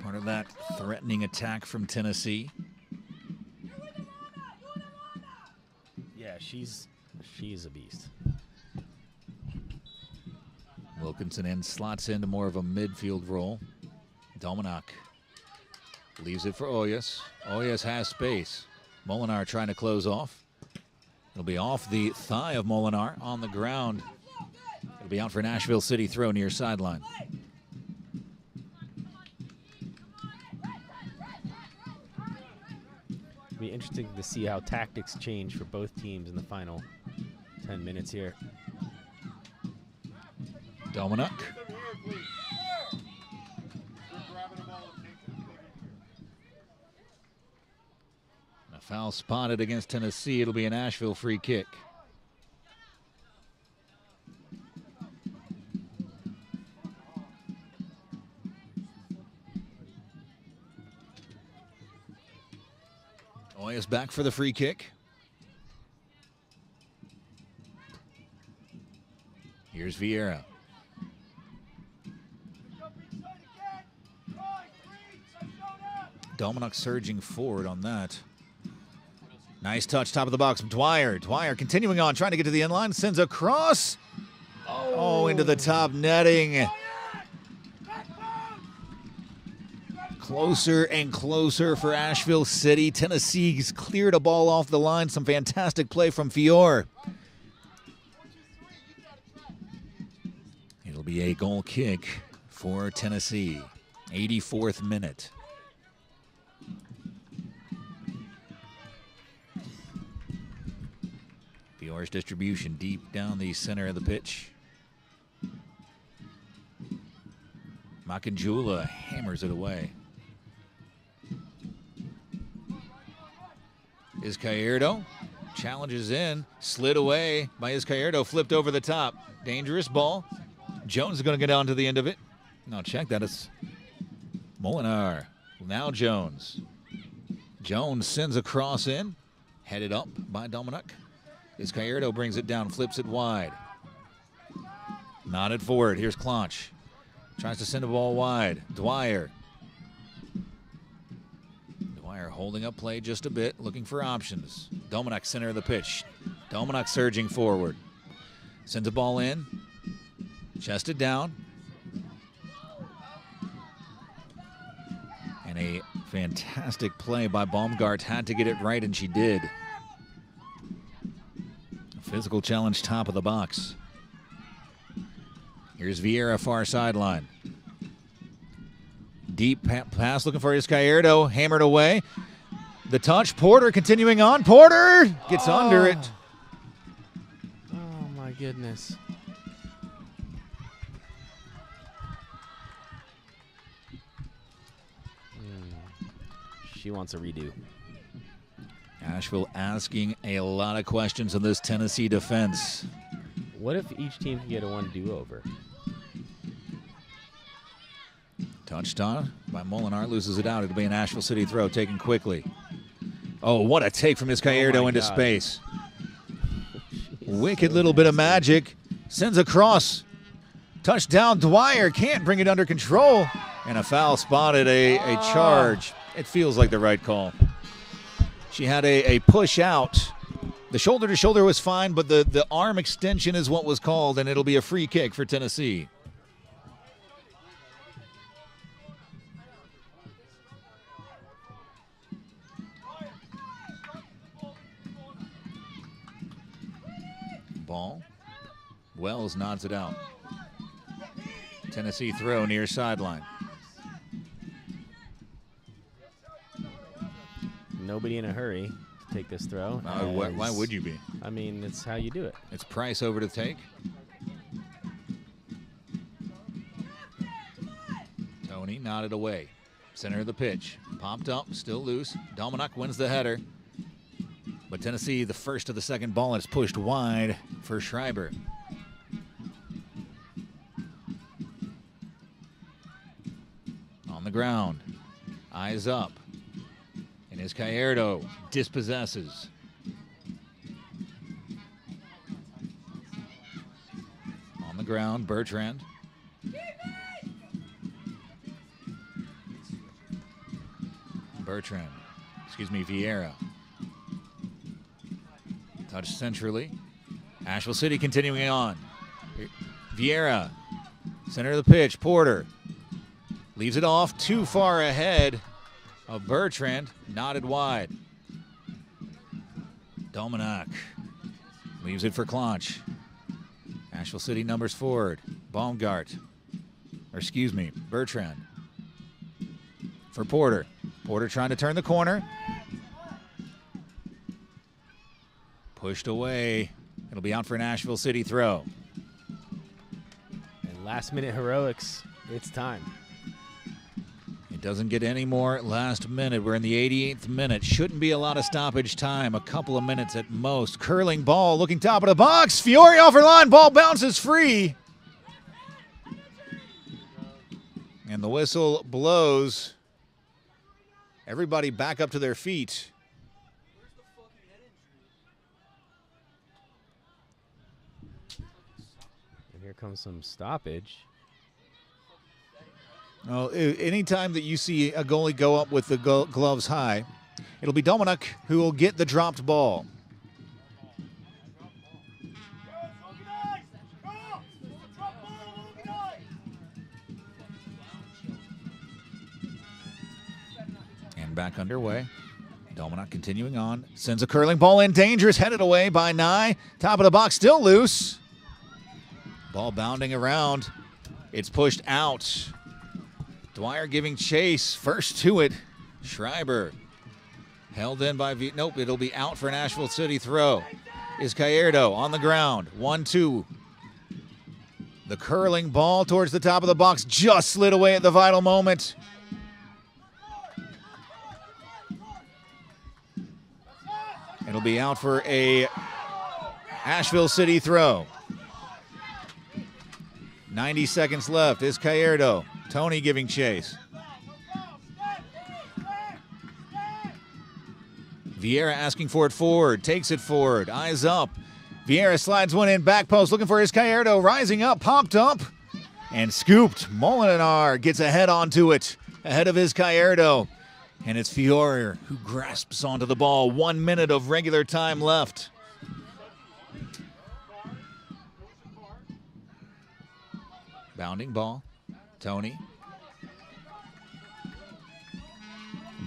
Part of that threatening attack from Tennessee. Yeah, she's a beast. Wilkinson in, slots into more of a midfield role. Dominac leaves it for Oyas. Oyas has space. Molinar trying to close off. It'll be off the thigh of Molinar on the ground. It'll be out for an Asheville City throw near sideline. It'll be interesting to see how tactics change for both teams in the final 10 minutes here. Dominic. A foul spotted against Tennessee. It'll be an Asheville free kick. Oyas back for the free kick. Here's Vieira. Dominic surging forward on that. Nice touch, top of the box. Dwyer. Dwyer continuing on, trying to get to the end line. Sends a cross. Oh, into the top netting. Closer and closer for Asheville City. Tennessee's cleared a ball off the line. Some fantastic play from Fior. It'll be a goal kick for Tennessee. 84th minute. Fior's distribution deep down the center of the pitch. Makanjula hammers it away. Izquierdo challenges in, slid away by Izquierdo, flipped over the top. Dangerous ball. Jones is going to get down to the end of it. No, check that. It's Molinar. Now Jones. Jones sends a cross in, headed up by Dominic. Izquierdo brings it down, flips it wide. Nodded forward. Here's Clonch. Tries to send a ball wide. Dwyer. Dwyer holding up play just a bit, looking for options. Dominic, center of the pitch. Dominic surging forward. Sends a ball in. Chested down. And a fantastic play by Baumgart. Had to get it right, and she did. A physical challenge, top of the box. Here's Vieira, far sideline. Deep pass looking for Izquierdo. Hammered away. The touch. Porter continuing on. Porter gets under it. Oh, my goodness. She wants a redo. Asheville asking a lot of questions on this Tennessee defense. What if each team can get a one do-over? Touched on by Molinar, loses it out. It'll be an Asheville City throw taken quickly. Oh, what a take from Izquierdo into space. Wicked little bit of magic. Sends a cross. Touchdown. Dwyer can't bring it under control. And a foul spotted, a charge. It feels like the right call. She had a push out. The shoulder to shoulder was fine, but the arm extension is what was called, and it'll be a free kick for Tennessee. Ball. Wells nods it out. Tennessee throw near sideline. Nobody in a hurry to take this throw. Why would you be? I mean, it's how you do it. It's Price over to take. Tony nodded away. Center of the pitch. Popped up, still loose. Dominic wins the header. But Tennessee, the first of the second ball, is pushed wide for Schreiber. On the ground. Eyes up. And Izquierdo dispossesses. On the ground, Bertrand. Vieira. Touch centrally. Asheville City continuing on. Vieira, center of the pitch. Porter leaves it off too far ahead of Bertrand. Knotted wide. Dominic leaves it for Clonch. Asheville City numbers forward. Baumgart. Bertrand. For Porter. Porter trying to turn the corner. Pushed away. It'll be out for an Asheville City throw. And last-minute heroics. It's time. It doesn't get any more last minute. We're in the 88th minute. Shouldn't be a lot of stoppage time. A couple of minutes at most. Curling ball, looking top of the box. Fiore off her line. Ball bounces free. And the whistle blows. Everybody back up to their feet. And here comes some stoppage. Well, anytime that you see a goalie go up with the gloves high, it'll be Dominic who will get the dropped ball. And back underway. Dominic continuing on. Sends a curling ball in. Dangerous. Headed away by Nye. Top of the box. Still loose. Ball bounding around. It's pushed out. Dwyer giving chase. First to it. Schreiber. Held in by nope, it'll be out for an Asheville City throw. is Gallardo on the ground. 1-2. The curling ball towards the top of the box just slid away at the vital moment. It'll be out for a Asheville City throw. 90 seconds left. Is Gallardo. Tony giving chase. Vieira asking for it forward. Takes it forward. Eyes up. Vieira slides one in. Back post looking for his Gallardo. Rising up. Popped up. And scooped. Molinar gets a head onto it. Ahead of his Gallardo. And it's Fiore who grasps onto the ball. 1 minute of regular time left. Bounding ball. Tony.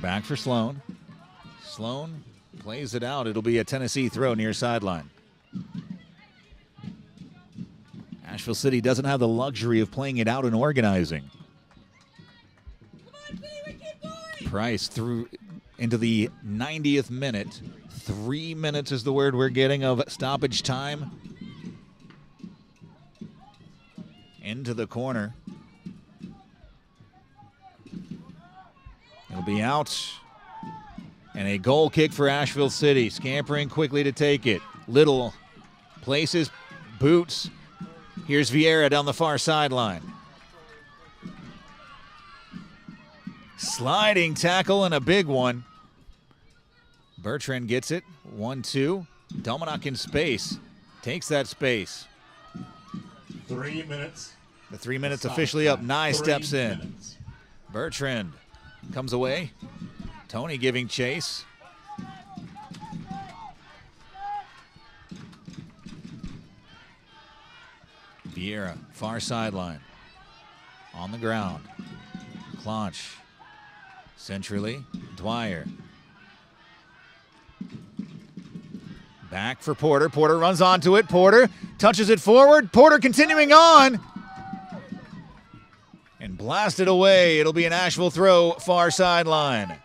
Back for Sloan. Sloan plays it out. It'll be a Tennessee throw near sideline. Asheville City doesn't have the luxury of playing it out and organizing. Price through into the 90th minute. 3 minutes is the word we're getting of stoppage time. Into the corner. It'll be out. And a goal kick for Asheville City. Scampering quickly to take it. Little places boots. Here's Vieira down the far sideline. Sliding tackle and a big one. Bertrand gets it. 1-2. Dominic in space. Takes that space. 3 minutes. The 3 minutes officially up. Nye 3 steps in. minutes. Bertrand comes away. Tony giving chase. Vieira, far sideline. On the ground. Clonch. Centrally. Dwyer. Back for Porter. Porter runs onto it. Porter touches it forward. Porter continuing on. And blasted away. It'll be an Asheville throw, far sideline.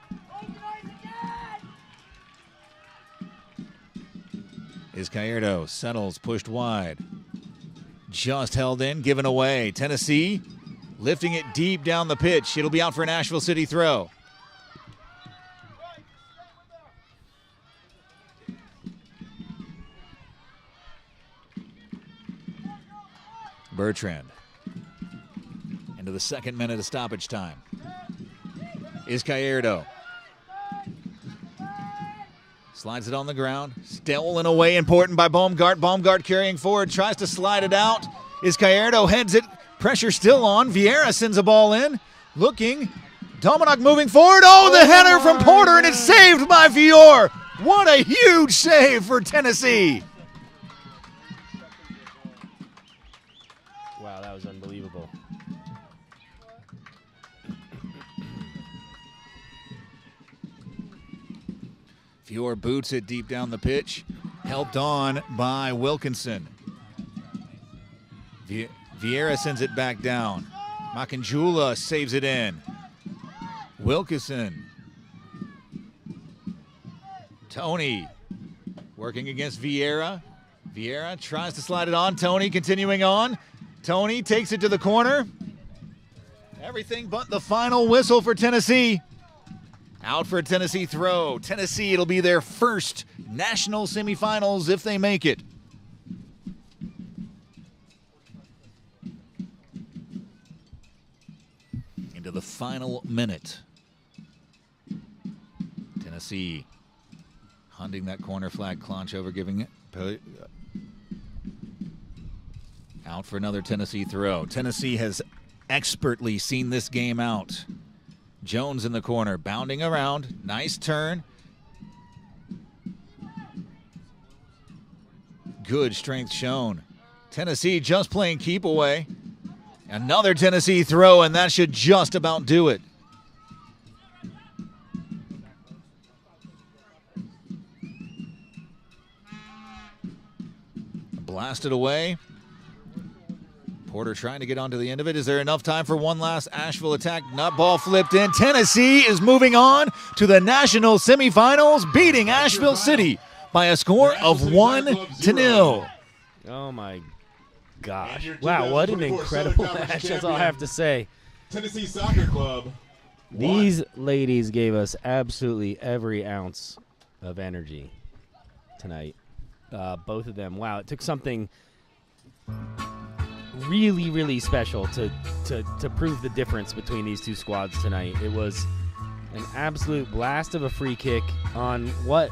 Is Gallardo. Settles, pushed wide. Just held in, given away. Tennessee lifting it deep down the pitch. It'll be out for an Asheville City throw. Bertrand. Into the 2nd minute of stoppage time. Is Gallardo. Slides it on the ground. Stolen away, important by Baumgart. Baumgart carrying forward, tries to slide it out. Is Gallardo, heads it. Pressure still on. Vieira sends a ball in. Looking. Dominic moving forward. Oh, the header from Porter, and it's saved by Fiore. What a huge save for Tennessee. Wow, that was unbelievable. Fiore boots it deep down the pitch. Helped on by Wilkinson. Vieira sends it back down. Makanjula saves it in. Wilkinson. Tony working against Vieira. Vieira tries to slide it on. Tony continuing on. Tony takes it to the corner. Everything but the final whistle for Tennessee. Out for a Tennessee throw. Tennessee, it'll be their first national semifinals if they make it. Into the final minute. Tennessee hunting that corner flag. Clonch over giving it. Out for another Tennessee throw. Tennessee has expertly seen this game out. Jones in the corner, bounding around. Nice turn. Good strength shown. Tennessee just playing keep away. Another Tennessee throw, and that should just about do it. Blasted away. Porter trying to get onto the end of it. Is there enough time for one last Asheville attack? Not ball flipped in. Tennessee is moving on to the national semifinals, beating Asheville City by a score of 1-0. Oh my And gosh! your Wow, what an 2024 incredible Southern Conference match! That's all I have to say. Tennessee Soccer Club. These ladies gave us absolutely every ounce of energy tonight. Both of them. Wow, it took something really, really special to prove the difference between these two squads tonight. It was an absolute blast of a free kick on what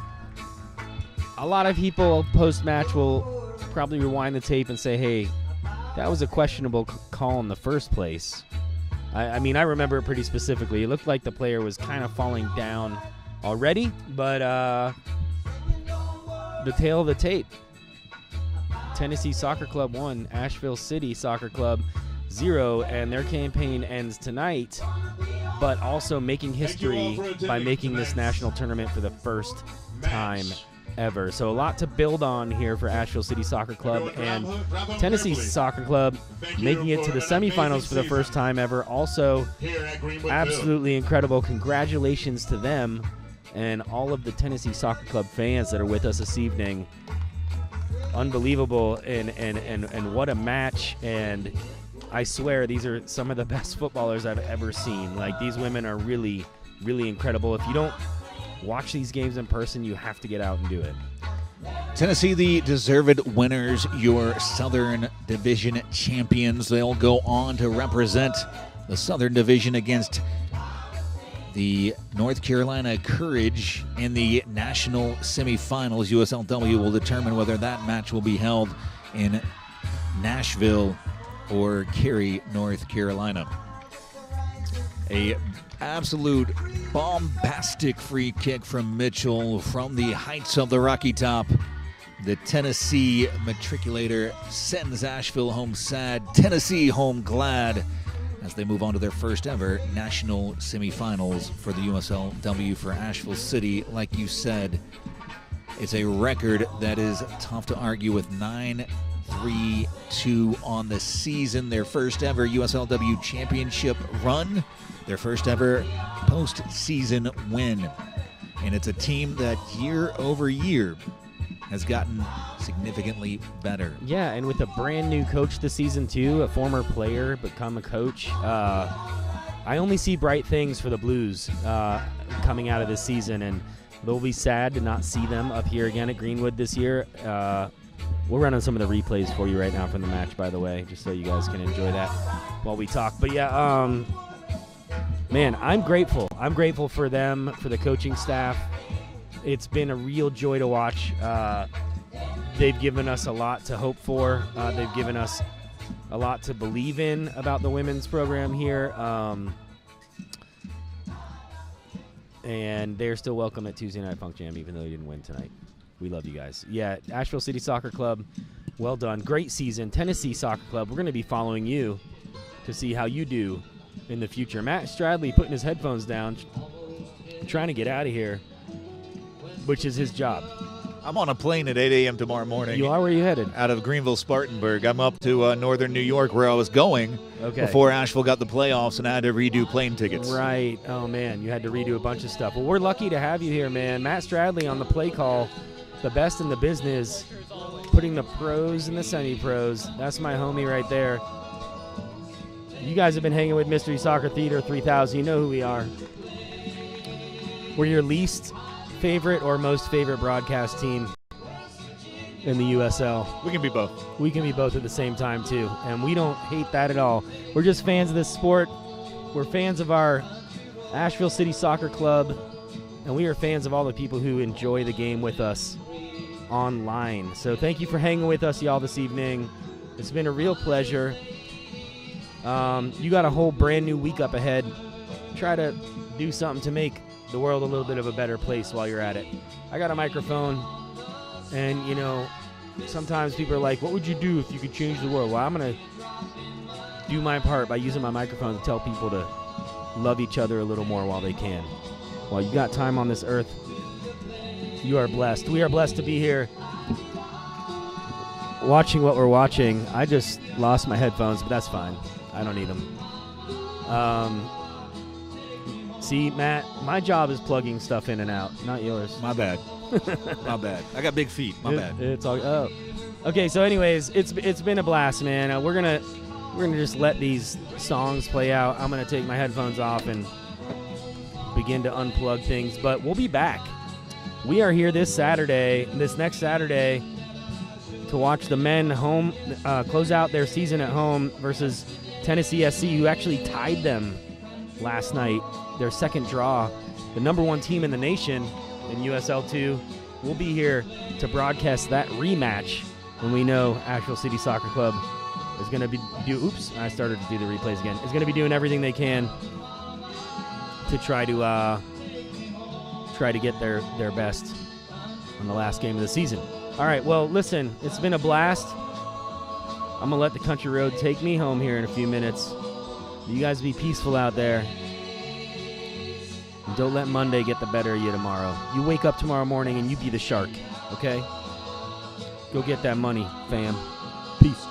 a lot of people post-match will probably rewind the tape and say, hey, that was a questionable call in the first place. I mean, I remember it pretty specifically. It looked like the player was kind of falling down already, but the tail of the tape. Tennessee Soccer Club 1, Asheville City Soccer Club 0, and their campaign ends tonight, but also making history by making this national tournament for the first time ever. So a lot to build on here for Asheville City Soccer Club, and Tennessee Soccer Club making it to the semifinals for the first time ever. Also, Here at Greenwood absolutely incredible. Congratulations to them and all of the Tennessee Soccer Club fans that are with us this evening. Unbelievable, and what a match. And I swear these are some of the best footballers I've ever seen. Like, these women are really, really incredible. If you don't watch these games in person, you have to get out and do it. Tennessee, the deserved winners, your Southern Division champions. They'll go on to represent the Southern Division against the North Carolina Courage in the national semifinals. USLW will determine whether that match will be held in Nashville or Cary, North Carolina. A absolute bombastic free kick from Mitchell from the heights of the Rocky Top. The Tennessee matriculator sends Asheville home sad, Tennessee home glad, as they move on to their first ever national semifinals for the USLW for Asheville City. Like you said, it's a record that is tough to argue with. 9-3-2 on the season, their first ever USLW championship run, their first ever postseason win. And it's a team that year over year has gotten significantly better. Yeah, and with a brand new coach this season too, a former player become a coach. I only see bright things for the Blues coming out of this season, and they'll be sad to not see them up here again at Greenwood this year. We're running some of the replays for you right now from the match, by the way, just so you guys can enjoy that while we talk. But yeah, man, I'm grateful. I'm grateful for them, for the coaching staff. It's been a real joy to watch. They've given us a lot to hope for. They've given us a lot to believe in about the women's program here. And they're still welcome at Tuesday Night Funk Jam, even though they didn't win tonight. We love you guys. Yeah, Asheville City Soccer Club, well done. Great season. Tennessee Soccer Club, we're going to be following you to see how you do in the future. Matt Stradley putting his headphones down, trying to get out of here, which is his job. I'm on a plane at 8 a.m. tomorrow morning. You are? Where are you headed? Out of Greenville, Spartanburg. I'm up to northern New York, where I was going before Asheville got the playoffs, and I had to redo plane tickets. Right. Oh, man, you had to redo a bunch of stuff. Well, we're lucky to have you here, man. Matt Stradley on the play call, the best in the business, putting the pros and the semi-pros. That's my homie right there. You guys have been hanging with Mystery Soccer Theater 3000. You know who we are. We're your least favorite or most favorite broadcast team in the USL. We can be both. We can be both at the same time, too. And we don't hate that at all. We're just fans of this sport. We're fans of our Asheville City Soccer Club. And we are fans of all the people who enjoy the game with us online. So thank you for hanging with us, y'all, this evening. It's been a real pleasure. You got a whole brand new week up ahead. Try to do something to make the world a little bit of a better place while you're at it. I got a microphone, and, you know, sometimes people are like, what would you do if you could change the world? Well, I'm going to do my part by using my microphone to tell people to love each other a little more while they can. While you got time on this earth, you are blessed. We are blessed to be here watching what we're watching. I just lost my headphones, but that's fine. I don't need them. See, Matt, my job is plugging stuff in and out, not yours. My bad. My bad. I got big feet. My bad. It's all. Oh. Okay. So, anyways, it's been a blast, man. We're gonna just let these songs play out. I'm gonna take my headphones off and begin to unplug things. But we'll be back. We are here this next Saturday, to watch the men home close out their season at home versus Tennessee SC, who actually tied them last night. Their second draw, the number 1 team in the nation in USL2. We'll be here to broadcast that rematch when we know Asheville City Soccer Club is going to I started to do the replays again. Is going to be doing everything they can to try to get their best on the last game of the season. All right, well, listen, it's been a blast. I'm going to let the country road take me home here in a few minutes. You guys be peaceful out there. And don't let Monday get the better of you tomorrow. You wake up tomorrow morning and you be the shark, okay? Go get that money, fam. Peace.